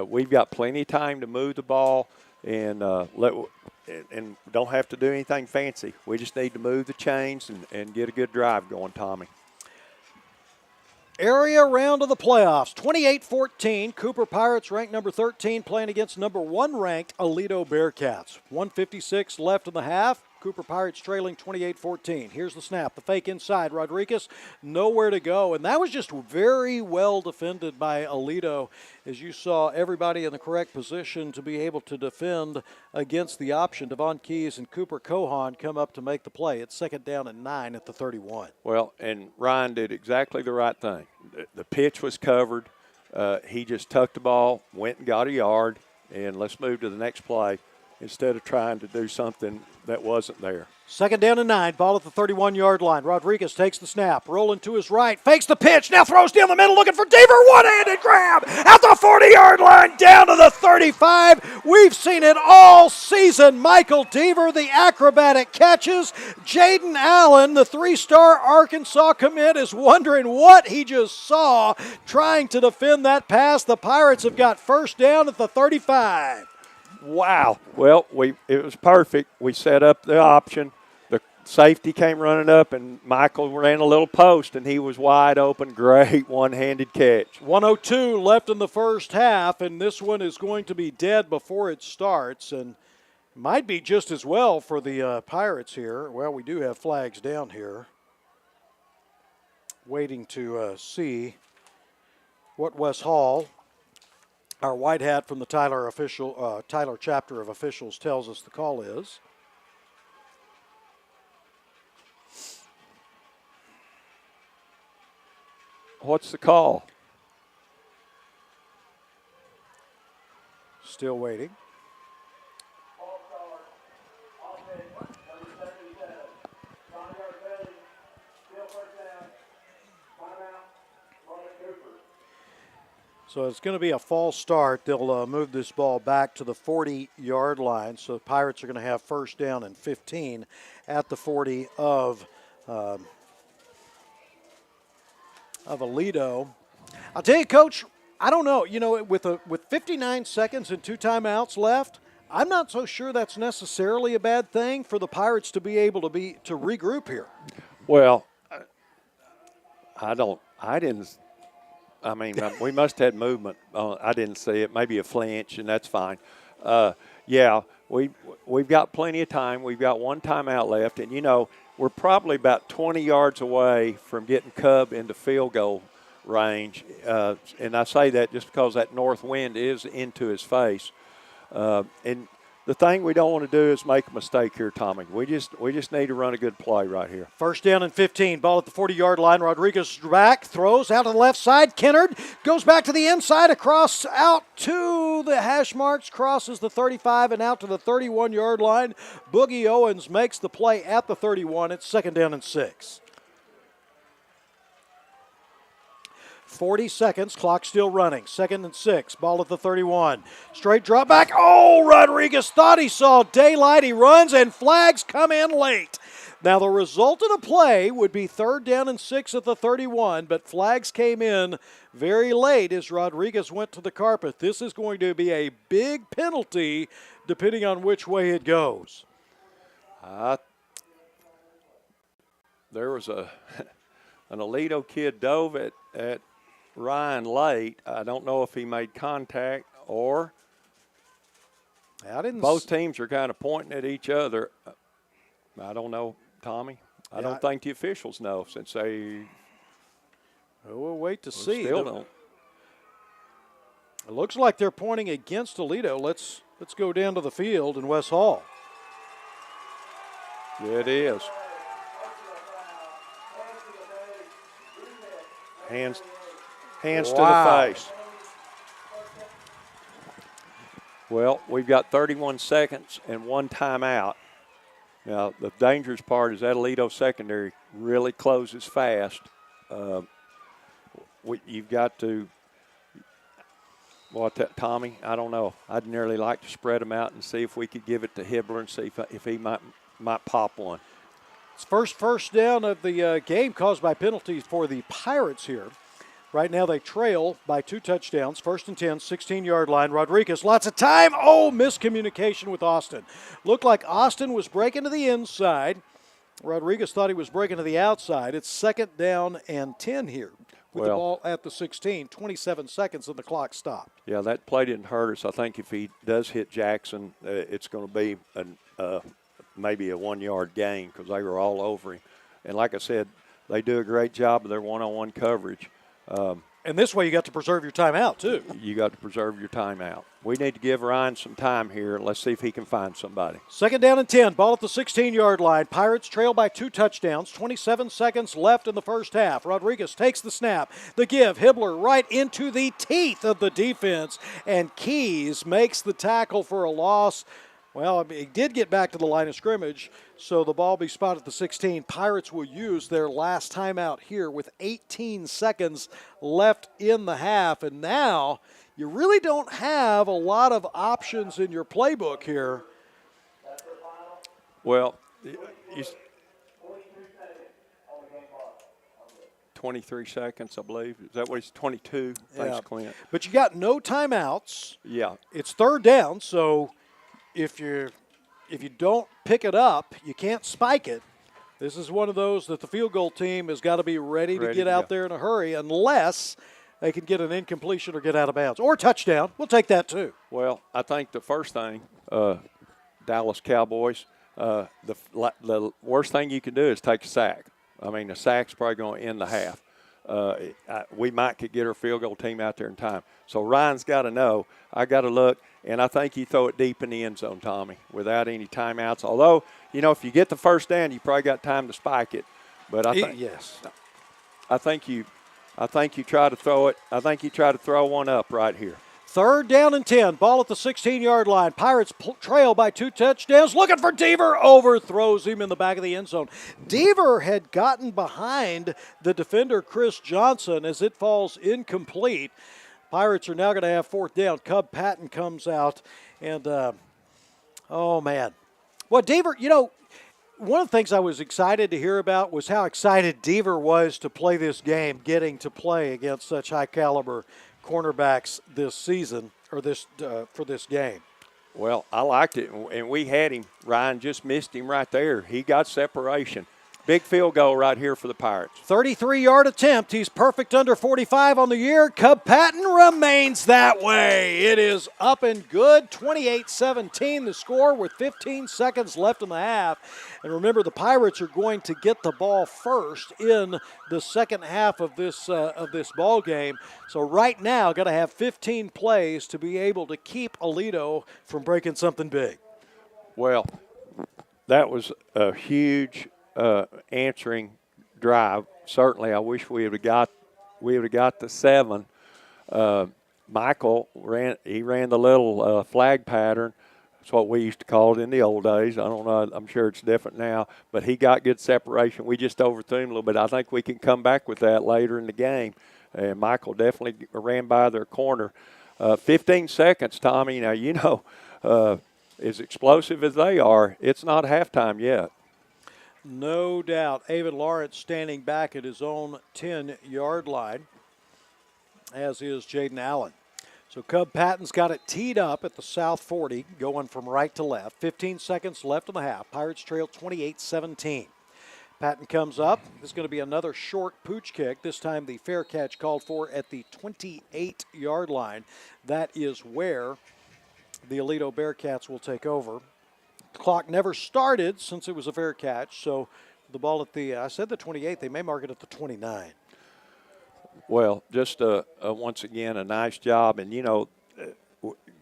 We've got plenty of time to move the ball and don't have to do anything fancy. We just need to move the chains and get a good drive going, Tommy. Area round of the playoffs, 28-14. Cooper Pirates ranked number 13 playing against number 1 ranked Aledo Bearcats. 156 left in the half. Cooper Pirates trailing 28-14. Here's the snap. The fake inside. Rodriguez nowhere to go. And that was just very well defended by Aledo, as you saw everybody in the correct position to be able to defend against the option. Devon Keys and Cooper Cohan come up to make the play. It's 2nd down and 9 at the 31. Well, and Ryan did exactly the right thing. The pitch was covered. He just tucked the ball, went and got a yard, and let's move to the next play instead of trying to do something that wasn't there. 2nd down and 9, ball at the 31-yard line. Rodriguez takes the snap, rolling to his right, fakes the pitch, now throws down the middle, looking for Deaver, one-handed grab at the 40-yard line, down to the 35. We've seen it all season. Michael Deaver, the acrobatic catches. Jaden Allen, the 3-star Arkansas commit, is wondering what he just saw trying to defend that pass. The Pirates have got 1st down at the 35. Wow. Well, it was perfect. We set up the option. The safety came running up, and Michael ran a little post, and he was wide open. Great one-handed catch. 1:02 left in the first half, and this one is going to be dead before it starts, and might be just as well for the Pirates here. Well, we do have flags down here. Waiting to see what Wes Hall, our white hat from the Tyler chapter of officials, tells us the call is. What's the call? Still waiting. So it's going to be a false start. They'll move this ball back to the 40-yard line. So the Pirates are going to have 1st down and 15 at the 40 of Aledo. I'll tell you, Coach, I don't know. You know, with 59 seconds and 2 timeouts left, I'm not so sure that's necessarily a bad thing for the Pirates to be able to regroup here. Well, we must have had movement. I didn't see it. Maybe a flinch, and that's fine. We've got plenty of time. We've got 1 timeout left, and, you know, we're probably about 20 yards away from getting Cub into field goal range. And I say that just because that north wind is into his face. And the thing we don't want to do is make a mistake here, Tommy. We just need to run a good play right here. First down and 15. Ball at the 40-yard line. Rodriguez back, throws out to the left side. Kennard goes back to the inside, across out to the hash marks, crosses the 35 and out to the 31-yard line. Boogie Owens makes the play at the 31. It's second down and 6. 40 seconds, clock still running. Second and 6, ball at the 31. Straight drop back. Oh, Rodriguez thought he saw daylight. He runs, and flags come in late. Now, the result of the play would be third down and 6 at the 31, but flags came in very late as Rodriguez went to the carpet. This is going to be a big penalty depending on which way it goes. There was an Aledo kid dove at Ryan late. I don't know if he made contact or both teams are kind of pointing at each other. I don't know, Tommy. I don't think the officials know since they we'll wait to see. Still don't. It looks like they're pointing against Aledo. Let's go down to the field in West Hall. Yeah, it is. Hands to the face. Well, we've got 31 seconds and one timeout. Now, the dangerous part is that Aledo secondary really closes fast. You've got to Tommy, I don't know. I'd nearly like to spread them out and see if we could give it to Hibbler and see if he might pop one. It's first down of the game caused by penalties for the Pirates here. Right now they trail by 2 touchdowns. First and 10, 16-yard line. Rodriguez, lots of time. Oh, miscommunication with Austin. Looked like Austin was breaking to the inside. Rodriguez thought he was breaking to the outside. It's second down and 10 here with the ball at the 16. 27 seconds and the clock stopped. Yeah, that play didn't hurt us. I think if he does hit Jackson, it's going to be maybe a 1-yard gain because they were all over him. And like I said, they do a great job of their one-on-one coverage. And this way you got to preserve your timeout, too. You got to preserve your timeout. We need to give Ryan some time here. Let's see if he can find somebody. Second down and 10, ball at the 16-yard line. Pirates trail by 2 touchdowns. 27 seconds left in the first half. Rodriguez takes the snap. The give, Hibbler right into the teeth of the defense. And Keys makes the tackle for a loss. Well, he did get back to the line of scrimmage, so the ball be spotted at the 16. Pirates will use their last timeout here with 18 seconds left in the half. And now you really don't have a lot of options in your playbook here. Well, 23 seconds, I believe. Is that what he's 22? Thanks, Clint. But you got no timeouts. Yeah. It's third down, so if you don't pick it up, you can't spike it. This is one of those that the field goal team has got to be ready to get out there in a hurry unless they can get an incompletion or get out of bounds. Or touchdown. We'll take that too. Well, I think the first thing, Dallas Cowboys, the worst thing you can do is take a sack. I mean, a sack's probably going to end the half. We might could get our field goal team out there in time. So Ryan's got to know. I got to look. And I think you throw it deep in the end zone, Tommy, without any timeouts. Although, if you get the first down, you probably got time to spike it. But I think I think you try to throw it. I think you try to throw one up right here. Third down and 10. Ball at the 16-yard line. Pirates trail by 2 touchdowns. Looking for Deaver. Overthrows him in the back of the end zone. Deaver had gotten behind the defender, Chris Johnson, as it falls incomplete. Pirates are now going to have fourth down. Cub Patton comes out, and, oh, man. Well, Deaver, one of the things I was excited to hear about was how excited Deaver was to play this game, getting to play against such high-caliber cornerbacks this season, or for this game. Well, I liked it, and we had him. Ryan just missed him right there. He got separation. Big field goal right here for the Pirates. 33-yard attempt. He's perfect under 45 on the year. Cub Patton remains that way. It is up and good. 28-17 the score with 15 seconds left in the half. And remember, the Pirates are going to get the ball first in the second half of this ball game. So right now, got to have 15 plays to be able to keep Aledo from breaking something big. Well, that was a huge answering drive. Certainly, I wish we would have got the 7. Michael ran the little flag pattern. That's what we used to call it in the old days. I don't know. I'm sure it's different now. But he got good separation. We just overthrew him a little bit. I think we can come back with that later in the game. And Michael definitely ran by their corner. 15 seconds, Tommy. Now, as explosive as they are, it's not halftime yet. No doubt. Avid Lawrence standing back at his own 10-yard line, as is Jaden Allen. So Cub Patton's got it teed up at the south 40, going from right to left. 15 seconds left in the half. Pirates trail 28-17. Patton comes up. This is going to be another short pooch kick. This time the fair catch called for at the 28-yard line. That is where the Aledo Bearcats will take over. The clock never started since it was a fair catch, so the ball at the, I said the 28, they may mark it at the 29. Well, just once again, a nice job. And,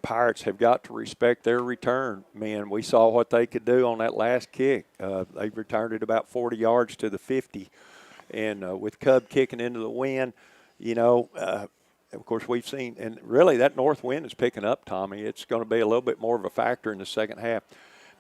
Pirates have got to respect their return men. We saw what they could do on that last kick. They returned it about 40 yards to the 50. And with Cub kicking into the wind, of course, we've seen, and really that north wind is picking up, Tommy. It's going to be a little bit more of a factor in the second half.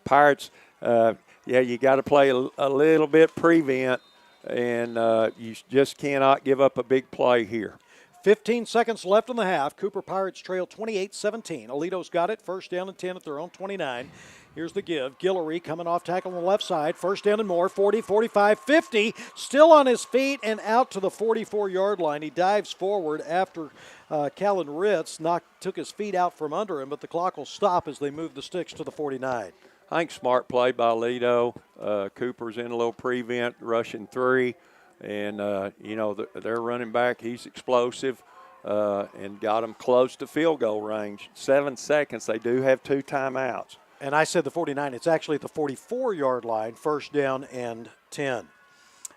Pirates, you got to play a little bit prevent, and you just cannot give up a big play here. 15 seconds left in the half. Cooper Pirates trail 28-17. Aledo's got it. First down and 10 at their own 29. Here's the give. Guillory coming off tackle on the left side. First down and more. 40, 45, 50. Still on his feet and out to the 44-yard line. He dives forward after Callan Ritz took his feet out from under him, but the clock will stop as they move the sticks to the 49. I think smart play by Aledo. Cooper's in a little prevent, rushing 3. And, their running back, he's explosive and got him close to field goal range. 7 seconds. They do have 2 timeouts. And I said the 49. It's actually at the 44-yard line, first down and 10.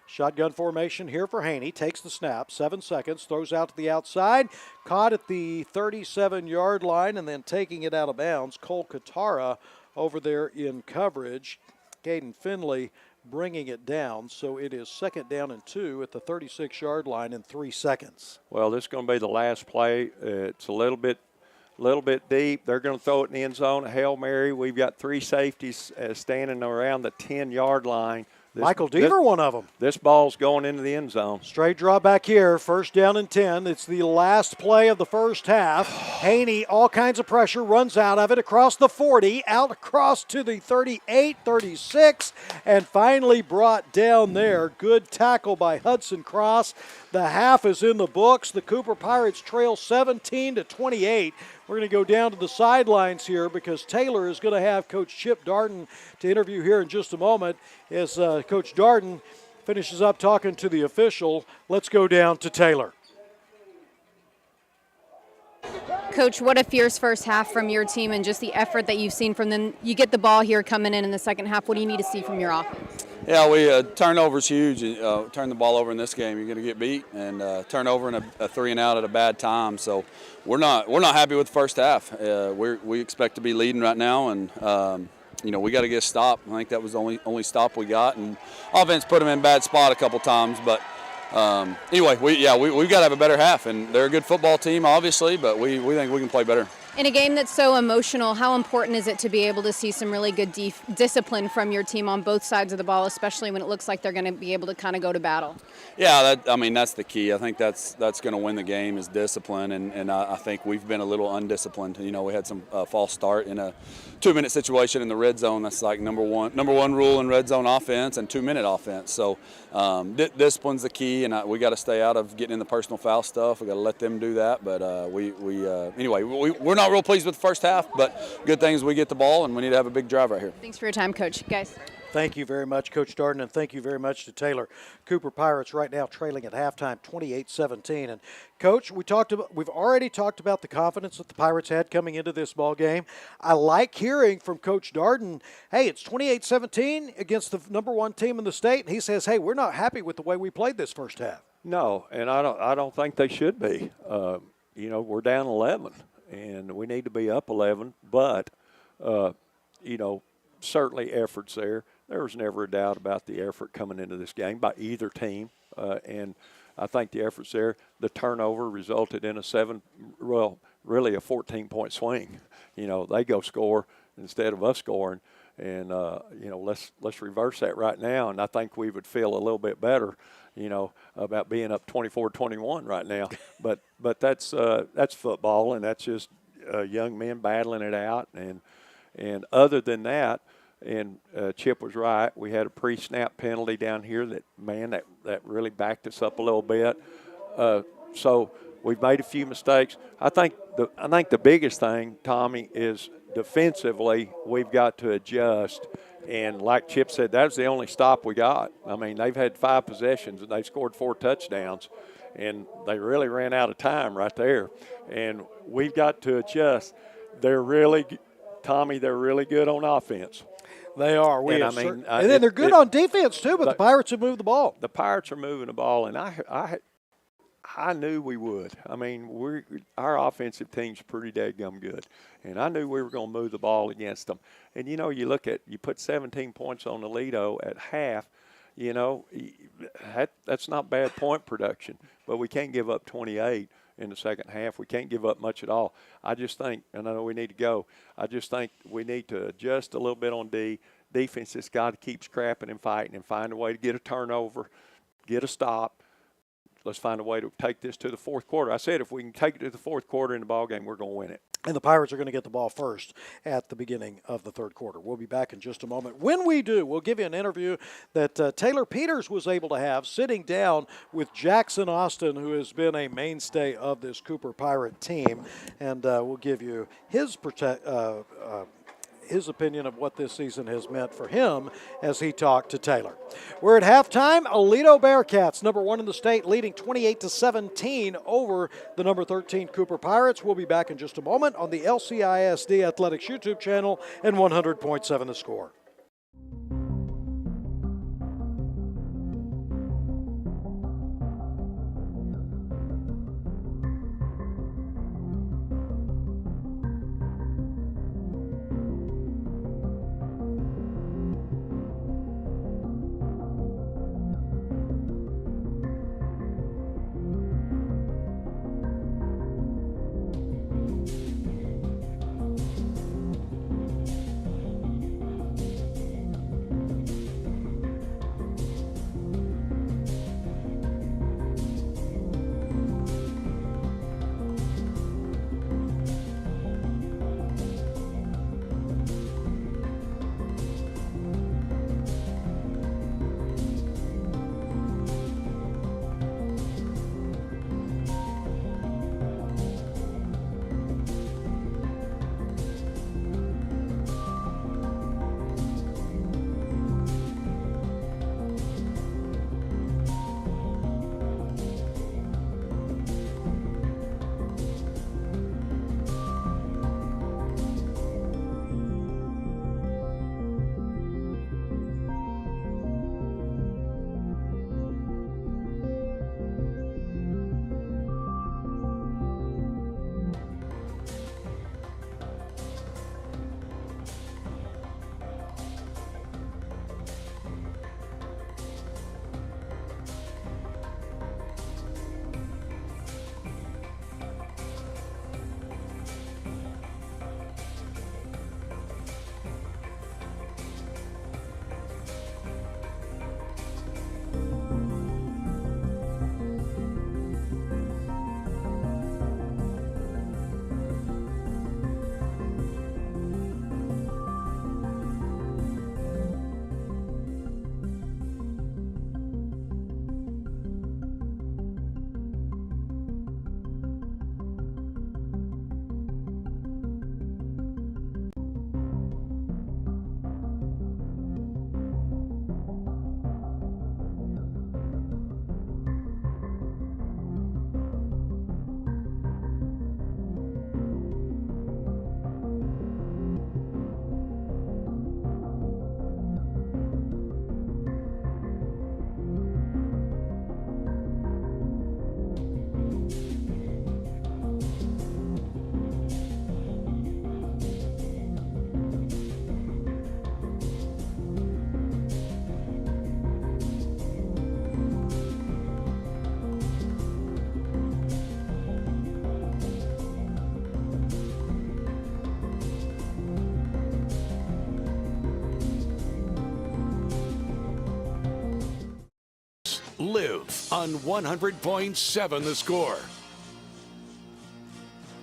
Shotgun formation here for Haney. Takes the snap, 7 seconds, throws out to the outside. Caught at the 37-yard line and then taking it out of bounds. Cole Katara over there in coverage. Caden Finley bringing it down. So it is second down and 2 at the 36-yard line in 3 seconds. Well, this is going to be the last play. It's a little bit deep. They're going to throw it in the end zone, a Hail Mary. We've got 3 safeties standing around the 10-yard line. Michael Deaver, one of them. This ball's going into the end zone. Straight draw back here, first down and 10. It's the last play of the first half. Haney, all kinds of pressure, runs out of it across the 40, out across to the 38, 36, and finally brought down there. Good tackle by Hudson Cross. The half is in the books. The Cooper Pirates trail 17-28. We're going to go down to the sidelines here because Taylor is going to have Coach Chip Darden to interview here in just a moment as Coach Darden finishes up talking to the official. Let's go down to Taylor. Coach, what a fierce first half from your team and just the effort that you've seen from them. You get the ball here coming in the second half. What do you need to see from your offense? Yeah, we turnover's huge. Turn the ball over in this game, you're going to get beat, and turnover and a 3 and out at a bad time. So we're not happy with the first half. We expect to be leading right now, and we got to get a stop. I think that was the only stop we got, and offense put them in a bad spot a couple times. But anyway, we've got to have a better half, and they're a good football team, obviously, but we think we can play better. In a game that's so emotional, how important is it to be able to see some really good discipline from your team on both sides of the ball, especially when it looks like they're going to be able to kind of go to battle? Yeah, that's the key. I think that's going to win the game is discipline, and I think we've been a little undisciplined. We had some false start in a 2-minute situation in the red zone. That's like number one rule in red zone offense and 2-minute offense. So discipline's the key, and we got to stay out of getting in the personal foul stuff. We got to let them do that. But we're not real pleased with the first half, but good thing is we get the ball, and we need to have a big drive right here. Thanks for your time, Coach. Guys. Thank you very much, Coach Darden, and thank you very much to Taylor. Cooper Pirates right now trailing at halftime 28-17. And Coach, we've already talked about the confidence that the Pirates had coming into this ball game. I like hearing from Coach Darden, hey, it's 28-17 against the number one team in the state, and he says, hey, we're not happy with the way we played this first half. No, and I don't think they should be. We're down 11, and we need to be up 11, but certainly efforts there. There was never a doubt about the effort coming into this game by either team, and I think the efforts there. The turnover resulted in a 14-point swing. They go score instead of us scoring, and let's reverse that right now, and I think we would feel a little bit better, about being up 24-21 right now. But that's football, and that's just young men battling it out, and other than that. And Chip was right. We had a pre-snap penalty down here that really backed us up a little bit. So we've made a few mistakes. I think the biggest thing, Tommy, is defensively we've got to adjust. And like Chip said, that was the only stop we got. I mean, they've had 5 possessions and they've scored 4 touchdowns, and they really ran out of time right there. And we've got to adjust. Tommy, they're really good on offense. They are. And then they're good on defense too. But the Pirates have moved the ball. The Pirates are moving the ball, and I knew we would. I mean, our offensive team's pretty dadgum good, and I knew we were going to move the ball against them. And you put 17 points on Aledo at half. That's not bad point production, but we can't give up 28 in the second half. We can't give up much at all. I just think, and I know we need to go, I just think we need to adjust a little bit on defense. Has got to keep scrapping and fighting and find a way to get a turnover, get a stop. Let's find a way to take this to the fourth quarter. I said if we can take it to the fourth quarter in the ball game, we're going to win it. And the Pirates are going to get the ball first at the beginning of the third quarter. We'll be back in just a moment. When we do, we'll give you an interview that Taylor Peters was able to have sitting down with Jackson Austin, who has been a mainstay of this Cooper Pirate team. And we'll give you his opinion of what this season has meant for him as he talked to Taylor. We're at halftime. Aledo Bearcats, number 1 in the state, leading 28-17 over the number 13 Cooper Pirates. We'll be back in just a moment on the LCISD Athletics YouTube channel and 100.7 The Score. live on 100.7 The Score.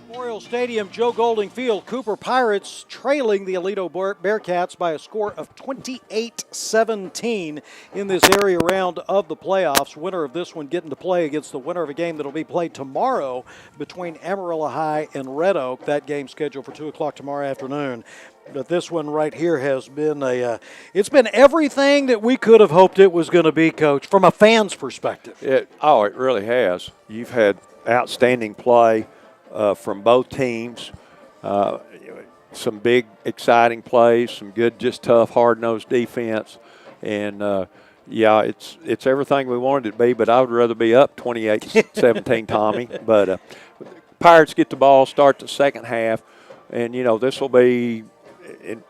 Memorial Stadium, Joe Golding Field, Cooper Pirates trailing the Aledo Bearcats by a score of 28-17 in this area round of the playoffs. Winner of this one getting to play against the winner of a game that will be played tomorrow between Amarillo High and Red Oak. That game scheduled for 2 o'clock tomorrow afternoon. But this one right here has been it's been everything that we could have hoped it was going to be, Coach, from a fan's perspective. It really has. You've had outstanding play from both teams. Some big, exciting plays, some good, just tough, hard-nosed defense. And, it's everything we wanted it to be, but I would rather be up 28-17, Tommy. But Pirates get the ball, start the second half, and, this will be –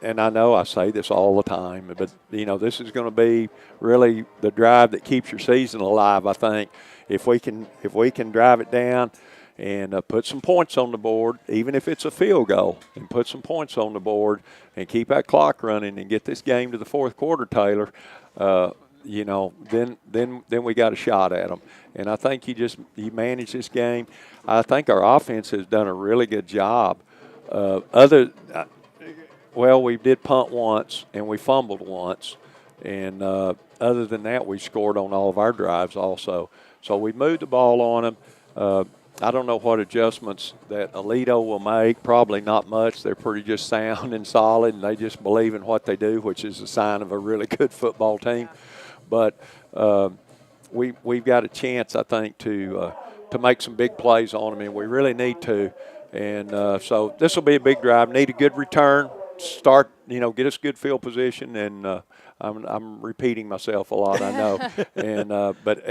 and I know I say this all the time, but, this is going to be really the drive that keeps your season alive, I think. If we can drive it down and put some points on the board, even if it's a field goal, and put some points on the board and keep that clock running and get this game to the fourth quarter, Taylor, then we got a shot at them. And I think you manage this game. I think our offense has done a really good job. We did punt once and we fumbled once. And other than that, we scored on all of our drives also. So we moved the ball on them. I don't know what adjustments that Aledo will make. Probably not much. They're pretty just sound and solid, and they just believe in what they do, which is a sign of a really good football team. But we've got a chance, I think, to make some big plays on them, and we really need to. And so this will be a big drive. Need a good return. Start, get us good field position, and I'm repeating myself a lot, I know, and but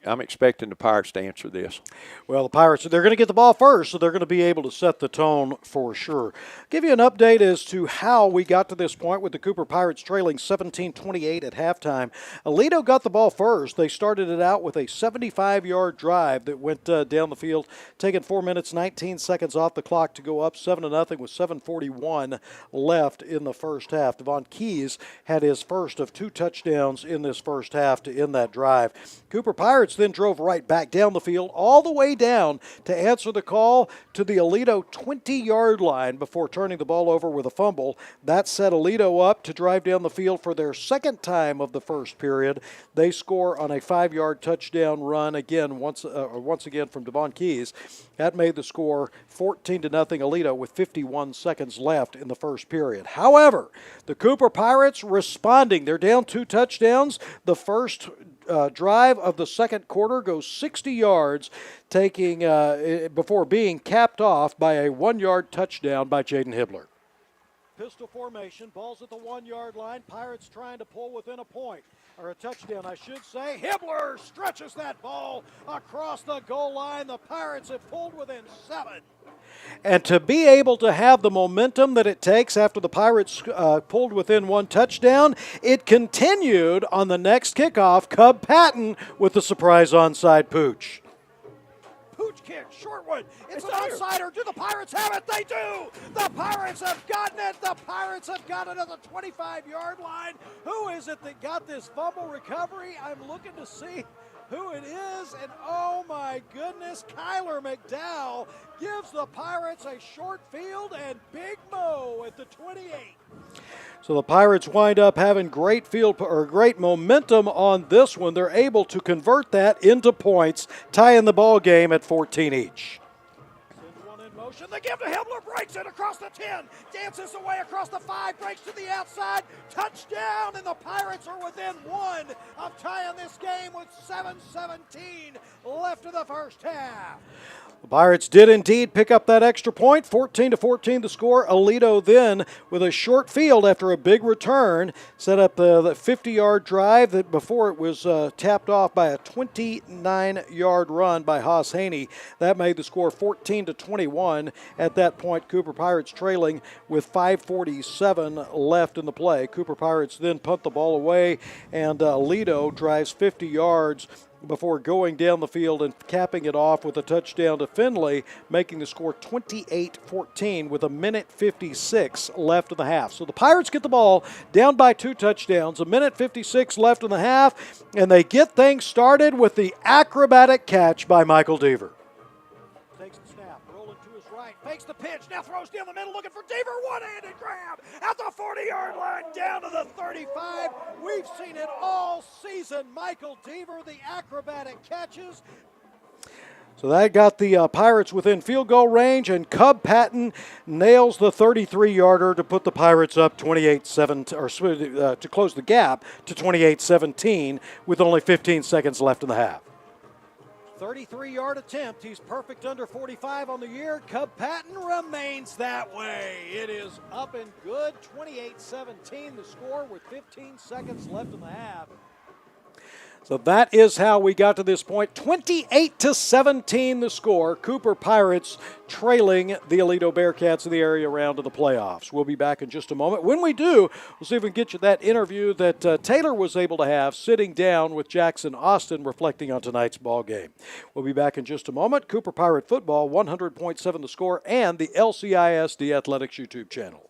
I'm expecting the Pirates to answer this. Well, the Pirates, they're going to get the ball first, so they're going to be able to set the tone for sure. Give you an update as to how we got to this point with the Cooper Pirates trailing 17-28 at halftime. Aledo got the ball first. They started it out with a 75-yard drive that went down the field, taking 4 minutes, 19 seconds off the clock to go up 7-0 with 7:41 left in the first half. Devon Keys had his first of 2 touchdowns in this first half to end that drive. Cooper Pirates then drove right back down the field, all the way down to answer the call to the Aledo 20-yard line before turning the ball over with a fumble. That set Aledo up to drive down the field for their second time of the first period. They score on a 5-yard touchdown run once again from Devon Keys. That made the score 14-0 Aledo with 51 seconds left in the first period. However, the Cooper Pirates responding. They're down 2 touchdowns. The first drive of the second quarter goes 60 yards, before being capped off by a 1-yard touchdown by Jaden Hibbler. Pistol formation, ball's at the 1-yard line. Pirates trying to pull within a point, or a touchdown, I should say. Hibbler stretches that ball across the goal line. The Pirates have pulled within 7. And to be able to have the momentum that it takes after the Pirates pulled within 1 touchdown, it continued on the next kickoff. Cub Patton with the surprise onside pooch. Pooch kick, short one. It's an onside. Do the Pirates have it? They do. The Pirates have gotten it. The Pirates have got it at the 25-yard line. Who is it that got this fumble recovery? I'm looking to see who it is, and oh my goodness, Kyler McDowell gives the Pirates a short field, and Big Mo at the 28. So the Pirates wind up having great momentum on this one. They're able to convert that into points, tying the ball game at 14 each. Motion. They give to Hibbler, breaks it across the 10, dances away across the 5, breaks to the outside, touchdown, and the Pirates are within 1 of tying this game with 7:17 left in the first half. The Pirates did indeed pick up that extra point, 14-14 the score. Aledo then, with a short field after a big return, set up the 50-yard drive that before it was tapped off by a 29-yard run by Haas Haney. That made the score 14-21. At that point, Cooper Pirates trailing with 5:47 left in the play. Cooper Pirates then punt the ball away, and Aledo drives 50 yards before going down the field and capping it off with a touchdown to Findlay, making the score 28-14 with 1:56 left in the half. So the Pirates get the ball down by 2 touchdowns, 1:56 left in the half, and they get things started with the acrobatic catch by Michael Deaver. Takes the snap, rolling to his right, fakes the pitch, now throws down the middle, looking for Deaver, one-handed grab at the 40-yard line, down to the 35. We've seen it all season. Michael Deaver, the acrobatic catches. So that got the Pirates within field goal range, and Cub Patton nails the 33-yarder to put the Pirates up 28-7, or to close the gap to 28-17 with only 15 seconds left in the half. 33-yard attempt. He's perfect under 45 on the year. Cub Patton remains that way. It is up and good. 28-17 the score with 15 seconds left in the half. So that is how we got to this point. 28-17 the score. Cooper Pirates trailing the Aledo Bearcats in the area round of the playoffs. We'll be back in just a moment. When we do, we'll see if we can get you that interview that Taylor was able to have sitting down with Jackson Austin reflecting on tonight's ball game. We'll be back in just a moment. Cooper Pirate Football, 100.7 the score, and the LCISD Athletics YouTube channel.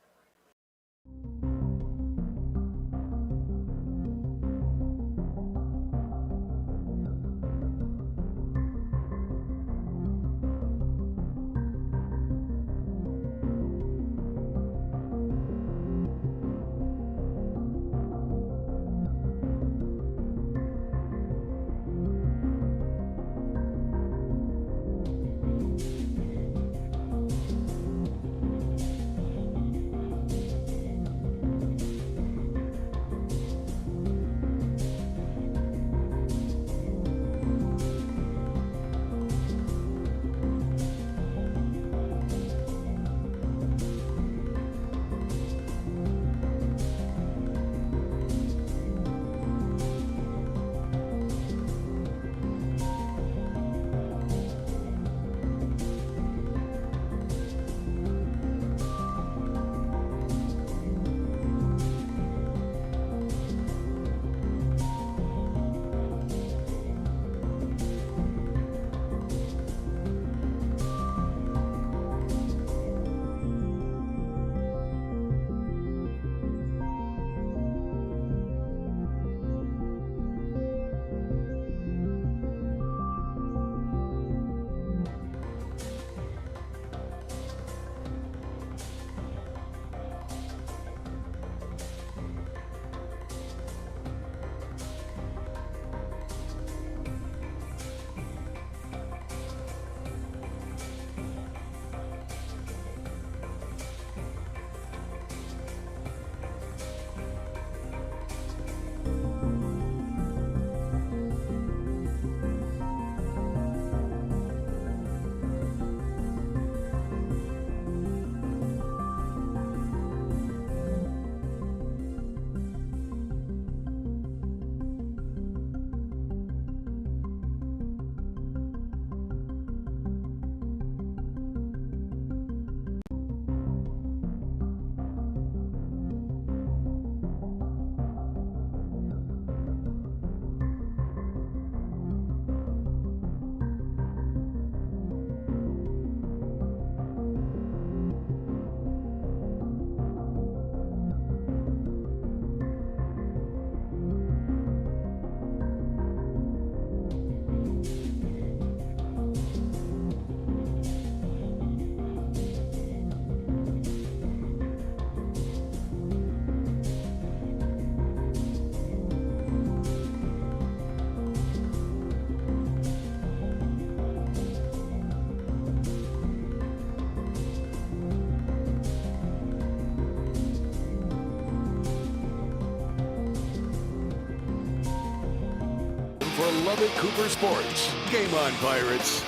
For Lubbock-Cooper Sports. Game on, Pirates.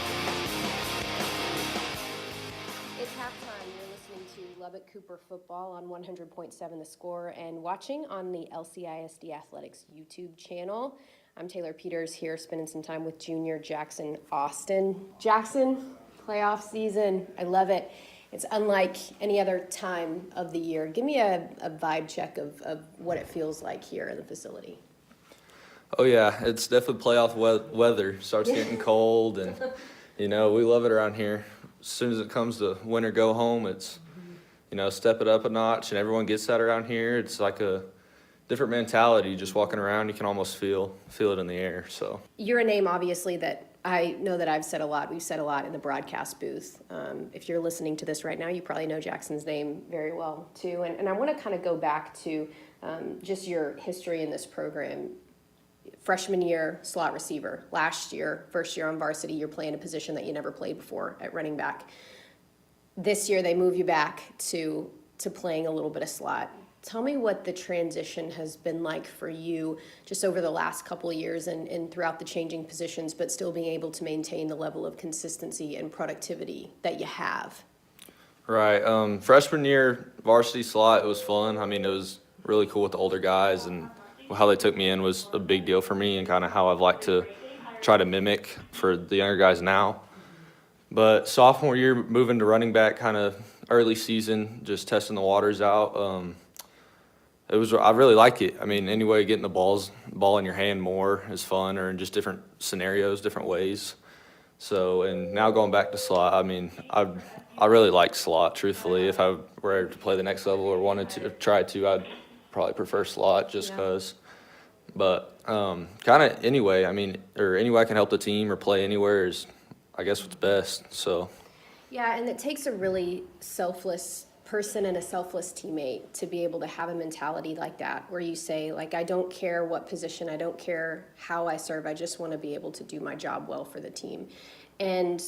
It's halftime. You're listening to Lubbock-Cooper Football on 100.7 The Score and watching on the LCISD Athletics YouTube channel. I'm Taylor Peters here spending some time with junior Jackson Austin. Jackson, playoff season. I love it. It's unlike any other time of the year. Give me a vibe check of what it feels like here in the facility. Oh yeah, it's definitely playoff weather. Starts getting cold, and we love it around here. As soon as it comes to winter go home, it's step it up a notch, and everyone gets that around here. It's like a different mentality. Just walking around, you can almost feel it in the air. So You're a name, obviously, that I know that I've said a lot. We've said a lot in the broadcast booth. If you're listening to this right now, you probably know Jackson's name very well too. And I want to kind of go back to just your history in this program. Freshman year, slot receiver. Last year, first year on varsity, you're playing a position that you never played before at running back. This year, they move you back to playing a little bit of slot. Tell me what the transition has been like for you just over the last couple of years and throughout the changing positions, but still being able to maintain the level of consistency and productivity that you have. right, freshman year varsity slot, it was fun. I mean, it was really cool with the older guys, and how they took me in was a big deal for me, and kind of how I've liked to try to mimic for the younger guys now. But sophomore year, moving to running back, kind of early season, just testing the waters out. I really like it. I mean, anyway, getting the ball in your hand more is fun, or in just different scenarios, different ways. So, and now going back to slot, I mean, I really like slot, truthfully. If I were to play the next level or wanted to try to, I'd probably prefer slot just because. But kind of anyway, I mean, or any way I can help the team or play anywhere is, I guess, what's best. So. Yeah, and it takes a really selfless person and a selfless teammate to be able to have a mentality like that, where you say, like, I don't care what position, I don't care how I serve, I just want to be able to do my job well for the team. And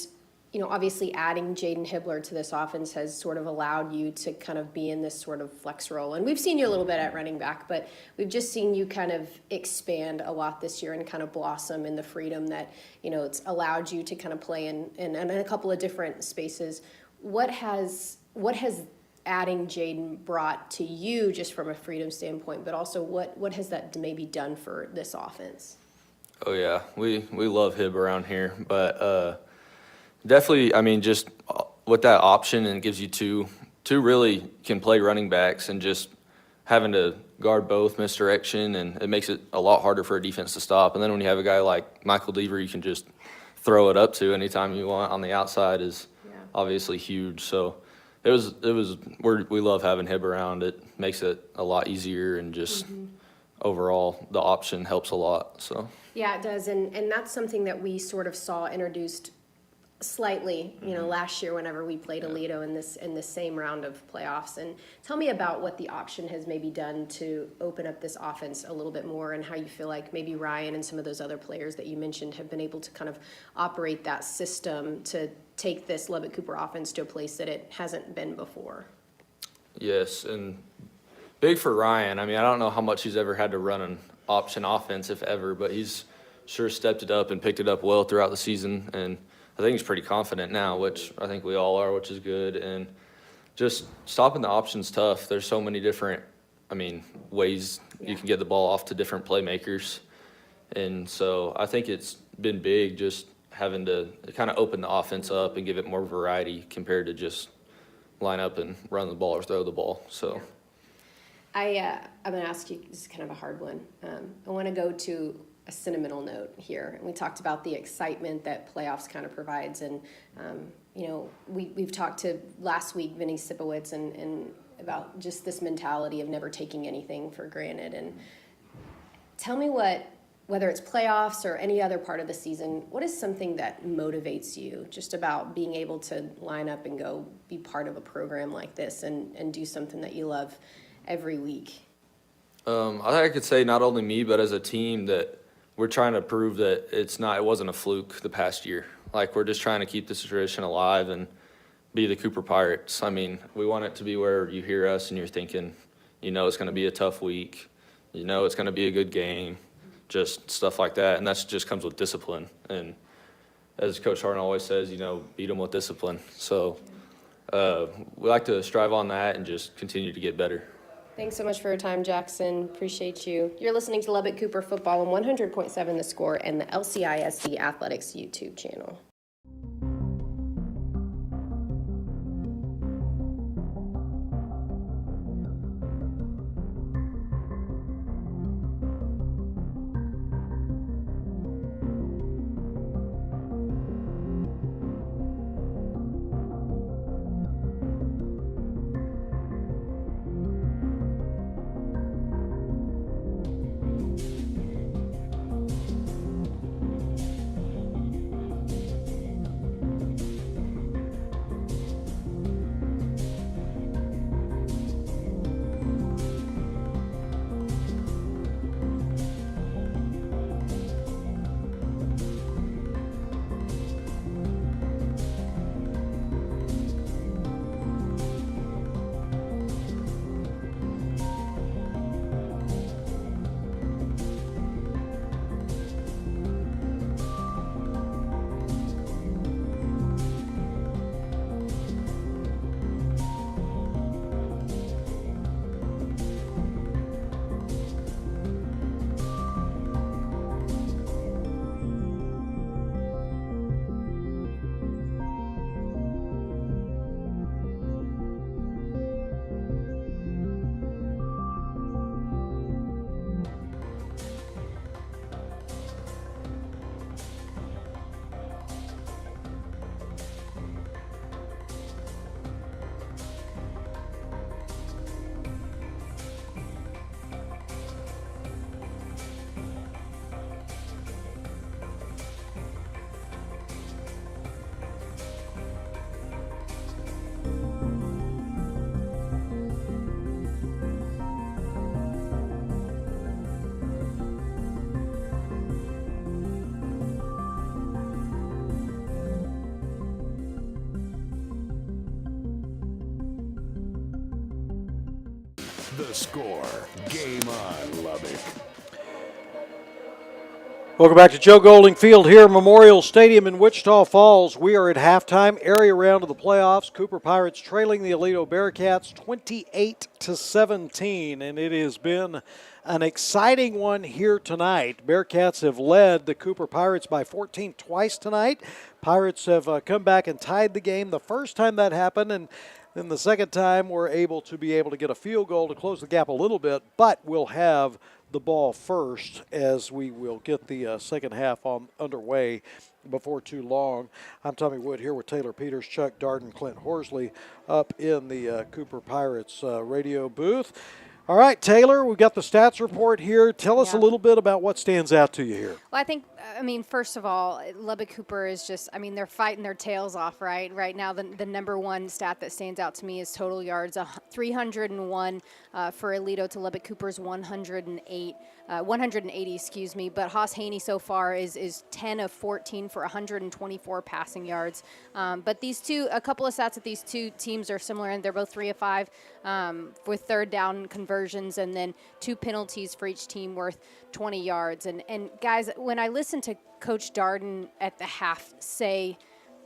obviously adding Jaden Hibbler to this offense has sort of allowed you to kind of be in this sort of flex role. And we've seen you a little bit at running back, but we've just seen you kind of expand a lot this year and kind of blossom in the freedom that, it's allowed you to kind of play in a couple of different spaces. What has adding Jaden brought to you just from a freedom standpoint, but also what has that maybe done for this offense? Oh yeah, we love Hib around here, but definitely, I mean, just with that option, and it gives you two really can play running backs, and just having to guard both misdirection, and it makes it a lot harder for a defense to stop. And then when you have a guy like Michael Deaver, you can just throw it up to anytime you want on the outside is obviously huge. So we love having Hib around. It makes it a lot easier, and just overall the option helps a lot. So yeah, it does, and that's something that we sort of saw introduced slightly, last year whenever we played Aledo in this same round of playoffs. And tell me about what the option has maybe done to open up this offense a little bit more, and how you feel like maybe Ryan and some of those other players that you mentioned have been able to kind of operate that system to take this Lubbock-Cooper offense to a place that it hasn't been before. Yes, and big for Ryan. I mean, I don't know how much he's ever had to run an option offense, if ever, but he's sure stepped it up and picked it up well throughout the season, and I think he's pretty confident now, which I think we all are, which is good. And just stopping the option's tough. There's so many different, ways you can get the ball off to different playmakers. And so I think it's been big just having to kind of open the offense up and give it more variety compared to just line up and run the ball or throw the ball. So I'm going to ask you, this is kind of a hard one. I want to go to a sentimental note here. And we talked about the excitement that playoffs kind of provides. And, we've talked to last week, Vinny Sipowicz, and about just this mentality of never taking anything for granted. And tell me whether it's playoffs or any other part of the season, what is something that motivates you just about being able to line up and go be part of a program like this and do something that you love every week? I think I could say not only me, but as a team, that we're trying to prove that it wasn't a fluke the past year. Like, we're just trying to keep this tradition alive and be the Cooper Pirates. I mean, we want it to be where you hear us and you're thinking, it's going to be a tough week. It's going to be a good game, just stuff like that. And that just comes with discipline. And as Coach Harden always says, beat them with discipline. So we like to strive on that and just continue to get better. Thanks so much for your time, Jackson. Appreciate you. You're listening to Lubbock-Cooper Football on 100.7 The Score and the LCISD Athletics YouTube channel. The Score. Game on, Lubbock. Welcome back to Joe Golding Field here at Memorial Stadium in Wichita Falls. We are at halftime, area round of the playoffs. Cooper Pirates trailing the Aledo Bearcats 28-17, and it has been an exciting one here tonight. Bearcats have led the Cooper Pirates by 14 twice tonight. Pirates have come back and tied the game the first time that happened, and then the second time we're able to get a field goal to close the gap a little bit, but we'll have the ball first as we will get the second half underway before too long. I'm Tommy Wood here with Taylor Peters, Chuck Darden, Clint Horsley up in the Cooper Pirates radio booth. All right, Taylor, we've got the stats report here. Tell us a little bit about what stands out to you here. Well, I mean, first of all, Lubbock-Cooper is just, they're fighting their tails off, right? Right now, the number one stat that stands out to me is total yards, 301 for Aledo to Lubbock-Cooper's 180, but Haas Haney so far is 10 of 14 for 124 passing yards. But a couple of stats that these two teams are similar in. They're both 3 of 5 with third down conversions, and then 2 penalties for each team worth 20 yards. And guys, when I listen to Coach Darden at the half say,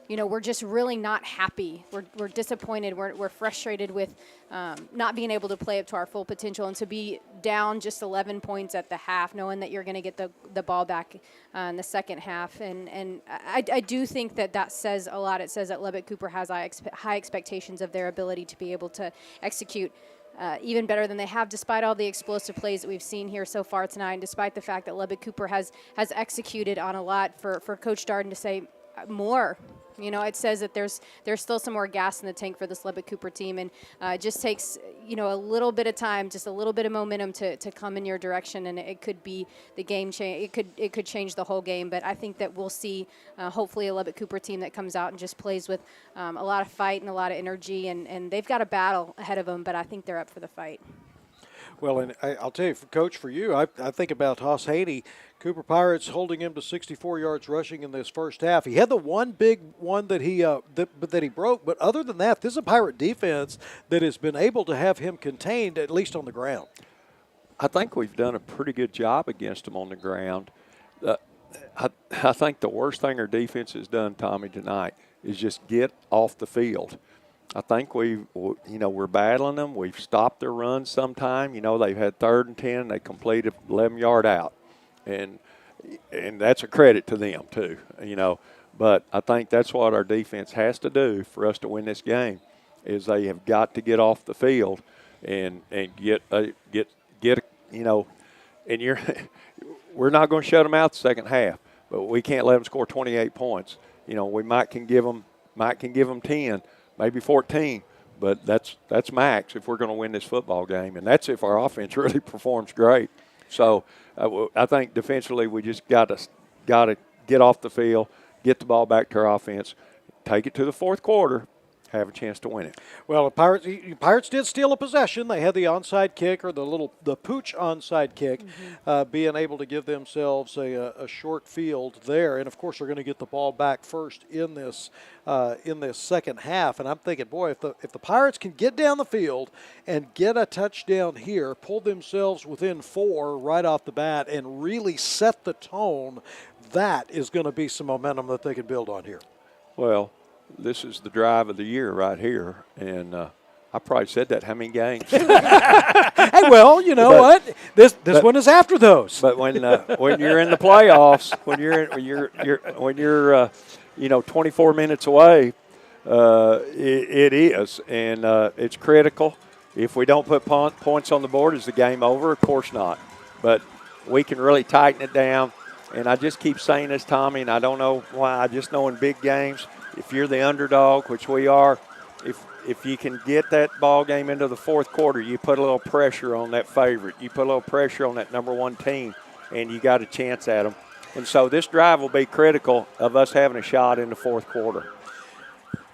we're just really not happy. We're disappointed. We're frustrated with not being able to play up to our full potential, and to be down just 11 points at the half, knowing that you're going to get the ball back in the second half. And I do think that says a lot. It says that Lubbock-Cooper has high expectations of their ability to be able to execute even better than they have, despite all the explosive plays that we've seen here so far tonight, and despite the fact that Lubbock-Cooper has executed on a lot. For Coach Darden to say more, it says that there's still some more gas in the tank for this Lubbock-Cooper team, and it just takes a little bit of time, just a little bit of momentum to come in your direction, and it could be the game change. It could change the whole game. But I think that we'll see hopefully a Lubbock-Cooper team that comes out and just plays with a lot of fight and a lot of energy, and they've got a battle ahead of them, but I think they're up for the fight. Well, and I'll tell you, Coach, for you, I think about Haas Haney. Cooper Pirates holding him to 64 yards rushing in this first half. He had the one big one that he broke, but other than that, this is a Pirate defense that has been able to have him contained, at least on the ground. I think we've done a pretty good job against them on the ground. I think the worst thing our defense has done, Tommy, tonight is just get off the field. I think we're battling them. We've stopped their runs sometime. They've had 3rd and 10. They completed 11-yard out. And that's a credit to them too, But I think that's what our defense has to do for us to win this game, is they have got to get off the field and get and we're not going to shut them out the second half, but we can't let them score 28 points. We might can give them 10, maybe 14, but that's max if we're going to win this football game, and that's if our offense really performs great. So I think defensively we just got to get off the field, get the ball back to our offense, take it to the fourth quarter, have a chance to win it. Well, the Pirates did steal a possession. They had the onside kick, or the pooch onside kick, being able to give themselves a short field there. And, of course, they're going to get the ball back first in this second half. And I'm thinking, boy, if the Pirates can get down the field and get a touchdown here, pull themselves within 4 right off the bat, and really set the tone, that is going to be some momentum that they can build on here. Well, this is the drive of the year right here, and I probably said that how many games? Hey, well, what? This one is after those. But when you're in the playoffs, when you're 24 minutes away, it is, and it's critical. If we don't put points on the board, is the game over? Of course not. But we can really tighten it down. And I just keep saying this, Tommy, and I don't know why. I just know in big games, if you're the underdog, which we are, if you can get that ball game into the fourth quarter, you put a little pressure on that favorite. You put a little pressure on that number 1 team, and you got a chance at them. And so this drive will be critical of us having a shot in the fourth quarter.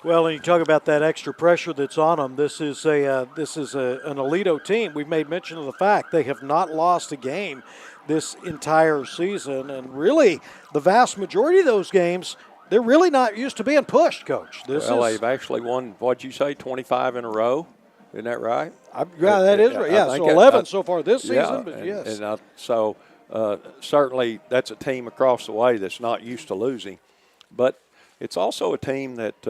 Well, and you talk about that extra pressure that's on them. This is an Aledo team. We've made mention of the fact they have not lost a game this entire season, and really the vast majority of those games, they're really not used to being pushed, Coach. They've actually won, what'd you say, 25 in a row? Isn't that right? Yeah, that is right. Yeah, so 11 so far this season, yeah, but yes. So certainly that's a team across the way that's not used to losing. But it's also a team that,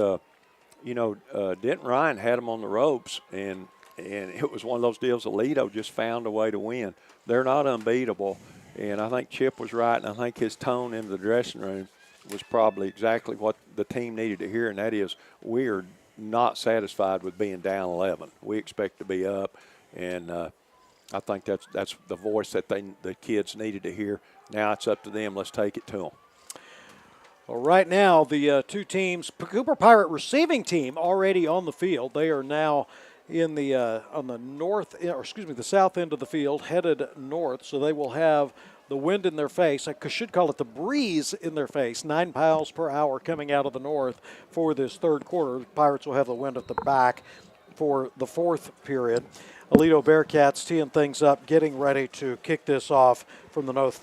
Denton Ryan had them on the ropes, and it was one of those deals Aledo just found a way to win. They're not unbeatable, and I think Chip was right, and I think his tone in the dressing room was probably exactly what the team needed to hear, and that is we're not satisfied with being down 11. We expect to be up, and I think that's the voice that the kids needed to hear. Now it's up to them. Let's take it to them. Well, right now, the two teams, Cooper Pirate receiving team already on the field. They are now in the on the the south end of the field, headed north. So they will have the wind in their face. I should call it the breeze in their face. 9 miles per hour coming out of the north for this third quarter. The Pirates will have the wind at the back for the fourth period. Aledo Bearcats teeing things up, getting ready to kick this off from the north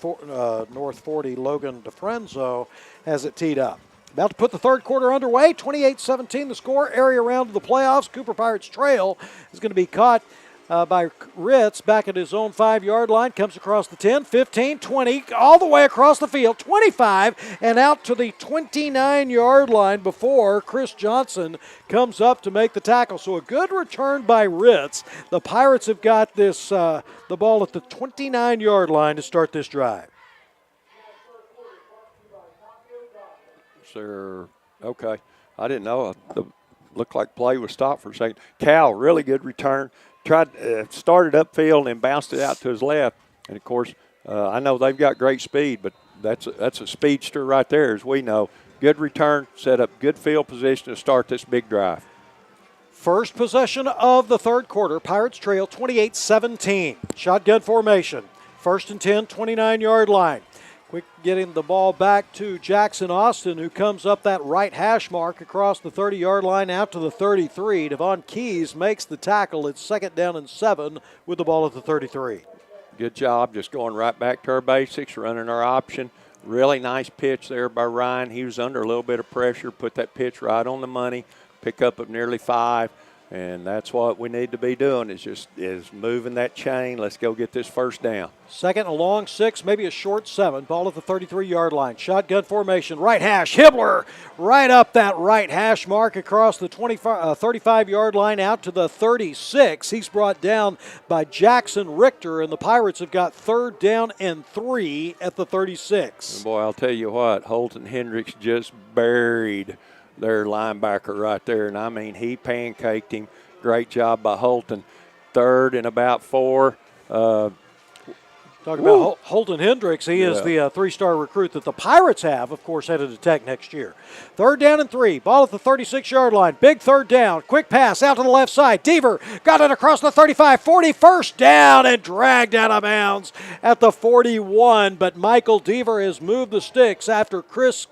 40. Logan DeFrenzo has it teed up. About to put the third quarter underway. 28-17 the score. Area round to the playoffs. Cooper Pirates trail is going to be caught by Ritz back at his own 5-yard line. Comes across the 10, 15, 20, all the way across the field, 25, and out to the 29-yard line before Chris Johnson comes up to make the tackle. So a good return by Ritz. The Pirates have got this the ball at the 29-yard line to start this drive. Sir, okay. I didn't know. Looked like play was stopped for a second. Cal, really good return. Started upfield and then bounced it out to his left. And, of course, I know they've got great speed, but that's a speedster right there, as we know. Good return, set up good field position to start this big drive. First possession of the third quarter. Pirates trail 28-17. Shotgun formation. First and 10, 29-yard line. Quick getting the ball back to Jackson Austin, who comes up that right hash mark across the 30-yard line out to the 33. Devon Keys makes the tackle. It's second down and 7 with the ball at the 33. Good job just going right back to our basics, running our option. Really nice pitch there by Ryan. He was under a little bit of pressure, put that pitch right on the money, pick up of nearly 5. And that's what we need to be doing is moving that chain. Let's go get this first down. Second, a long 6, maybe a short 7. Ball at the 33-yard line. Shotgun formation, right hash. Hibbler right up that right hash mark across the 35-yard line out to the 36. He's brought down by Jackson Richter, and the Pirates have got third down and 3 at the 36. And boy, I'll tell you what, Holton Hendricks just buried their linebacker right there, and I mean he pancaked him. Great job by Holton. Third and about 4. Talk about Holton Hendricks. He is the 3-star recruit that the Pirates have, of course, headed to Tech next year. Third down and 3. Ball at the 36-yard line. Big third down. Quick pass out to the left side. Deaver got it across the 35. 40. First down and dragged out of bounds at the 41. But Michael Deaver has moved the sticks after Chris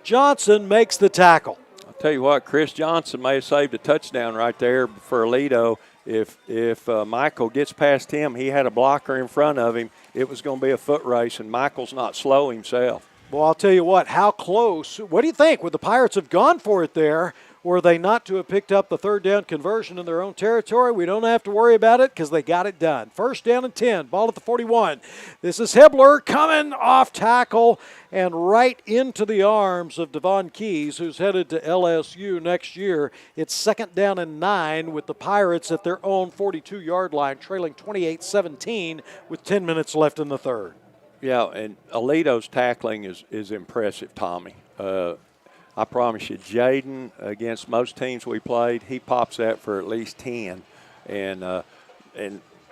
Johnson makes the tackle. I'll tell you what, Chris Johnson may have saved a touchdown right there for Aledo. If Michael gets past him, he had a blocker in front of him. It was going to be a foot race, and Michael's not slow himself. Well, I'll tell you what, how close. What do you think? Would the Pirates have gone for it there? Were they not to have picked up the third down conversion in their own territory? We don't have to worry about it because they got it done. First down and 10, ball at the 41. This is Hibbler coming off tackle and right into the arms of Devon Keys, who's headed to LSU next year. It's second down and 9 with the Pirates at their own 42-yard line, trailing 28-17 with 10 minutes left in the third. Yeah, and Aledo's tackling is impressive, Tommy. I promise you, Jaden, against most teams we played, he pops that for at least 10, and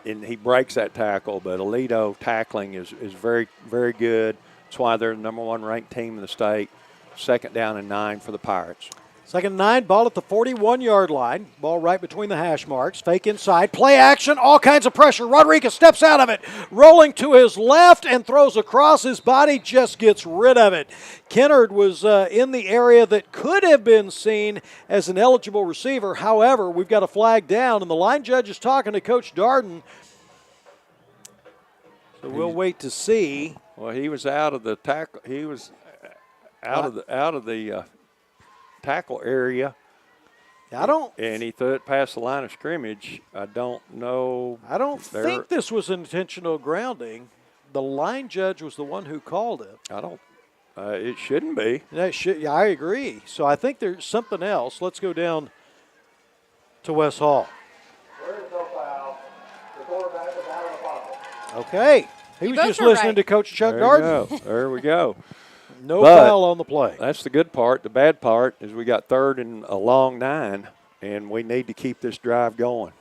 he breaks that tackle. But Aledo tackling is very, very good. That's why they're the number 1 ranked team in the state. Second down and 9 for the Pirates. Second and 9, ball at the 41-yard line. Ball right between the hash marks. Fake inside, play action, all kinds of pressure. Rodriguez steps out of it, rolling to his left and throws across his body, just gets rid of it. Kennard was in the area that could have been seen as an eligible receiver. However, we've got a flag down, and the line judge is talking to Coach Darden. So we'll wait to see. Well, he was out of the tackle. He was out of the tackle area. And he threw it past the line of scrimmage. I don't know. I don't think this was intentional grounding. The line judge was the one who called it. I don't. It shouldn't be. Yeah, I agree. So I think there's something else. Let's go down to West Hall. There is no foul. The quarterback is out of the pocket. Okay. He was just listening to Coach Chuck Darden. There we go. No foul on the play. That's the good part. The bad part is we got 3rd and a long 9, and we need to keep this drive going.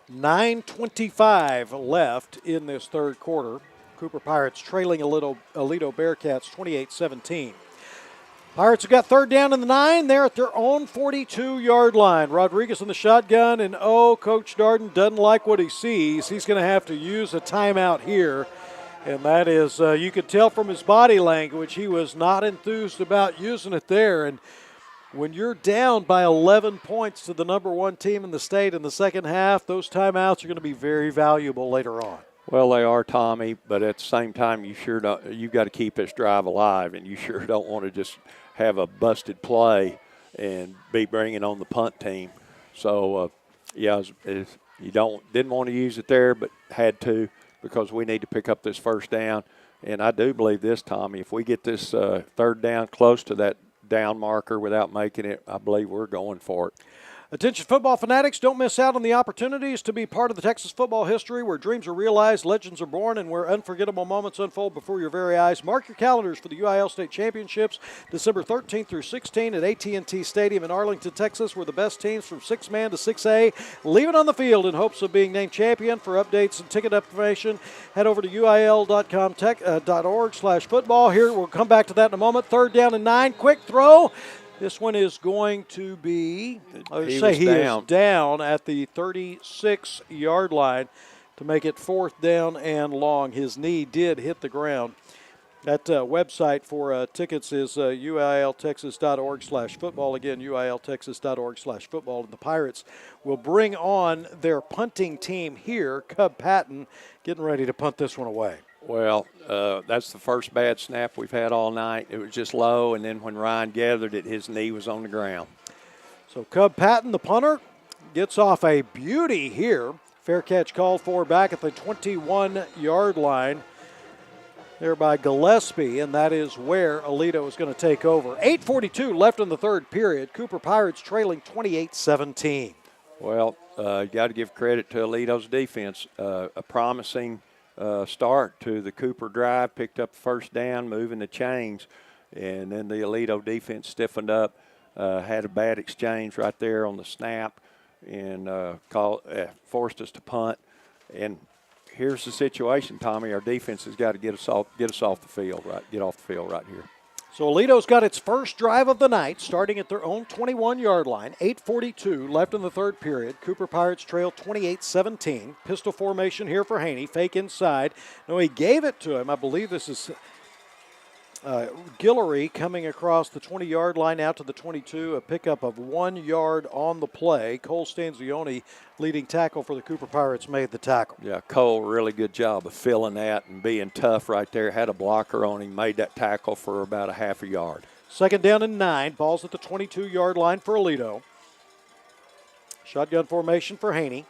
9:25 left in this third quarter. Cooper Pirates trailing Aledo Bearcats 28-17. Pirates have got 3rd down in the 9. They're at their own 42-yard line. Rodriguez in the shotgun, and Coach Darden doesn't like what he sees. He's going to have to use a timeout here, and that is, you could tell from his body language, he was not enthused about using it there. And when you're down by 11 points to the number 1 team in the state in the second half, those timeouts are going to be very valuable later on. Well, they are, Tommy, but at the same time, you've got to keep this drive alive, and you sure don't want to just have a busted play and be bringing on the punt team. So, didn't want to use it there, but had to because we need to pick up this first down. And I do believe this, Tommy, if we get this 3rd down close to that down marker without making it, I believe we're going for it. Attention football fanatics, don't miss out on the opportunities to be part of the Texas football history where dreams are realized, legends are born, and where unforgettable moments unfold before your very eyes. Mark your calendars for the UIL State Championships, December 13th through 16th at AT&T Stadium in Arlington, Texas, where the best teams from 6-man to 6A leave it on the field in hopes of being named champion. For updates and ticket information, head over to uil.com.org/football. Here, we'll come back to that in a moment. 3rd down and 9, quick throw. This one is going to be, he is down at the 36-yard line to make it 4th down and long. His knee did hit the ground. That website for tickets is uiltexas.org/football. Again, uiltexas.org/football. And the Pirates will bring on their punting team here, Cub Patton, getting ready to punt this one away. Well, that's the first bad snap we've had all night. It was just low, and then when Ryan gathered it, his knee was on the ground. So Cub Patton, the punter, gets off a beauty here. Fair catch called for back at the 21-yard line there by Gillespie, and that is where Aledo is going to take over. 8:42 left in the third period. Cooper Pirates trailing 28-17. Well, you got to give credit to Aledo's defense. A promising start to the Cooper drive, picked up the first down, moving the chains, and then the Aledo defense stiffened up, had a bad exchange right there on the snap, and forced us to punt. And here's the situation, Tommy. Our defense has got to get us off the field, right? Get off the field right here. So Aledo's got its first drive of the night, starting at their own 21-yard line. 8:42 left in the third period. Cooper Pirates trail 28-17. Pistol formation here for Haney. Fake inside. No, he gave it to him. I believe this is Guillory coming across the 20-yard line out to the 22. A pickup of 1 yard on the play. Cole Stanzioni, leading tackle for the Cooper Pirates, made the tackle. Yeah, Cole, really good job of filling that and being tough right there. Had a blocker on him, made that tackle for about a half a yard. 2nd down and 9. Ball's at the 22-yard line for Aledo. Shotgun formation for Haney.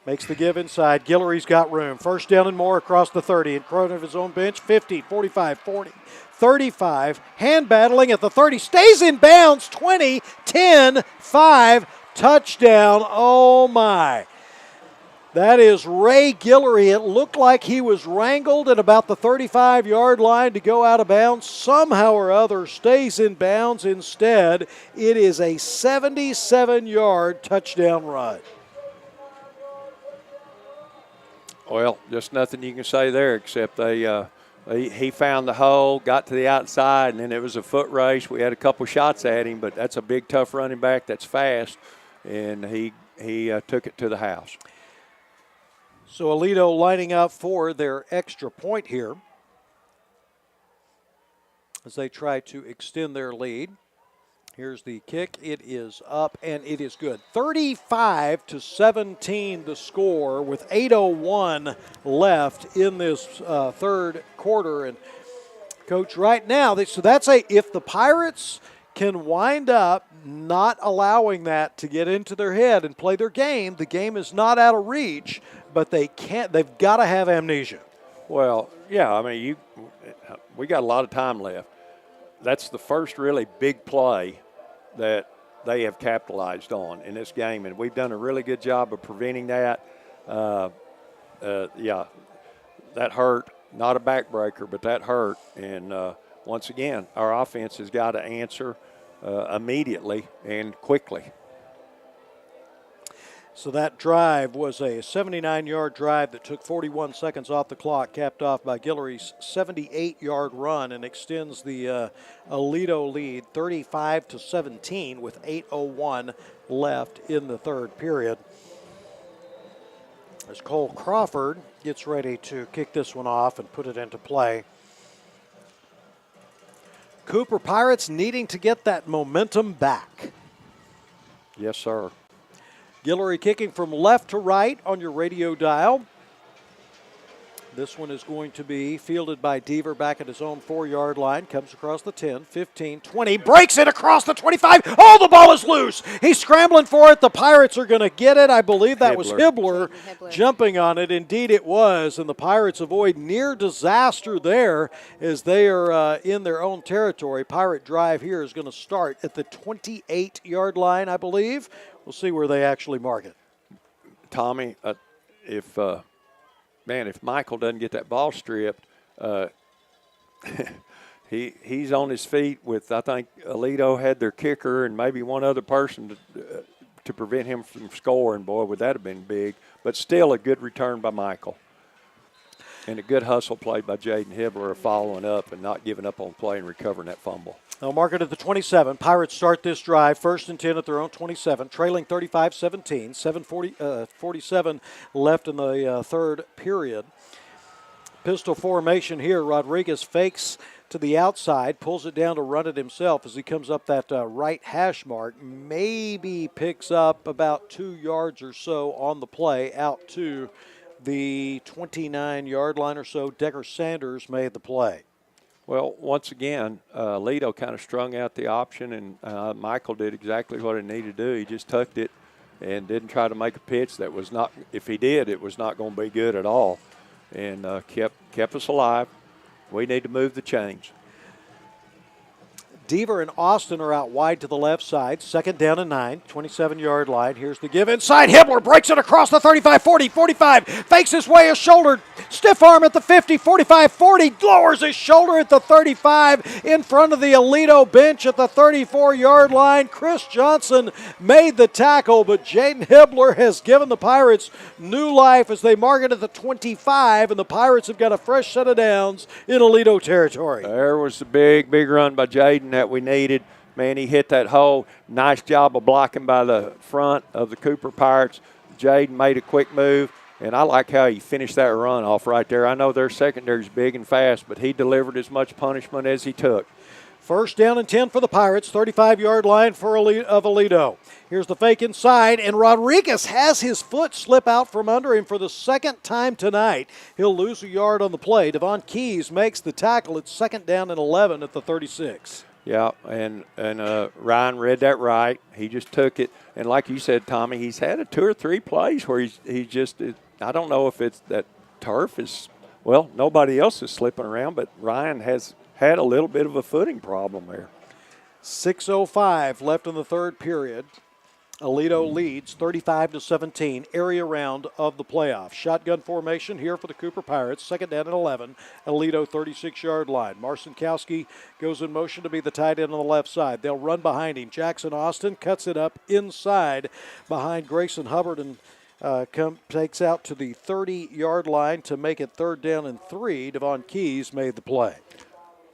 Makes the give inside. Guillory's got room. 1st down and more across the 30 in front of his own bench. 50, 45, 40, 35. Hand battling at the 30. Stays in bounds. 20, 10, 5. Touchdown. Oh, my. That is Ray Guillory. It looked like he was wrangled at about the 35-yard line to go out of bounds. Somehow or other stays in bounds instead. It is a 77-yard touchdown run. Well, just nothing you can say there except he found the hole, got to the outside, and then it was a foot race. We had a couple shots at him, but that's a big, tough running back that's fast, and he took it to the house. So Aledo lining up for their extra point here as they try to extend their lead. Here's the kick. It is up, and it is good. 35-17 the score with 8:01 left in this third quarter. And, Coach, right now, so that's if the Pirates can wind up not allowing that to get into their head and play their game. The game is not out of reach, but they've got to have amnesia. Well, yeah, I mean, we got a lot of time left. That's the first really big play that they have capitalized on in this game, and we've done a really good job of preventing that. Yeah, that hurt. Not a backbreaker, but that hurt. And once again, our offense has got to answer immediately and quickly. So that drive was a 79-yard drive that took 41 seconds off the clock, capped off by Guillory's 78-yard run, and extends the Aledo lead 35-17 with 8:01 left in the third period. As Cole Crawford gets ready to kick this one off and put it into play. Cooper Pirates needing to get that momentum back. Yes, sir. Guillory kicking from left to right on your radio dial. This one is going to be fielded by Deaver back at his own 4-yard line. Comes across the 10, 15, 20. Breaks it across the 25. Oh, the ball is loose. He's scrambling for it. The Pirates are going to get it. I believe that was Hibbler jumping on it. Indeed it was. And the Pirates avoid near disaster there as they are in their own territory. Pirate drive here is going to start at the 28-yard line, I believe. We'll see where they actually mark it. Tommy, if Michael doesn't get that ball stripped, he's on his feet with, I think, Aledo had their kicker and maybe one other person to prevent him from scoring. Boy, would that have been big. But still a good return by Michael. And a good hustle play by Jaden Hibbler of following up and not giving up on play and recovering that fumble. They'll mark it at the 27. Pirates start this drive, 1st and 10 at their own 27, trailing 35-17, 7:47 left in the third period. Pistol formation here. Rodriguez fakes to the outside, pulls it down to run it himself as he comes up that right hash mark. Maybe picks up about 2 yards or so on the play out to the 29-yard line or so. Decker Sanders made the play. Well, once again, Aledo kind of strung out the option, and Michael did exactly what he needed to do. He just tucked it and didn't try to make a pitch that was not, if he did, it was not going to be good at all, and kept us alive. We need to move the chains. Deaver and Austin are out wide to the left side. 2nd down and 9, 27-yard line. Here's the give inside. Hibbler breaks it across the 35, 40, 45. Fakes his way, a shoulder. Stiff arm at the 50, 45, 40. Lowers his shoulder at the 35 in front of the Aledo bench at the 34-yard line. Chris Johnson made the tackle, but Jaden Hibbler has given the Pirates new life as they mark it at the 25, and the Pirates have got a fresh set of downs in Aledo territory. There was the big run by Jaden that we needed. Man, he hit that hole. Nice job of blocking by the front of the Cooper Pirates. Jaden made a quick move, and I like how he finished that run off right there. I know their secondary is big and fast, but he delivered as much punishment as he took. 1st down and 10 for the Pirates, 35-yard line of Aledo. Here's the fake inside, and Rodriguez has his foot slip out from under him for the second time tonight. He'll lose a yard on the play. Devon Keys makes the tackle. It's 2nd down and 11 at the 36. Yeah, and Ryan read that right. He just took it. And like you said, Tommy, he's had 2 or 3 plays where he just I don't know if it's that turf is, well, nobody else is slipping around, but Ryan has had a little bit of a footing problem there. 6:05 left in the third period. Aledo leads 35-17, area round of the playoffs. Shotgun formation here for the Cooper Pirates, 2nd down and 11, Aledo 36-yard line. Marcinkowski goes in motion to be the tight end on the left side. They'll run behind him. Jackson Austin cuts it up inside behind Grayson Hubbard and takes out to the 30-yard line to make it 3rd down and 3. Devon Keys made the play.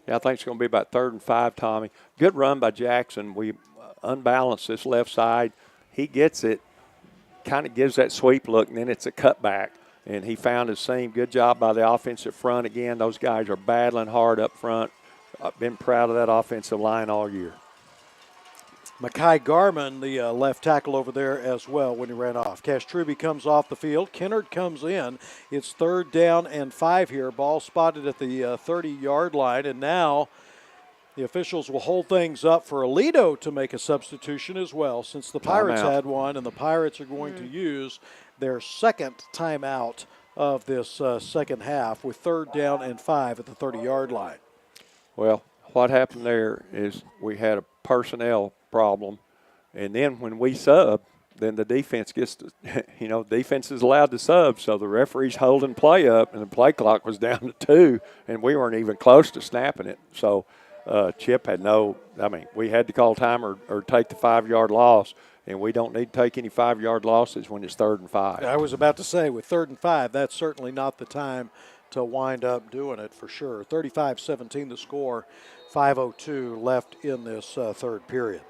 Yeah, I think it's going to be about 3rd and 5, Tommy. Good run by Jackson. We unbalanced this left side. He gets it, kind of gives that sweep look, and then it's a cutback. And he found his seam. Good job by the offensive front again. Those guys are battling hard up front. I've been proud of that offensive line all year. Makai Garman, the left tackle over there as well when he ran off. Castrubi comes off the field. Kennard comes in. It's 3rd down and 5 here. Ball spotted at the 30-yard line. And now The officials will hold things up for Aledo to make a substitution as well, since the Pirates had one, and the Pirates are going to use their second timeout of this second half with 3rd down and 5 at the 30-yard line. Well, what happened there is we had a personnel problem, and then when we sub, then the defense gets to, defense is allowed to sub, so the referee's holding play up, and the play clock was down to 2, and we weren't even close to snapping it. So Chip had we had to call time or take the 5-yard loss, and we don't need to take any 5-yard losses when it's 3rd and 5. I was about to say, with 3rd and 5, that's certainly not the time to wind up doing it for sure. 35-17 the score, 5:02 left in this third period.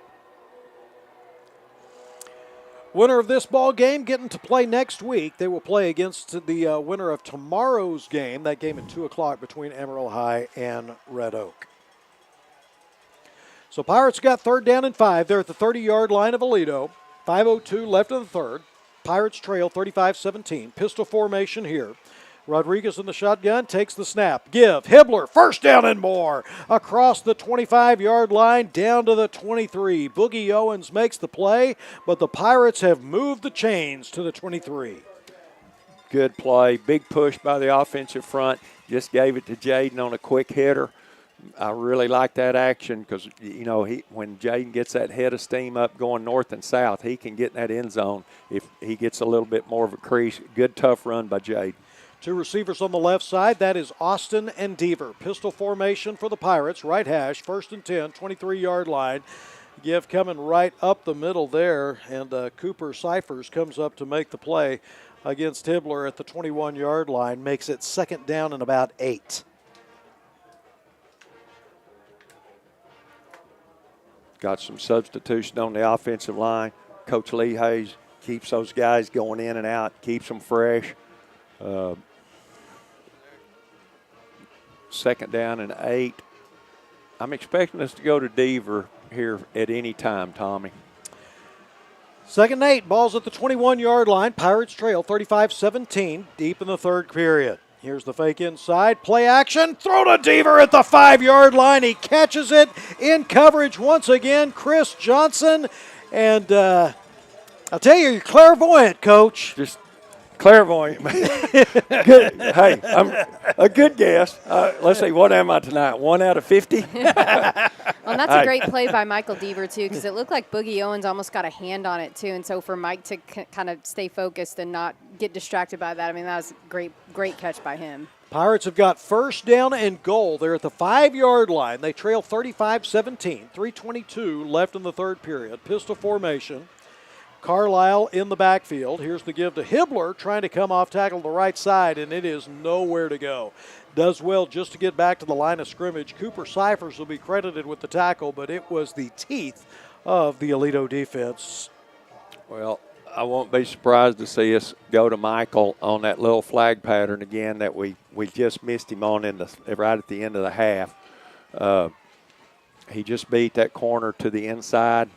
Winner of this ball game getting to play next week. They will play against the winner of tomorrow's game, that game at 2 o'clock between Amarillo High and Red Oak. So Pirates got 3rd down and 5. They're at the 30-yard line of Aledo. 5:02 left in the third. Pirates trail 35-17. Pistol formation here. Rodriguez in the shotgun takes the snap. Give. Hibbler, 1st down and more. Across the 25-yard line down to the 23. Boogie Owens makes the play, but the Pirates have moved the chains to the 23. Good play. Big push by the offensive front. Just gave it to Jaden on a quick hitter. I really like that action because, when Jaden gets that head of steam up going north and south, he can get in that end zone if he gets a little bit more of a crease. Good, tough run by Jaden. 2 receivers on the left side. That is Austin and Deaver. Pistol formation for the Pirates. Right hash, 1st and 10, 23-yard line. Give coming right up the middle there, and Cooper Cyphers comes up to make the play against Hibbler at the 21-yard line. Makes it 2nd down and about 8. Got some substitution on the offensive line. Coach Lee Hayes keeps those guys going in and out, keeps them fresh. 2nd down and 8. I'm expecting us to go to Deaver here at any time, Tommy. 2nd and 8, ball's at the 21-yard line. Pirates trail 35-17 deep in the third period. Here's the fake inside, play action, throw to Deaver at the 5-yard line. He catches it in coverage once again, Chris Johnson. And I'll tell you, you're clairvoyant, Coach. Just clairvoyant. Good. Hey, I'm a good guess. Let's see, what am I tonight? 1 out of 50? Well, and that's a great play by Michael Deaver, too, because it looked like Boogie Owens almost got a hand on it, too. And so for Mike to kind of stay focused and not get distracted by that, that was a great catch by him. Pirates have got 1st down and goal. They're at the 5-yard line. They trail 35-17, 3:22 left in the third period. Pistol formation. Carlisle in the backfield. Here's the give to Hibbler, trying to come off tackle to the right side, and it is nowhere to go. Does well just to get back to the line of scrimmage. Cooper Cyphers will be credited with the tackle, but it was the teeth of the Aledo defense. Well, I won't be surprised to see us go to Michael on that little flag pattern again that we just missed him on right at the end of the half. He just beat that corner to the inside.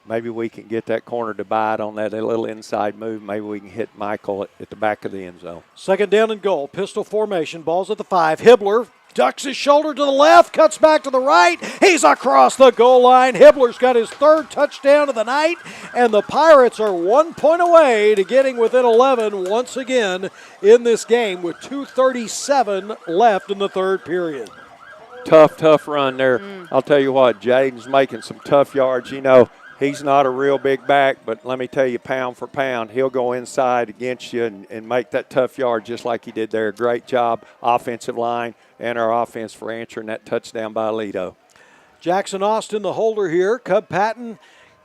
Maybe we can get that corner to bite on that little inside move. Maybe we can hit Michael at the back of the end zone. 2nd down and goal. Pistol formation. Ball's at the 5. Hibbler ducks his shoulder to the left, cuts back to the right. He's across the goal line. Hibbler's got his 3rd touchdown of the night, and the Pirates are 1 point away to getting within 11 once again in this game with 2:37 left in the third period. Tough run there. I'll tell you what, Jaden's making some tough yards. He's not a real big back, but let me tell you, pound for pound, he'll go inside against you and make that tough yard just like he did there. Great job, offensive line and our offense for answering that touchdown by Aledo. Jackson Austin, the holder here. Cub Patton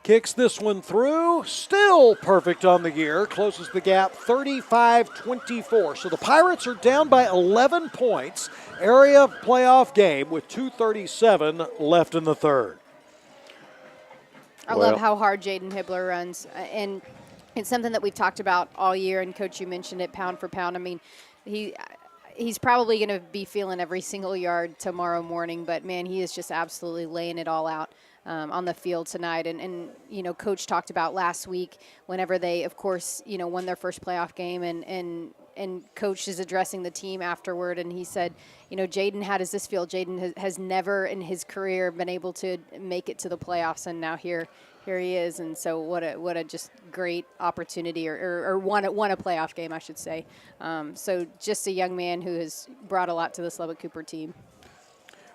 kicks this one through. Still perfect on the year. Closes the gap 35-24. So the Pirates are down by 11 points. Area playoff game with 2:37 left in the third. I love how hard Jaden Hibbler runs, and it's something that we've talked about all year, and Coach, you mentioned it, pound for pound. He's probably going to be feeling every single yard tomorrow morning, but, man, he is just absolutely laying it all out on the field tonight. And Coach talked about last week whenever they, of course, won their first playoff game and and Coach is addressing the team afterward, and he said, you know, Jaden, how does this feel? Jaden has never in his career been able to make it to the playoffs, and now here he is. And so what a just great opportunity, or won a playoff game, I should say. So just a young man who has brought a lot to this Lubbock-Cooper team.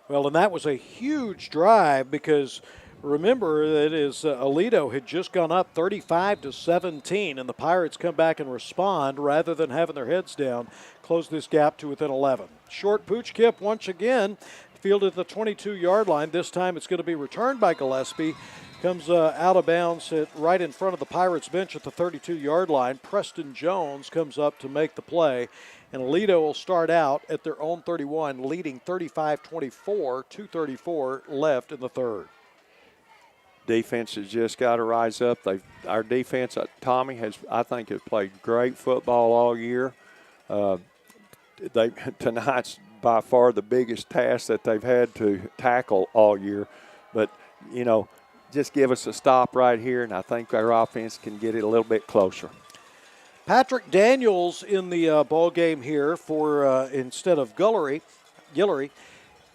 Well, and that was a huge drive because remember that Aledo had just gone up 35-17, and the Pirates come back and respond rather than having their heads down, close this gap to within 11. Short pooch kip once again, fielded at the 22-yard line. This time it's going to be returned by Gillespie. Comes out of bounds right in front of the Pirates bench at the 32-yard line. Preston Jones comes up to make the play. And Aledo will start out at their own 31, leading 35-24, 2:34 left in the third. Defense has just got to rise up. Our defense, Tommy, I think has played great football all year. Tonight's by far the biggest task that they've had to tackle all year. But, you know, just give us a stop right here, and I think our offense can get it a little bit closer. Patrick Daniels in the ball game here for instead of Guillory.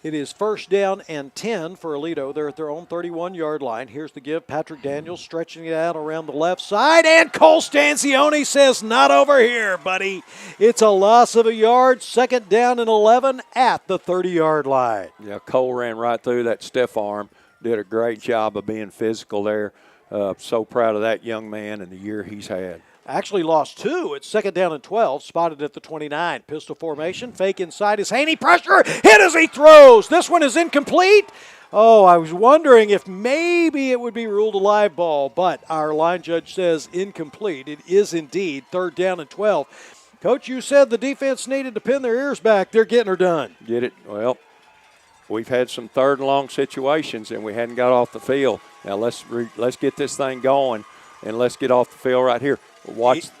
It is first down and 10 for Aledo. They're at their own 31-yard line. Here's the give. Patrick Daniels stretching it out around the left side, and Cole Stanzioni says, not over here, buddy. It's a loss of a yard, second down and 11 at the 30-yard line. Yeah, Cole ran right through that stiff arm, did a great job of being physical there. So proud of that young man and the year he's had. Actually lost 2. It's second down and 12, spotted at the 29. Pistol formation, fake inside is Haney. Pressure, hit as he throws. This one is incomplete. Oh, I was wondering if maybe it would be ruled a live ball, but our line judge says incomplete. It is indeed third down and 12. Coach, you said the defense needed to pin their ears back. They're getting her done. Get it? Well, we've had some third and long situations, and we hadn't got off the field. Now let's get this thing going, and let's get off the field right here.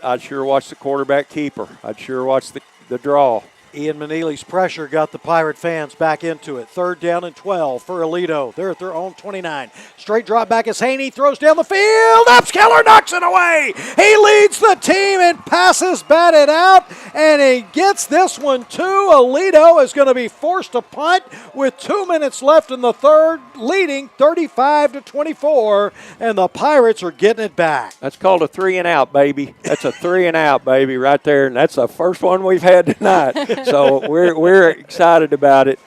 I'd sure watch the quarterback keeper. I'd sure watch the draw. Ian Maneely's pressure got the Pirate fans back into it. Third down and 12 for Aledo. They're at their own 29. Straight drop back as Haney throws down the field. Upskeller knocks it away. He leads the team and passes batted out, and he gets this one too. Aledo is going to be forced to punt with 2 minutes left in the third, leading 35-24, and the Pirates are getting it back. That's called a 3-and-out, baby. That's a 3-and-out, baby, right there, and that's the first one we've had tonight. So we're excited about it.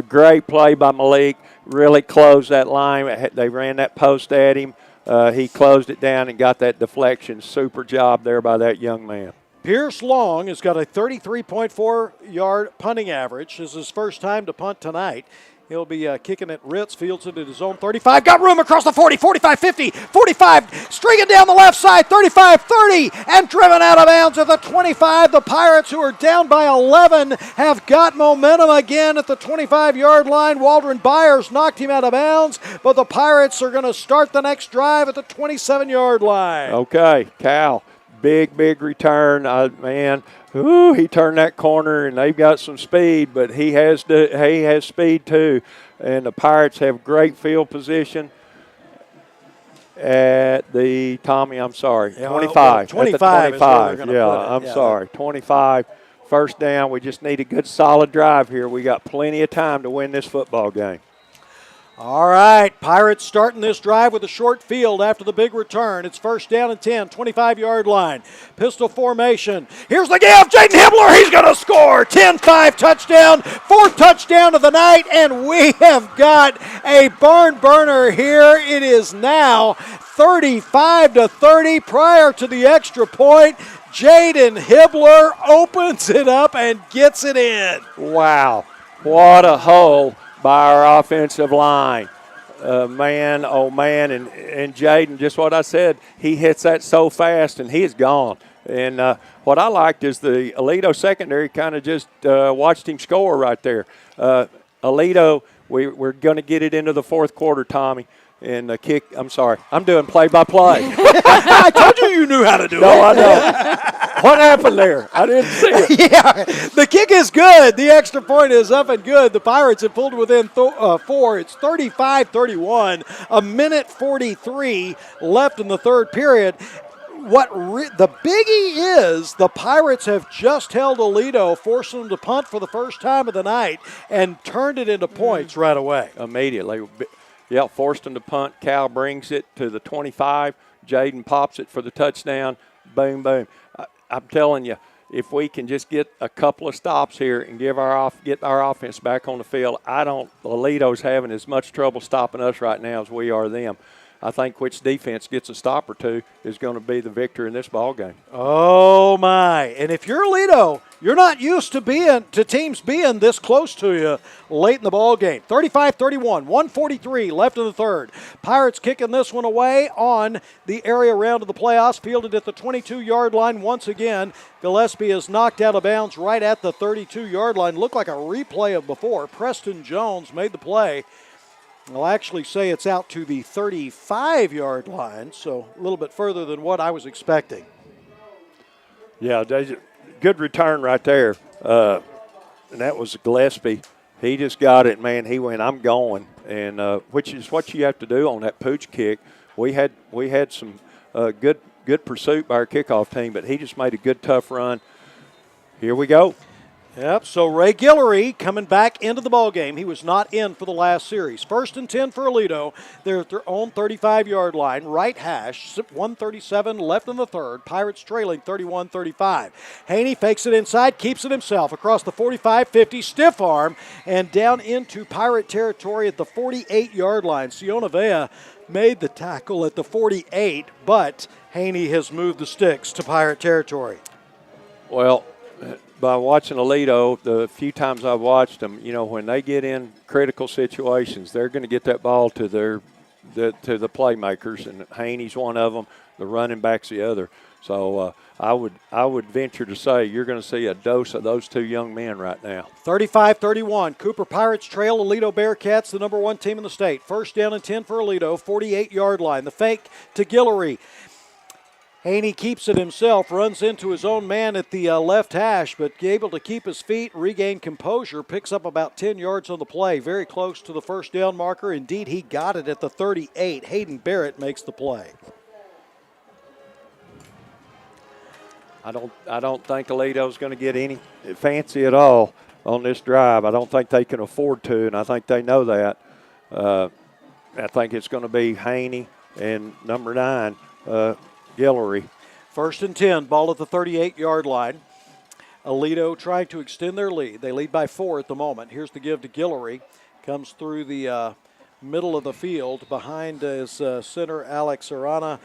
Great play by Malik. Really closed that line. They ran that post at him. He closed it down and got that deflection. Super job there by that young man. Pierce Long has got a 33.4-yard punting average. This is his first time to punt tonight. He'll be kicking at Ritz, fields it at his own 35. Got room across the 40, 45, 50, 45, stringing down the left side, 35, 30, and driven out of bounds at the 25. The Pirates, who are down by 11, have got momentum again at the 25-yard line. Waldron Byers knocked him out of bounds, but the Pirates are going to start the next drive at the 27-yard line. Okay, Cal, big return, man. Ooh, he turned that corner, and they've got some speed, but he has speed too. And the Pirates have great field position at the, Tommy, I'm sorry, 25. 25 is where they're gonna put it. Sorry, 25. First down. We just need a good solid drive here. We got plenty of time to win this football game. All right, Pirates starting this drive with a short field after the big return. It's first down and 10, 25-yard line. Pistol formation. Here's the give. Jaden Hibbler, he's going to score. 10-5 touchdown, fourth touchdown of the night, and we have got a barn burner here. It is now 35-30 prior to the extra point. Jaden Hibbler opens it up and gets it in. Wow, what a hole by our offensive line. Man, oh man, and Jaden, just what I said, he hits that so fast and he is gone. And what I liked is the Aledo secondary kind of just watched him score right there. Aledo, we're going to get it into the fourth quarter, Tommy. And the kick, I'm sorry, I'm doing play-by-play. I told you knew how to do it. No, I know. What happened there? I didn't see it. Yeah, the kick is good. The extra point is up and good. The Pirates have pulled within 4. It's 35-31, a minute 43 left in the third period. the biggie is the Pirates have just held Aledo, forcing them to punt for the first time of the night, and turned it into points right away. Immediately. Yeah, forced them to punt. Cal brings it to the 25. Jaden pops it for the touchdown. Boom, boom. I'm telling you, if we can just get a couple of stops here and get our offense back on the field, Aledo's having as much trouble stopping us right now as we are them. I think which defense gets a stop or two is going to be the victor in this ball game. Oh, my. And if you're Aledo, you're not used to teams being this close to you late in the ball game. 35-31, 143 left in the third. Pirates kicking this one away on the area round of the playoffs, fielded at the 22-yard line once again. Gillespie is knocked out of bounds right at the 32-yard line. Looked like a replay of before. Preston Jones made the play. I'll actually say it's out to the 35-yard line, so a little bit further than what I was expecting. Yeah, good return right there. And that was Gillespie. He just got it, man. He went, I'm going, and which is what you have to do on that pooch kick. We had some good pursuit by our kickoff team, but he just made a good, tough run. Here we go. Yep, so Ray Guillory coming back into the ballgame. He was not in for the last series. 1st and 10 for Aledo. They're at their own 35-yard line, right hash, 137 left in the third. Pirates trailing 31-35. Haney fakes it inside, keeps it himself across the 45-50, stiff arm, and down into Pirate territory at the 48-yard line. Siona Vea made the tackle at the 48, but Haney has moved the sticks to Pirate territory. Well, by watching Aledo, the few times I've watched them, when they get in critical situations, they're going to get that ball to the playmakers, and Haney's one of them. The running back's the other. So I would venture to say you're going to see a dose of those two young men right now. 35-31. Cooper Pirates trail Aledo Bearcats, the number 1 team in the state. 1st down and 10 for Aledo, 48-yard line. The fake to Guillory. Haney keeps it himself, runs into his own man at the left hash, but able to keep his feet, regain composure, picks up about 10 yards on the play, very close to the first down marker. Indeed, he got it at the 38. Hayden Barrett makes the play. I don't think Aledo's going to get any fancy at all on this drive. I don't think they can afford to, and I think they know that. I think it's going to be Haney and number 9, Guillory. 1st and 10, ball at the 38-yard line. Aledo trying to extend their lead. They lead by 4 at the moment. Here's the give to Guillory. Comes through the middle of the field behind his center, Alex Arana,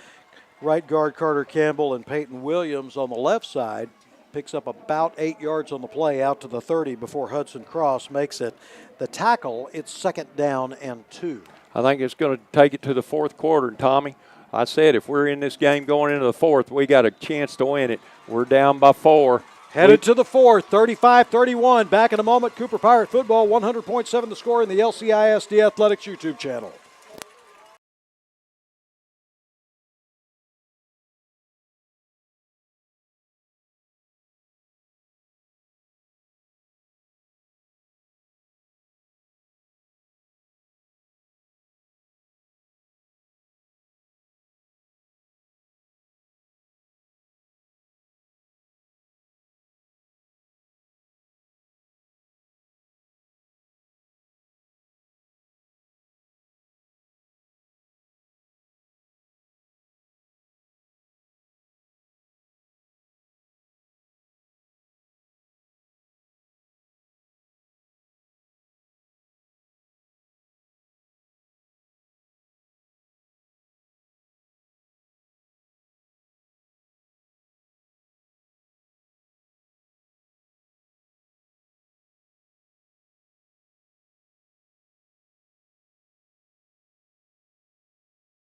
right guard Carter Campbell, and Peyton Williams on the left side. Picks up about 8 yards on the play out to the 30 before Hudson Cross makes it the tackle. It's 2nd down and 2. I think it's going to take it to the 4th quarter, and Tommy, I said if we're in this game going into the 4th, we got a chance to win it. We're down by 4. Headed to the 4th, 35-31. Back in a moment, Cooper Pirate Football, 100.7 the score in the LCISD Athletics YouTube channel.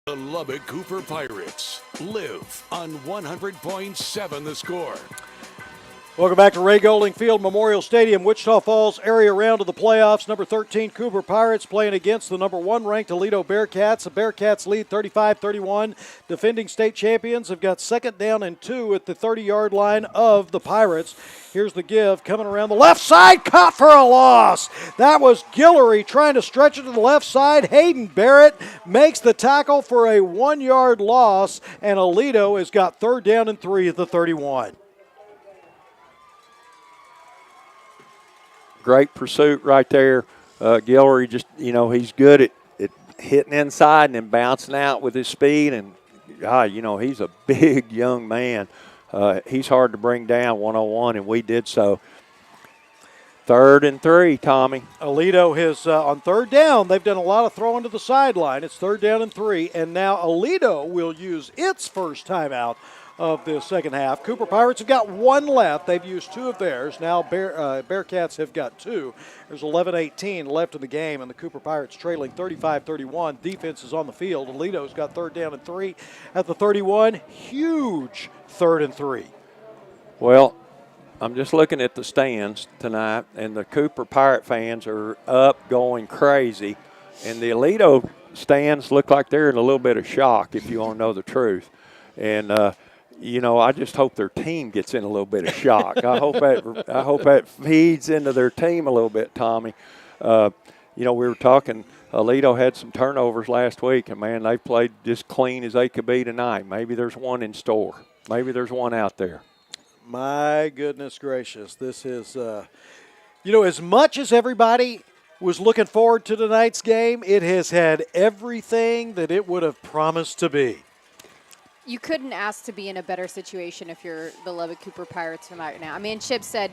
The Lubbock-Cooper Pirates live on 100.7 the score. Welcome back to Ray Golding Field Memorial Stadium, Wichita Falls area round of the playoffs. Number 13 Cooper Pirates playing against the number 1 ranked Aledo Bearcats. The Bearcats lead 35-31. Defending state champions have got 2nd down and 2 at the 30-yard line of the Pirates. Here's the give coming around the left side, caught for a loss. That was Guillory trying to stretch it to the left side. Hayden Barrett makes the tackle for a 1-yard loss, and Aledo has got 3rd down and 3 at the 31. Great pursuit right there. Guillory just, he's good at hitting inside and then bouncing out with his speed. And, he's a big young man. He's hard to bring down 101, and we did so. 3rd and 3, Tommy. Aledo has, on 3rd down, they've done a lot of throwing to the sideline. It's 3rd down and 3, and now Aledo will use its first timeout of the second half. Cooper Pirates have got 1 left. They've used 2 of theirs. Now Bearcats have got 2. There's 11:18 left in the game, and the Cooper Pirates trailing 35-31. Defense is on the field. Aledo's got 3rd down and 3 at the 31. Huge 3rd and 3. Well, I'm just looking at the stands tonight, and the Cooper Pirate fans are up going crazy, and the Aledo stands look like they're in a little bit of shock, if you want to know the truth. And I just hope their team gets in a little bit of shock. I hope that feeds into their team a little bit, Tommy. We were talking, Aledo had some turnovers last week, and, man, they played just clean as they could be tonight. Maybe there's one in store. Maybe there's one out there. My goodness gracious. This is, as much as everybody was looking forward to tonight's game, it has had everything that it would have promised to be. You couldn't ask to be in a better situation if you're the Lubbock-Cooper Pirates right now. I mean, Chip said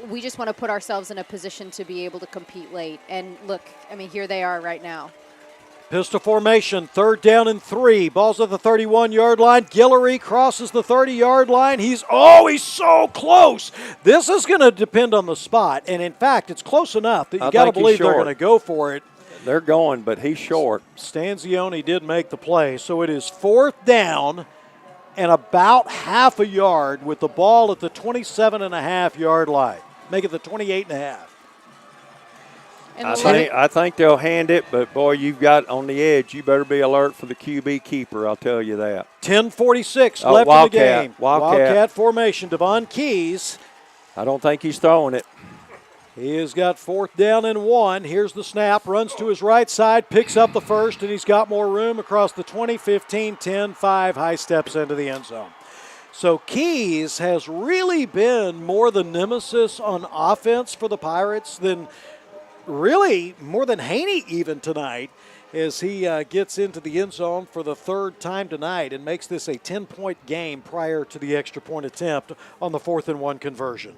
we just want to put ourselves in a position to be able to compete late. And look, here they are right now. Pistol formation, 3rd down and 3. Ball's at the 31-yard line. Guillory crosses the 30-yard line. He's so close. This is going to depend on the spot. And, in fact, it's close enough that you got to believe they're going to go for it. They're going, but he's short. Stanzioni did make the play, so it is 4th down and about half a yard with the ball at the 27.5-yard line. Make it the 28.5. I think they'll hand it, but, boy, you've got on the edge. You better be alert for the QB keeper, I'll tell you that. 10:46 left in the game. Wildcat formation. Devon Keys. I don't think he's throwing it. He has got 4th down and 1. Here's the snap, runs to his right side, picks up the first, and he's got more room across the 20, 15, 10, 5, high steps into the end zone. So Keys has really been more the nemesis on offense for the Pirates than really more than Haney even tonight, as he gets into the end zone for the 3rd time tonight and makes this a 10-point game prior to the extra point attempt on the 4th and 1 conversion.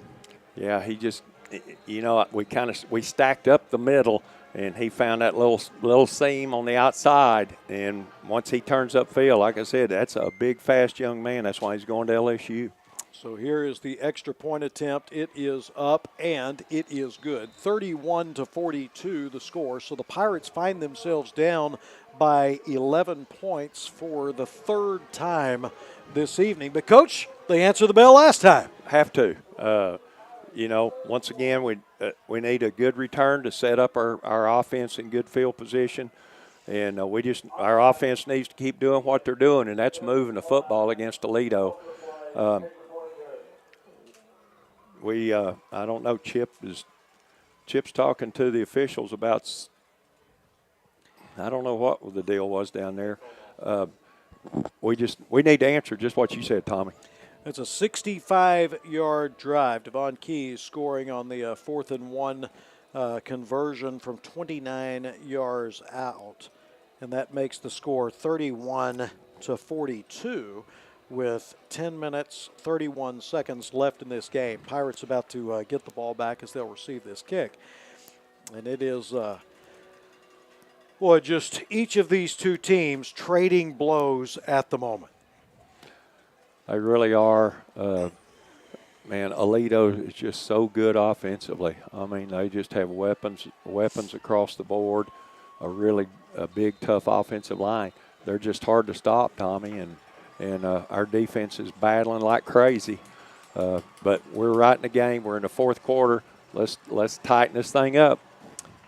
Yeah, he just – we stacked up the middle, and he found that little seam on the outside. And once he turns upfield, like I said, that's a big, fast young man. That's why he's going to LSU. So here is the extra point attempt. It is up, and it is good. 31-42 the score. So the Pirates find themselves down by 11 points for the 3rd time this evening. But, Coach, they answered the bell last time. Have to. Once again, we need a good return to set up our offense in good field position. And our offense needs to keep doing what they're doing, and that's moving the football against Aledo. I don't know, Chip's talking to the officials about, I don't know what the deal was down there. We need to answer just what you said, Tommy. It's a 65-yard drive. Devon Keys scoring on the 4th and 1 conversion from 29 yards out. And that makes the score 31-42 with 10 minutes, 31 seconds left in this game. Pirates about to get the ball back as they'll receive this kick. And it is, just each of these two teams trading blows at the moment. They really are. Aledo is just so good offensively. They just have weapons across the board, a big, tough offensive line. They're just hard to stop, Tommy, and our defense is battling like crazy. But we're right in the game. We're in the fourth quarter. Let's tighten this thing up.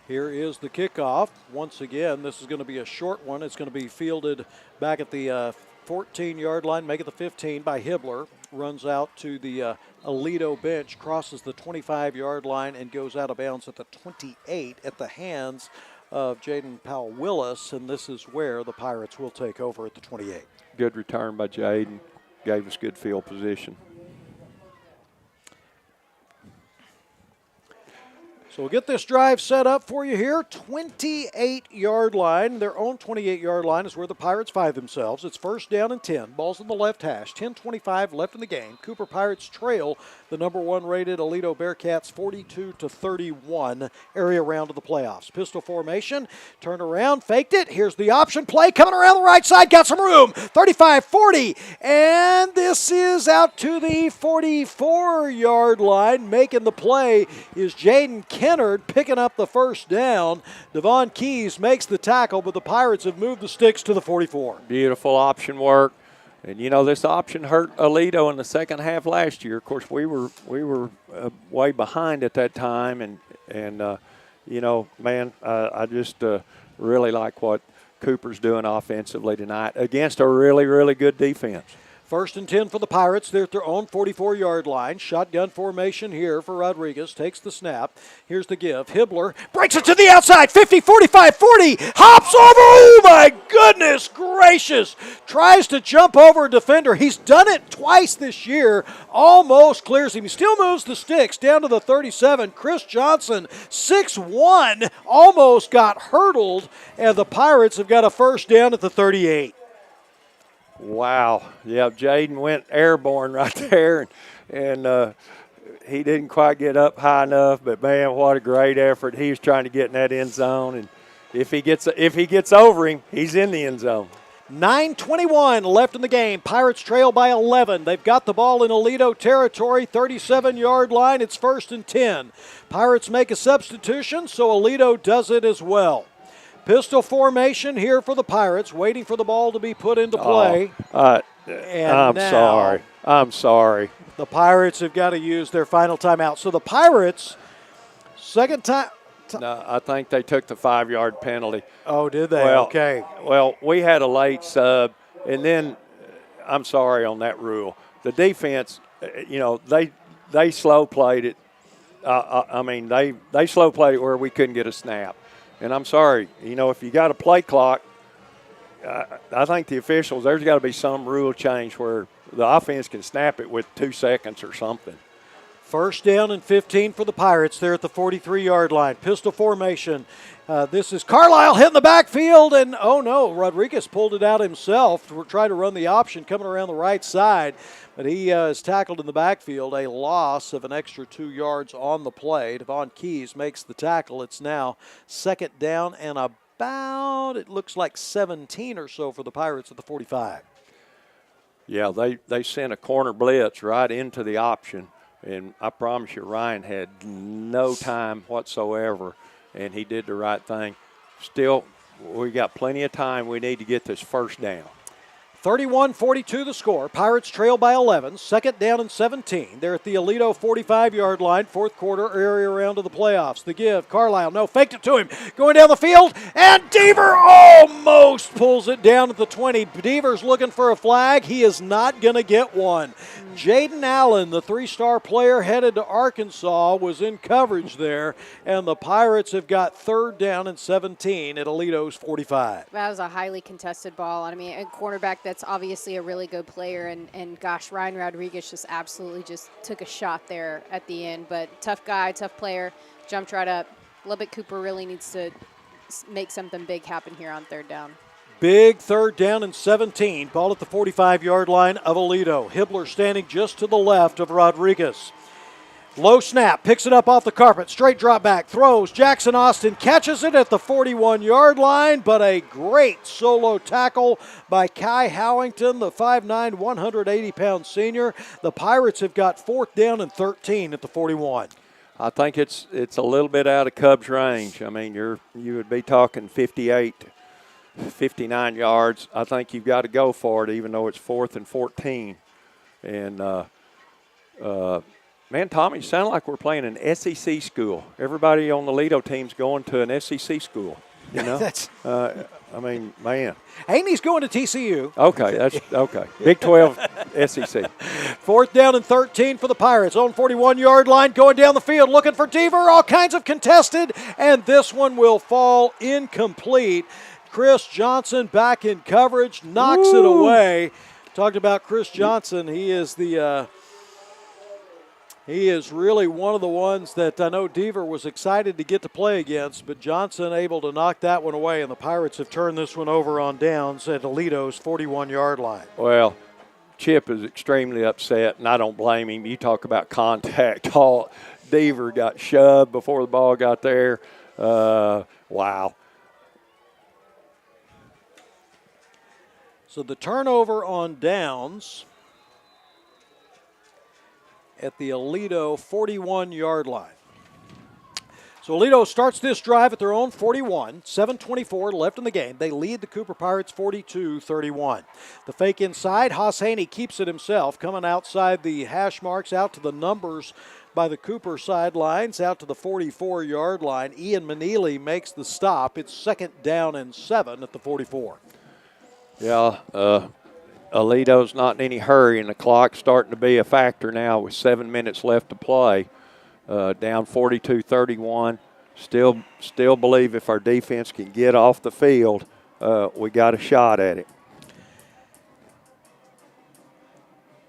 Here is the kickoff. Once again, this is going to be a short one. It's going to be fielded back at the 14-yard line, make it the 15 by Hibbler. Runs out to the Aledo bench, crosses the 25-yard line, and goes out of bounds at the 28 at the hands of Jaden Powell-Willis, and this is where the Pirates will take over at the 28. Good return by Jaden. Gave us good field position. So we'll get this drive set up for you here. 28-yard line. Their own 28-yard line is where the Pirates find themselves. It's first down and 10. Ball's in the left hash. 10:25 left in the game. Cooper Pirates trail the number 1 rated Aledo Bearcats 42-31. Area round of the playoffs. Pistol formation. Turn around. Faked it. Here's the option play coming around the right side. Got some room. 35-40. And this is out to the 44-yard line. Making the play is Jaden Kennard picking up the first down. Devon Keys makes the tackle, but the Pirates have moved the sticks to the 44. Beautiful option work. And, you know, this option hurt Aledo in the second half last year. Of course, we were way behind at that time. And you know, man, I just really like what Cooper's doing offensively tonight against a really, really good defense. First and 10 for the Pirates. They're at their own 44-yard line. Shotgun formation here for Rodriguez. Takes the snap. Here's the give. Hibbler breaks it to the outside. 50, 45, 40. Hops over. Oh, my goodness gracious. Tries to jump over a defender. He's done it twice this year. Almost clears him. He still moves the sticks down to the 37. Chris Johnson, 6'1", almost got hurdled. And the Pirates have got a first down at the 38. Wow. Yeah, Jaden went airborne right there, and he didn't quite get up high enough, but, man, what a great effort. He was trying to get in that end zone, and if he gets over him, he's in the end zone. 9:21 left in the game. Pirates trail by 11. They've got the ball in Aledo territory, 37-yard line. It's first and 10. Pirates make a substitution, so Aledo does it as well. Pistol formation here for the Pirates, waiting for the ball to be put into play. I'm sorry. The Pirates have got to use their final timeout. So the Pirates, second time. No, I think they took the 5-yard penalty. Oh, did they? Well, okay. Well, we had a late sub, and then I'm sorry on that rule. The defense, you know, they slow played it. They slow played it where we couldn't get a snap. And I'm sorry, you know, if you got a play clock, I think the officials, there's got to be some rule change where the offense can snap it with 2 seconds or something. First down and 15 for the Pirates. They're at the 43-yard line. Pistol formation. This is Carlisle hitting the backfield, and oh no, Rodriguez pulled it out himself to try to run the option coming around the right side, but he is tackled in the backfield. A loss of an extra 2 yards on the play. Devon Keys makes the tackle. It's now second down and about, it looks like 17 or so for the Pirates at the 45. Yeah, they sent a corner blitz right into the option. And I promise you, Ryan had no time whatsoever, and he did the right thing. Still, we got plenty of time. We need to get this first down. 31-42 the score. Pirates trail by 11. Second down and 17. They're at the Aledo 45-yard line. Fourth quarter area round of the playoffs. The give. Carlisle, no, faked it to him. Going down the field, and Deaver almost pulls it down at the 20. Deaver's looking for a flag. He is not going to get one. Jaden Allen, the 3-star player headed to Arkansas, was in coverage there, and the Pirates have got third down and 17 at Aledo's 45. That was a highly contested ball. I mean, a cornerback that's obviously a really good player, and gosh, Ryan Rodriguez just absolutely just took a shot there at the end. But tough guy, tough player, jumped right up. Lubbock-Cooper really needs to make something big happen here on third down. Big third down and 17. Ball at the 45-yard line of Aledo. Hibbler standing just to the left of Rodriguez. Low snap, picks it up off the carpet, straight drop back, throws. Jackson Austin catches it at the 41-yard line, but a great solo tackle by Kai Howington, the 5'9", 180-pound senior. The Pirates have got fourth down and 13 at the 41. I think it's a little bit out of Cubs' range. I mean, you would be talking 58, 59 yards. I think you've got to go for it, even though it's 4th and 14. And Man, Tommy, you sound like we're playing an SEC school. Everybody on the Aledo team's going to an SEC school. You know, I mean, man. Haney's going to TCU. Okay, that's okay. Big 12 SEC. 4th down and 13 for the Pirates. Own 41-yard line, going down the field, looking for Deaver. All kinds of contested, and this one will fall incomplete. Chris Johnson back in coverage, knocks it away. Talked about Chris Johnson. He is really one of the ones that I know Deaver was excited to get to play against, but Johnson able to knock that one away, and the Pirates have turned this one over on downs at Aledo's 41-yard line. Well, Chip is extremely upset, and I don't blame him. You talk about contact. Deaver got shoved before the ball got there. Wow. So the turnover on downs at the Aledo 41-yard line. So Aledo starts this drive at their own 41, 7:24 left in the game. They lead the Cooper Pirates 42-31. The fake inside, Haas Haney keeps it himself, coming outside the hash marks, out to the numbers by the Cooper sidelines, out to the 44-yard line. Ian Manili makes the stop. It's 2nd down and 7 at the 44. Yeah, Aledo's not in any hurry, and the clock's starting to be a factor now with 7 minutes left to play. Down 42-31. Still believe if our defense can get off the field, we got a shot at it.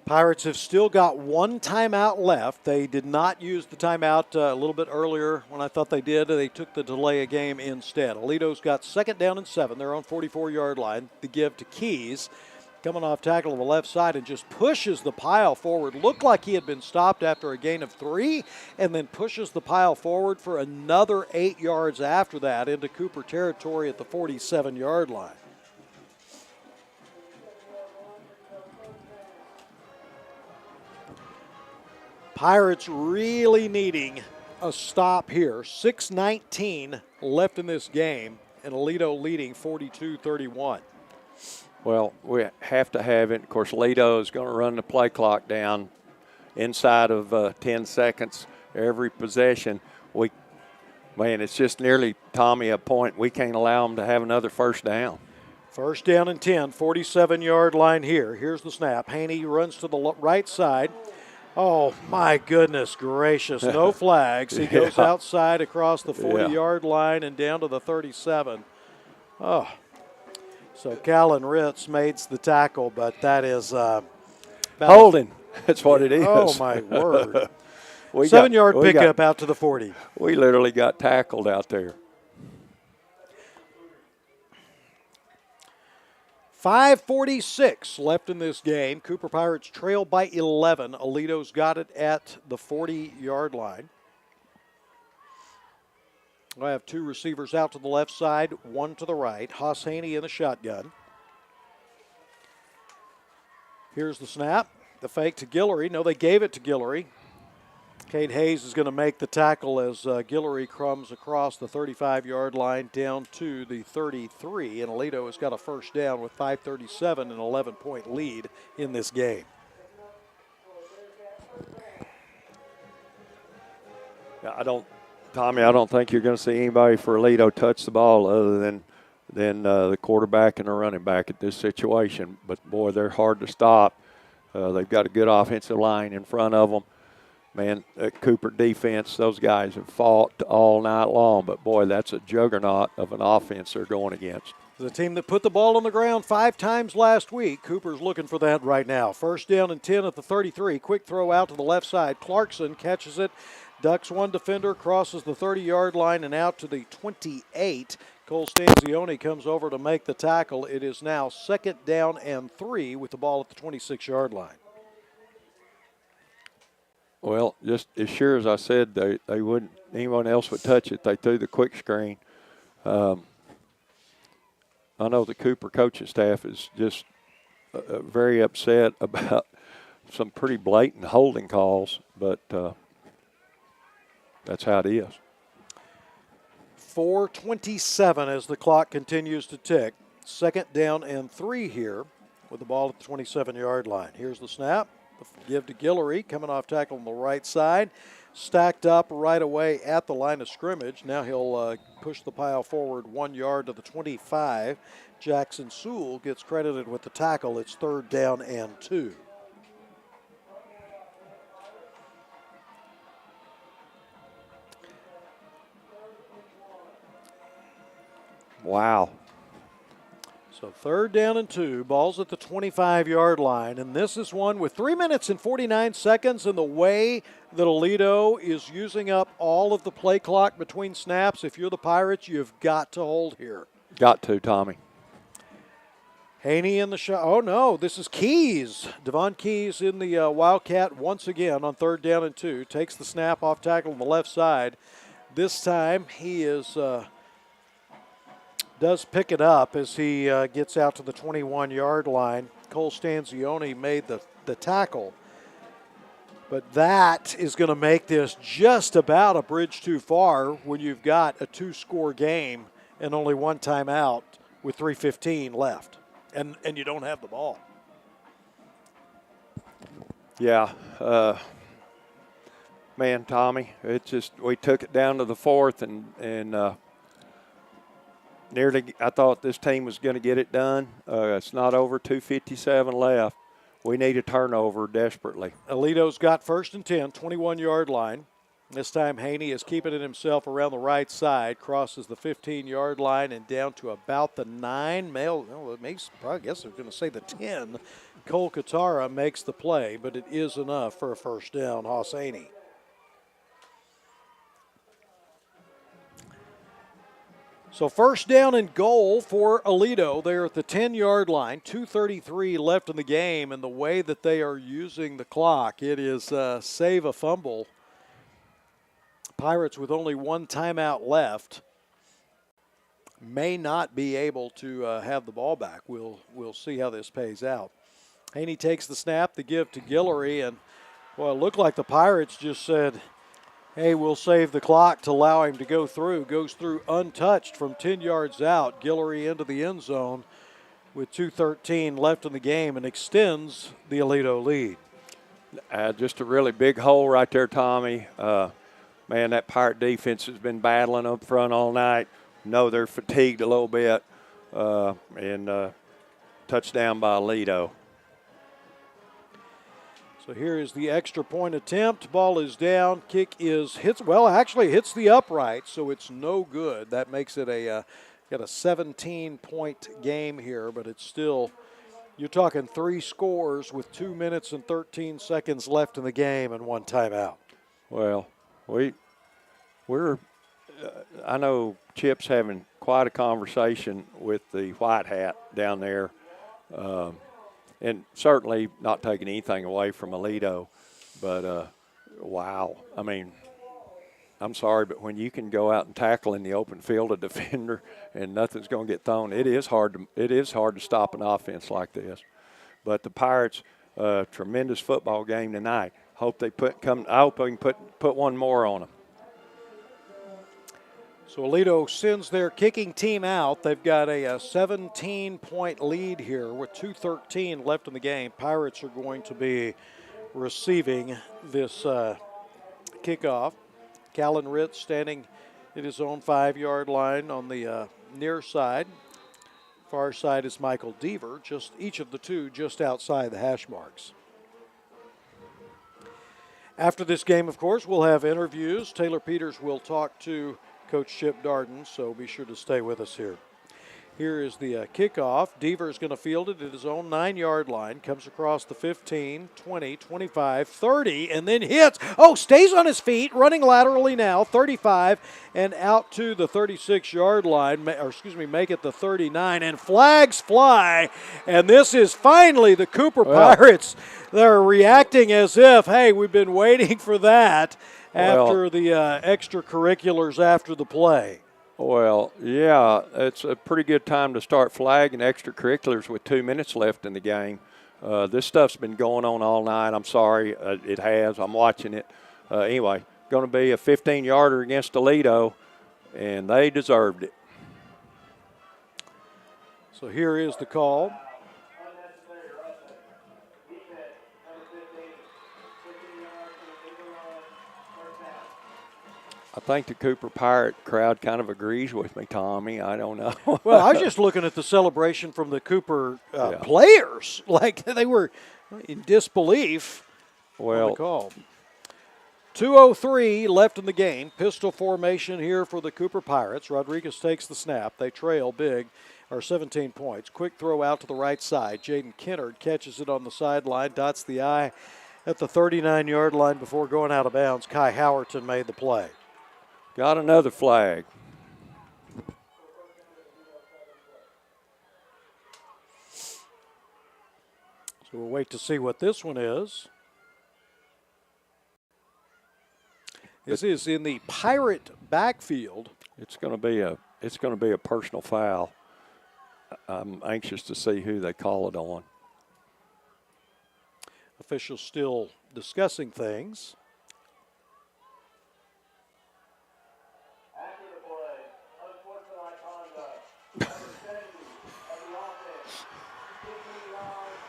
Pirates have still got one timeout left. They did not use the timeout a little bit earlier when I thought they did. They took the delay of game instead. Aledo's got 2nd down and 7. They're on 44-yard line. The give to Keys, coming off tackle on the left side and just pushes the pile forward. Looked like he had been stopped after a gain of 3 and then pushes the pile forward for another 8 yards after that into Cooper territory at the 47-yard line. Pirates really needing a stop here. 6:19 left in this game, and Aledo leading 42-31. Well, we have to have it. Of course, Aledo is going to run the play clock down inside of 10 seconds every possession. It's just nearly, Tommy, a point. We can't allow them to have another 1st down. 1st down and 10, 47-yard line here. Here's the snap. Haney runs to the right side. Oh, my goodness gracious. No flags. He goes outside across the 40-yard line and down to the 37. Oh. So Callan Ritz makes the tackle, but that is holding. That's what it is. Oh, my word. 7-yard pickup out to the 40. We literally got tackled out there. 5:46 left in this game. Cooper Pirates trail by 11. Aledo's got it at the 40-yard line. I have 2 receivers out to the left side, 1 to the right. Haas Haney in the shotgun. Here's the snap. The fake to Guillory. No, they gave it to Guillory. Cade Hayes is going to make the tackle as Guillory comes across the 35-yard line down to the 33, and Aledo has got a 1st down with 5:37 and an 11-point lead in this game. Tommy, I don't think you're going to see anybody for Aledo touch the ball other than the quarterback and the running back at this situation. But, boy, they're hard to stop. They've got a good offensive line in front of them. Man, Cooper defense, those guys have fought all night long. But, boy, that's a juggernaut of an offense they're going against. The team that put the ball on the ground 5 times last week, Cooper's looking for that right now. 1st down and 10 at the 33. Quick throw out to the left side. Clarkson catches it, ducks one defender, crosses the 30-yard line and out to the 28. Cole Stanzioni comes over to make the tackle. It is now 2nd down and 3 with the ball at the 26-yard line. Well, just as sure as I said they wouldn't, anyone else would touch it, they threw the quick screen. I know the Cooper coaching staff is just very upset about some pretty blatant holding calls, but that's how it is. 4:27 as the clock continues to tick. 2nd down and 3 here with the ball at the 27-yard line. Here's the snap. The give to Guillory, coming off tackle on the right side. Stacked up right away at the line of scrimmage. Now he'll push the pile forward 1 yard to the 25. Jackson Sewell gets credited with the tackle. It's 3rd down and 2. Wow. So 3rd down and 2, ball's at the 25-yard line, and this is one with 3 minutes and 49 seconds, and the way that Aledo is using up all of the play clock between snaps, if you're the Pirates, you've got to hold here. Got to, Tommy. Haney in the shot. Oh, no, this is Keys. Devon Keys in the Wildcat once again on 3rd down and 2. Takes the snap off tackle on the left side. This time he is does pick it up as he gets out to the 21-yard line. Cole Stanzioni made the tackle. But that is going to make this just about a bridge too far when you've got a 2-score game and only 1 timeout with 3:15 left. And you don't have the ball. Yeah. Man, Tommy, we took it down to the 4th and nearly, I thought this team was going to get it done. It's not over, 2:57 left. We need a turnover desperately. Aledo's got 1st and 10, 21-yard line. This time Haney is keeping it himself around the right side, crosses the 15-yard line and down to about the 9. I guess they're going to say the 10. Cole Katara makes the play, but it is enough for a 1st down. Hoss Haney. So 1st down and goal for Aledo. They're at the 10-yard line, 2:33 left in the game, and the way that they are using the clock, it is save a fumble. Pirates with only 1 timeout left may not be able to have the ball back. We'll see how this pays out. Haney takes the snap, the give to Guillory, and well, it looked like the Pirates just said, hey, we'll save the clock to allow him to go through. Goes through untouched from 10 yards out. Guillory into the end zone with 2:13 left in the game and extends the Aledo lead. Just a really big hole right there, Tommy. Man, that Pirate defense has been battling up front all night. No, they're fatigued a little bit. And touchdown by Aledo. So here is the extra point attempt. Ball is down. Kick hits the upright, so it's no good. That makes it got a 17-point game here, but it's still, you're talking 3 scores with 2 minutes and 13 seconds left in the game and 1 timeout. Well, I know Chip's having quite a conversation with the white hat down there. And certainly not taking anything away from Aledo, but wow. I mean, I'm sorry, but when you can go out and tackle in the open field a defender and nothing's going to get thrown, it is hard to stop an offense like this. But the Pirates, tremendous football game tonight. I hope they can put one more on them. So Aledo sends their kicking team out. They've got a 17-point lead here with 2:13 left in the game. Pirates are going to be receiving this kickoff. Callan Ritz standing at his own 5-yard line on the near side. Far side is Michael Deaver, just each of the two just outside the hash marks. After this game, of course, we'll have interviews. Taylor Peters will talk to Coach Chip Darden, so be sure to stay with us here. Here is the kickoff. Deaver is going to field it at his own 9-yard line. Comes across the 15, 20, 25, 30, and then hits. Oh, stays on his feet, running laterally now, 35, and out to the 36-yard line, make it the 39, and flags fly. And this is finally the Cooper Pirates. They're reacting as if, hey, we've been waiting for that after the extracurriculars after the play. Well, yeah, it's a pretty good time to start flagging extracurriculars with 2 minutes left in the game. This stuff's been going on all night. I'm sorry, it has. I'm watching it. Anyway, going to be a 15-yarder against Aledo, and they deserved it. So here is the call. I think the Cooper Pirate crowd kind of agrees with me, Tommy. I don't know. Well, I was just looking at the celebration from the Cooper players. Like they were in disbelief on the call. 2:03 left in the game. Pistol formation here for the Cooper Pirates. Rodriguez takes the snap. They trail big, or 17 points. Quick throw out to the right side. Jaden Kennard catches it on the sideline, dots the I at the 39-yard line before going out of bounds. Kai Howerton made the play. Got another flag. So we'll wait to see what this one is. This is in the Pirate backfield. It's going to be a personal foul. I'm anxious to see who they call it on. Officials still discussing things. After the play, unsportsmanlike conduct. Number 70 of the offense. 15 yards,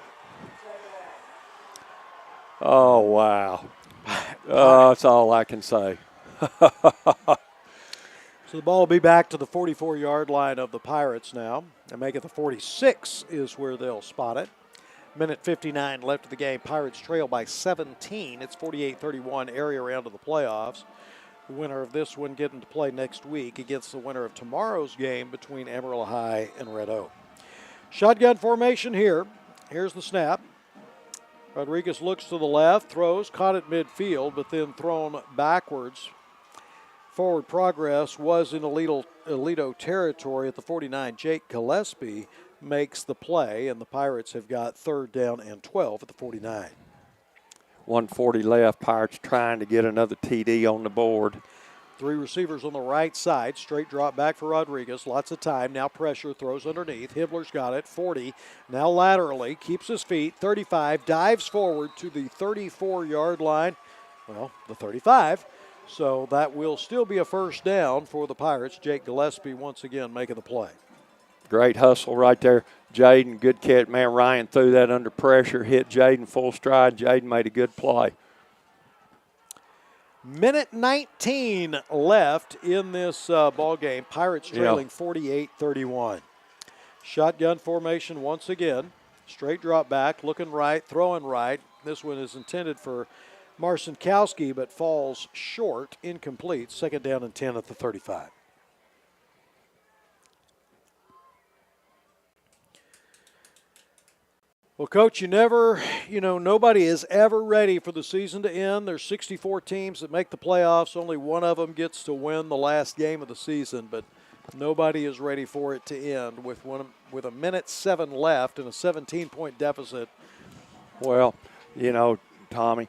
second out. Oh, wow. That's all I can say. So the ball will be back to the 44-yard line of the Pirates now. And make it the 46 is where they'll spot it. Minute 59 left of the game. Pirates trail by 17. It's 48-31 area round of the playoffs. The winner of this one getting to play next week against the winner of tomorrow's game between Amarillo High and Red Oak. Shotgun formation here. Here's the snap. Rodriguez looks to the left, throws, caught at midfield, but then thrown backwards. Forward progress was in Aledo territory at the 49. Jake Gillespie makes the play, and the Pirates have got 3rd down and 12 at the 49. 1:40 left. Pirates trying to get another TD on the board. 3 receivers on the right side. Straight drop back for Rodriguez. Lots of time. Now pressure. Throws underneath. Hibbler's got it. 40. Now laterally. Keeps his feet. 35. Dives forward to the 34-yard line. Well, the 35. So that will still be a 1st down for the Pirates. Jake Gillespie once again making the play. Great hustle right there. Jaden, good catch. Man, Ryan threw that under pressure. Hit Jaden full stride. Jaden made a good play. Minute 19 left in this ball game. Pirates trailing 48-31. Shotgun formation once again. Straight drop back, looking right, throwing right. This one is intended for Marcinkowski, but falls short, incomplete. 2nd down and 10 at the 35. Well, Coach, nobody is ever ready for the season to end. There's 64 teams that make the playoffs. Only one of them gets to win the last game of the season, but nobody is ready for it to end with a minute 7 left and a 17-point deficit. Well, Tommy,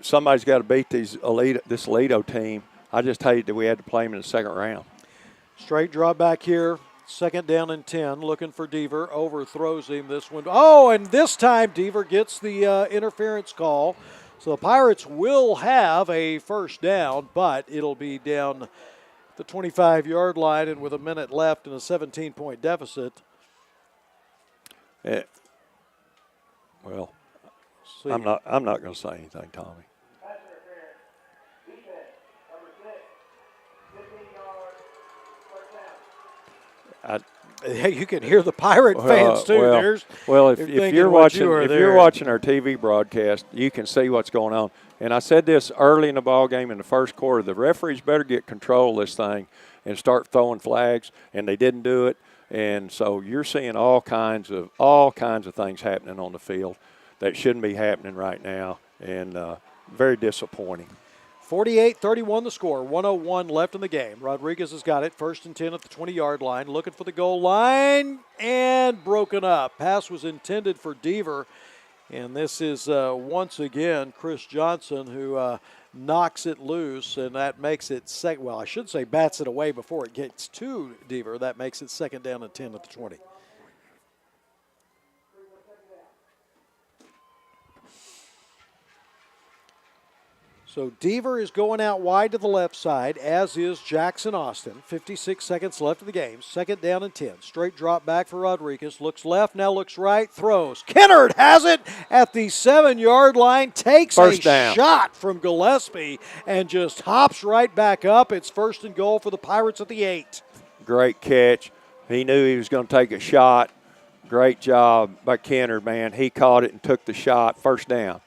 somebody's got to beat this Aledo team. I just hate that we had to play them in the 2nd round. Straight drop back here. 2nd down and 10, looking for Deaver, overthrows him this one. Oh, and this time Deaver gets the interference call. So the Pirates will have a 1st down, but it'll be down the 25-yard line, and with a minute left and a 17-point deficit. Well, I'm not going to say anything, Tommy. You can hear the Pirate fans too. If you're watching our TV broadcast, you can see what's going on. And I said this early in the ball game in the 1st quarter: the referees better get control of this thing and start throwing flags. And they didn't do it. And so you're seeing all kinds of things happening on the field that shouldn't be happening right now, and very disappointing. 48-31 the score, 1:01 left in the game. Rodriguez has got it, 1st and 10 at the 20-yard line, looking for the goal line, and broken up. Pass was intended for Deaver, and this is once again Chris Johnson who knocks it loose, and that makes it bats it away before it gets to Deaver. That makes it 2nd down and 10 at the 20. So Deaver is going out wide to the left side, as is Jackson Austin. 56 seconds left of the game. 2nd down and 10. Straight drop back for Rodriguez. Looks left, now looks right, throws. Kennard has it at the 7-yard line. Takes First a down. shot from Gillespie and just hops right back up. It's 1st and goal for the Pirates at the 8. Great catch. He knew he was going to take a shot. Great job by Kennard, man. He caught it and took the shot. 1st down.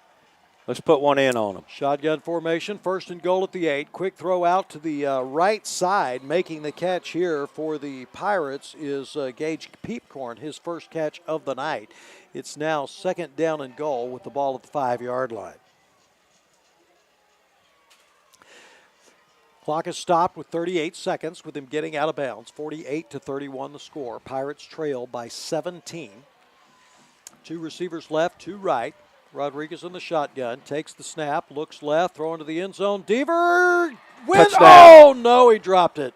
Let's put one in on him. Shotgun formation, 1st and goal at the 8. Quick throw out to the right side. Making the catch here for the Pirates is Gage Peepcorn, his first catch of the night. It's now 2nd down and goal with the ball at the 5-yard line. Clock is stopped with 38 seconds with him getting out of bounds. 48-31 the score. Pirates trail by 17. 2 receivers left, 2 right. Rodriguez in the shotgun, takes the snap, looks left, throwing to the end zone. Deaver with, oh no, he dropped it.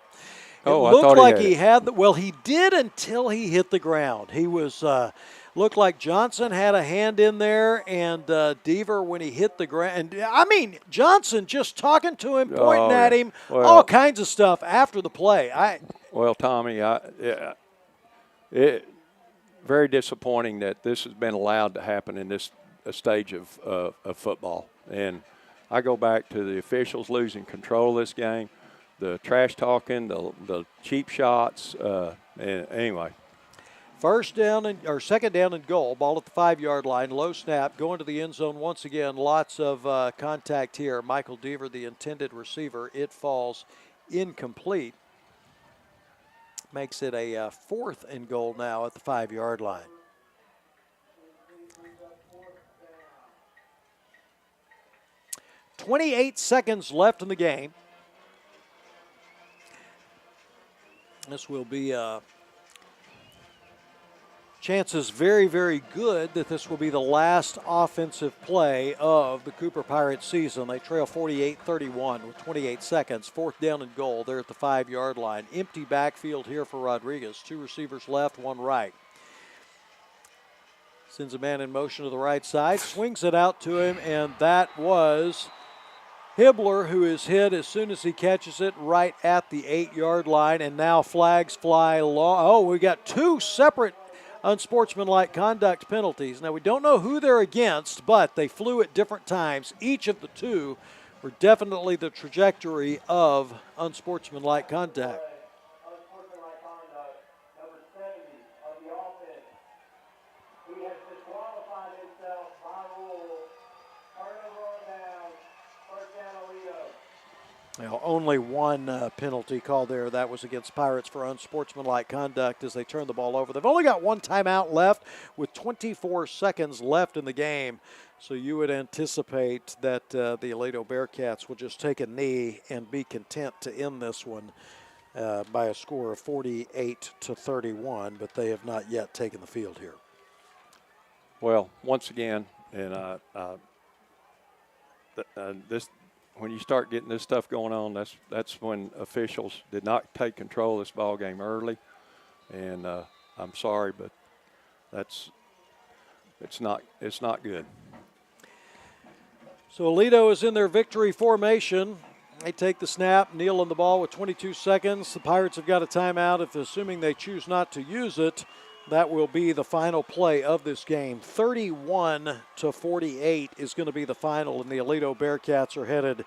It looked like he had well, he did until he hit the ground. He was looked like Johnson had a hand in there, and Deaver when he hit the ground. And I mean, Johnson just talking to him, pointing at him, all kinds of stuff after the play. Well, Tommy, very disappointing that this has been allowed to happen in this stage of football. And I go back to the officials losing control of this game, the trash talking, the cheap shots. And anyway. 2nd down and goal. Ball at the 5-yard line. Low snap. Going to the end zone once again. Lots of contact here. Michael Deaver, the intended receiver. It falls incomplete. Makes it a 4th and goal now at the 5-yard line. .28 seconds left in the game. This will be chances very, very good that this will be the last offensive play of the Cooper Pirates season. They trail 48-31 with 28 seconds. 4th down and goal. They're at the 5-yard line. Empty backfield here for Rodriguez. 2 receivers left, 1 right. Sends a man in motion to the right side. Swings it out to him, and that was Hibbler, who is hit as soon as he catches it right at the 8-yard line. And now flags fly long. Oh, we got 2 separate unsportsmanlike conduct penalties. Now, we don't know who they're against, but they flew at different times. Each of the 2 were definitely the trajectory of unsportsmanlike conduct. Unsportsmanlike conduct, number 70 of the offense. He has disqualified himself by rule. Turnover on down. 1st down, Aledo. Now, only 1 penalty called there. That was against Pirates for unsportsmanlike conduct as they turn the ball over. They've only got 1 timeout left with 24 seconds left in the game. So you would anticipate that the Aledo Bearcats will just take a knee and be content to end this one by a score of 48-31, but they have not yet taken the field here. Well, once again, and this. When you start getting this stuff going on, that's when officials did not take control of this ball game early, and I'm sorry, but it's not good. So Aledo is in their victory formation. They take the snap, kneel on the ball with 22 seconds. The Pirates have got a timeout. Assuming they choose not to use it, that will be the final play of this game. 31-48 is going to be the final, and the Aledo Bearcats are headed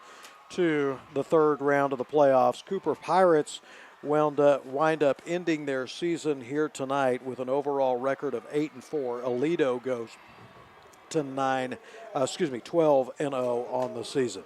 to the 3rd round of the playoffs. Cooper Pirates wind up ending their season here tonight with an overall record of 8-4. Aledo goes to 12-0 on the season.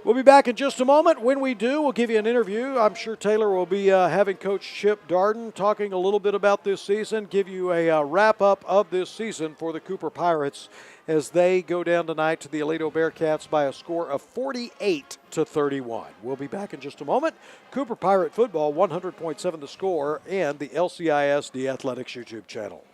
We'll be back in just a moment. When we do, we'll give you an interview. I'm sure Taylor will be having Coach Chip Darden talking a little bit about this season, give you a wrap-up of this season for the Cooper Pirates as they go down tonight to the Aledo Bearcats by a score of 48-31. We'll be back in just a moment. Cooper Pirate Football, 100.7 The Score, and the LCISD Athletics YouTube channel.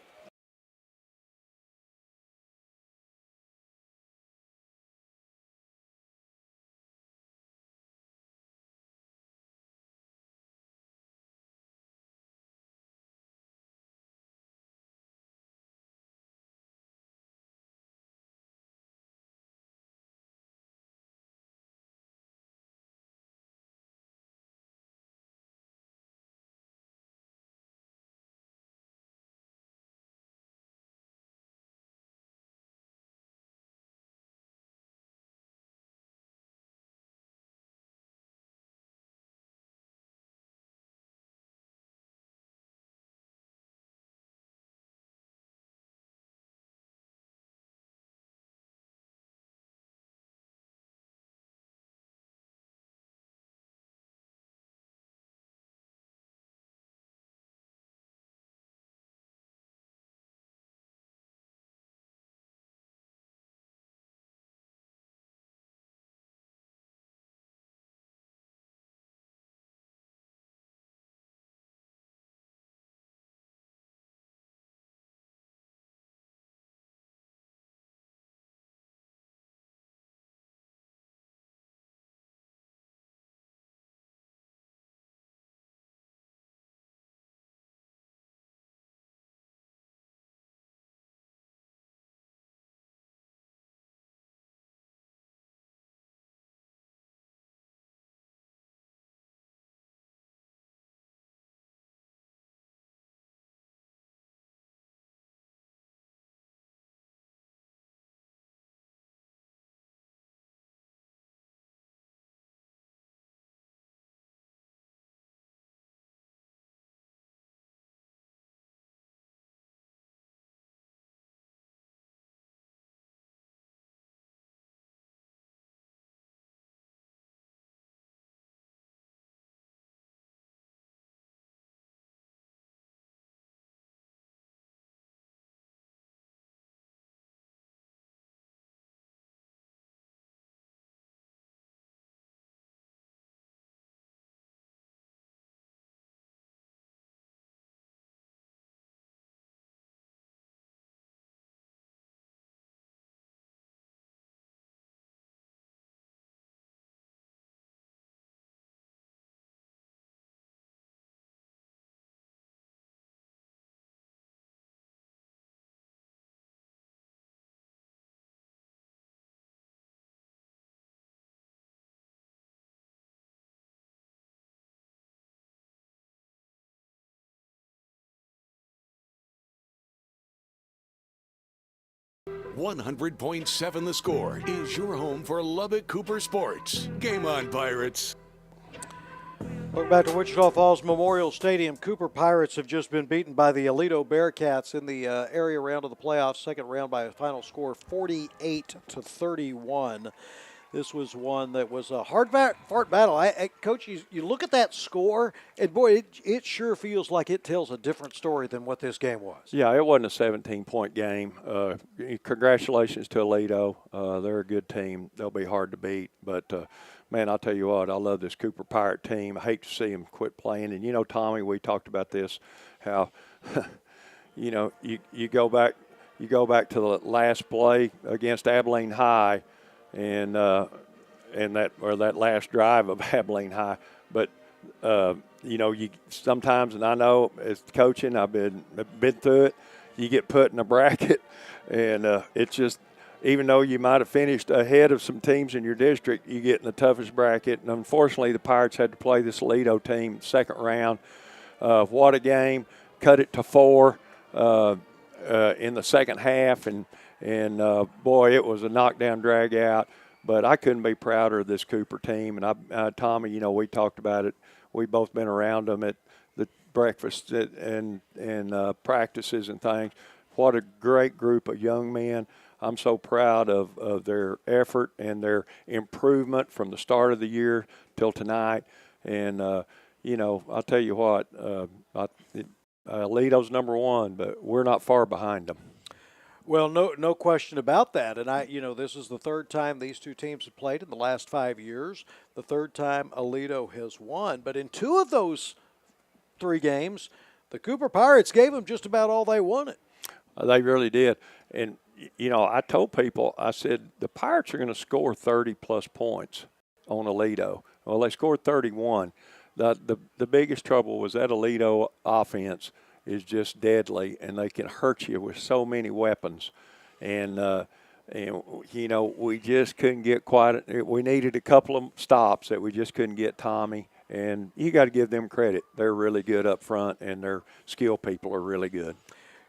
100.7 The Score is your home for Lubbock-Cooper sports. Game on, Pirates. Welcome back to Wichita Falls Memorial Stadium. Cooper Pirates have just been beaten by the Aledo Bearcats in the area round of the playoffs, second round by a final score 48-31. This was one that was a fought battle. Coach, you look at that score, and boy, it sure feels like it tells a different story than what this game was. Yeah, it wasn't a 17-point game. Congratulations to Aledo. They're a good team. They'll be hard to beat. But, man, I'll tell you what, I love this Cooper Pirate team. I hate to see them quit playing. And, Tommy, we talked about this, how, you go back to the last play against Abilene High, and that last drive of Abilene High. But you sometimes, and I know as coaching, I've been through it. You get put in a bracket, and it's just, even though you might have finished ahead of some teams in your district, you get in the toughest bracket. And unfortunately, the Pirates had to play this Aledo team second round. What a game! Cut it to 4 in the second half, and boy, it was a knockdown, drag out. But I couldn't be prouder of this Cooper team. And Tommy, we talked about it. We've both been around them at the breakfast and practices and things. What a great group of young men. I'm so proud of their effort and their improvement from the start of the year till tonight. And, I'll tell you what, Aledo's number one, but we're not far behind them. Well, no question about that. And this is the third time these two teams have played in the last 5 years. The third time Aledo has won. But in 2 of those 3 games, the Cooper Pirates gave them just about all they wanted. They really did. And, I told people, I said, the Pirates are going to score 30-plus points on Aledo. Well, they scored 31. The biggest trouble was that Aledo offense is just deadly, and they can hurt you with so many weapons. And we just couldn't get we needed a couple of stops that we just couldn't get Tommy. And you got to give them credit. They're really good up front, and their skill people are really good.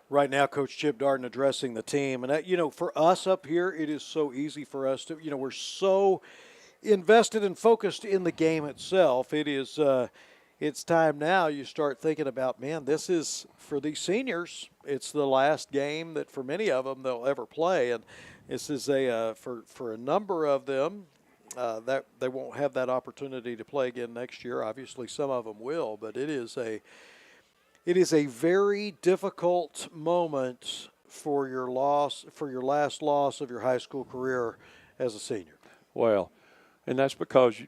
Right now, Coach Chip Darden addressing the team. And, for us up here, it is so easy for us to, we're so invested and focused in the game itself. It is it's time now you start thinking about, man, this is, for these seniors, it's the last game that for many of them they'll ever play. And this is for a number of them, that they won't have that opportunity to play again next year. Obviously, some of them will, but it is a very difficult moment for your last loss of your high school career as a senior. Well, and that's because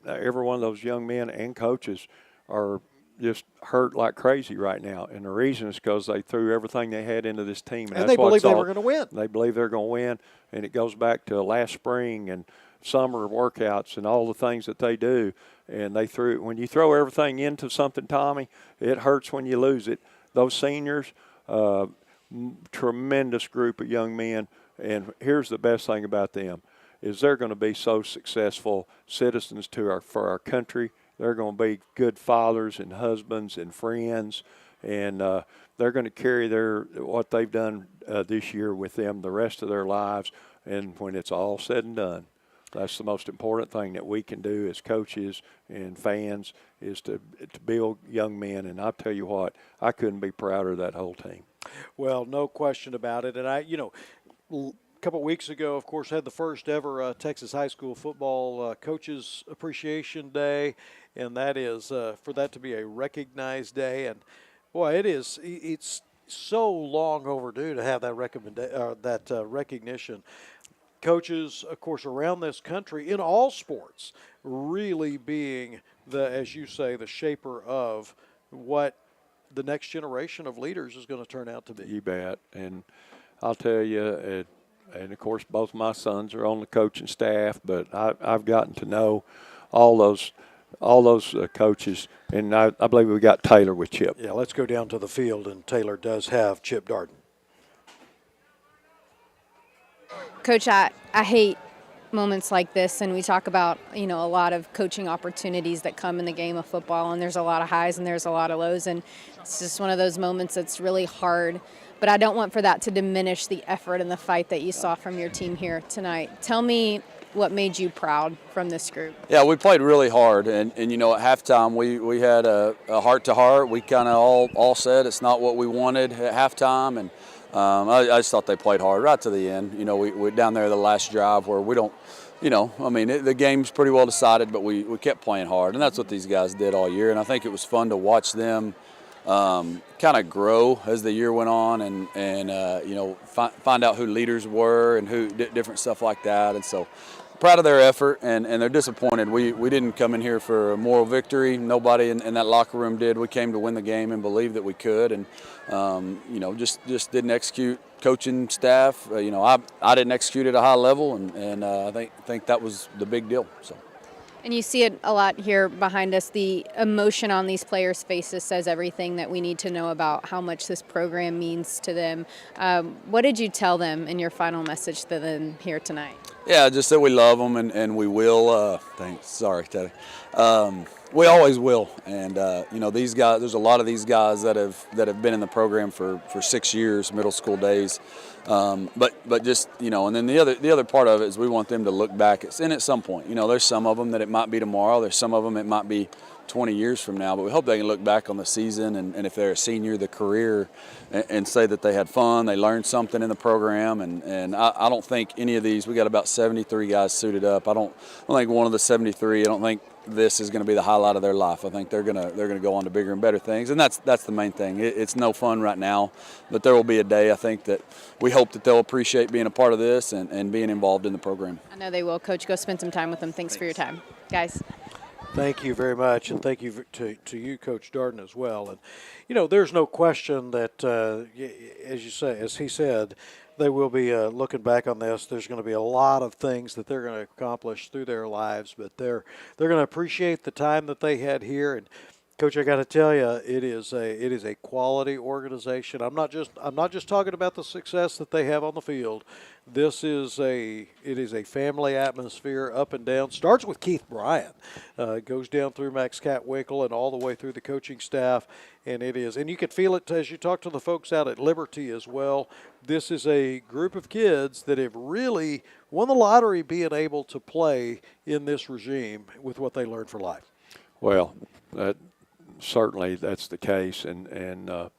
every one of those young men and coaches are just hurt like crazy right now. And the reason is because they threw everything they had into this team. And they believe they were going to win. They believe they're going to win. And it goes back to last spring and summer workouts and all the things that they do. And when you throw everything into something, Tommy, it hurts when you lose it. Those seniors, tremendous group of young men. And here's the best thing about them, is they're going to be so successful citizens for our country. They're going to be good fathers and husbands and friends, and they're going to carry what they've done this year with them the rest of their lives. And when it's all said and done, that's the most important thing that we can do as coaches and fans, is to build young men. And I'll tell you what, I couldn't be prouder of that whole team. Well, no question about it. And a couple of weeks ago, of course, had the first ever Texas high school football Coaches Appreciation Day, and that is for that to be a recognized day. And boy, it's so long overdue to have that recognition. Coaches, of course, around this country in all sports, really being as you say, the shaper of what the next generation of leaders is going to turn out to be. You bet. And I'll tell you, and of course, both my sons are on the coaching staff, but I've gotten to know all those coaches, and I believe we got Taylor with Chip. Yeah, let's go down to the field, and Taylor does have Chip Darden. Coach, I hate moments like this, and we talk about, a lot of coaching opportunities that come in the game of football, and there's a lot of highs and there's a lot of lows, and it's just one of those moments that's really hard. But I don't want for that to diminish the effort and the fight that you saw from your team here tonight. Tell me what made you proud from this group. Yeah, we played really hard, and at halftime we had a heart-to-heart. We kind of all said it's not what we wanted at halftime, and I just thought they played hard right to the end. We down there the last drive where we don't, the game's pretty well decided, but we kept playing hard, and that's what these guys did all year, and I think it was fun to watch them kind of grow as the year went on, and find out who leaders were and who did different stuff like that, and so proud of their effort, and they're disappointed. We didn't come in here for a moral victory. Nobody in that locker room did. We came to win the game and believed that we could, and just didn't execute. Coaching staff, I didn't execute at a high level, and I think that was the big deal. So. And you see it a lot here behind us. The emotion on these players' faces says everything that we need to know about how much this program means to them. What did you tell them in your final message to them here tonight? Yeah, just that we love them and we will. Thanks. Sorry, Teddy. We always will. And these guys. There's a lot of these guys that have been in the program for 6 years, middle school days. But just and then the other part of it is we want them to look back at some point. There's some of them that it might be tomorrow. There's some of them it might be 20 years from now. But we hope they can look back on the season and if they're a senior, the career, and say that they had fun, they learned something in the program. And I don't think any of these. We got about 73 guys suited up. I don't think one of the 73. I don't think this is going to be the highlight of their life. I think they're gonna go on to bigger and better things, and that's the main thing. It's no fun right now, but there will be a day, I think, that we hope that they'll appreciate being a part of this and being involved in the program. I know they will, Coach. Go spend some time with them. Thanks for your time, guys. Thank you very much, and thank you to you, Coach Darden, as well. And there's no question that, as he said, they will be looking back on this. There's going to be a lot of things that they're going to accomplish through their lives, but they're going to appreciate the time that they had here. And Coach, I got to tell you, it is a quality organization. I'm not just talking about the success that they have on the field. It is a family atmosphere up and down. Starts with Keith Bryant, goes down through Max Catwinkle and all the way through the coaching staff, and you can feel it as you talk to the folks out at Liberty as well. This is a group of kids that have really won the lottery, being able to play in this regime with what they learned for life. Well, certainly that's the case, and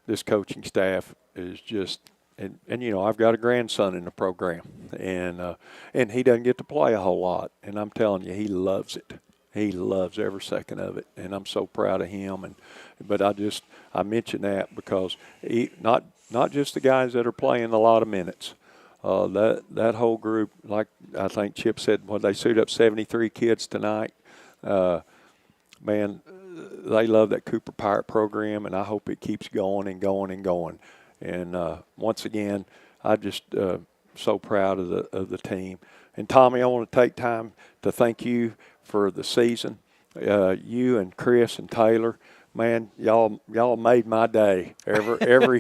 this coaching staff is just and I've got a grandson in the program, and he doesn't get to play a whole lot, and I'm telling you, he loves it. He loves every second of it, and I'm so proud of him. But I mention that because not just the guys that are playing a lot of minutes. That whole group, like I think Chip said, they suit up 73 kids tonight. Man, they love that Cooper Pirate program, and I hope it keeps going and going and going. And once again, I just so proud of the team. And Tommy, I want to take time to thank you for the season. You and Chris and Taylor, man, y'all made my day. We're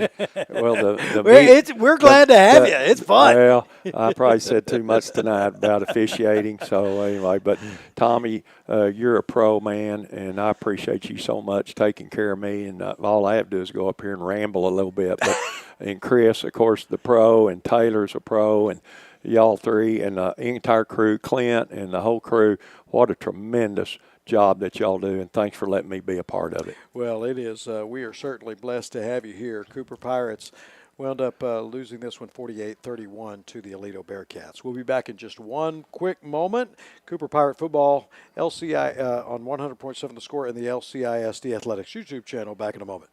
glad to have you. It's fun. Well, I probably said too much tonight about officiating. So anyway, but Tommy, you're a pro, man, and I appreciate you so much taking care of me. And all I have to do is go up here and ramble a little bit. But and Chris, of course, the pro, and Taylor's a pro, and y'all three, and the entire crew, Clint and the whole crew. What a tremendous job that y'all do, and thanks for letting me be a part of it. Well, it is. We are certainly blessed to have you here. Cooper Pirates wound up losing this one 48-31 to the Aledo Bearcats. We'll be back in just one quick moment. Cooper Pirate Football, LCI on 100.7 The Score, and the LCISD Athletics YouTube channel. Back in a moment.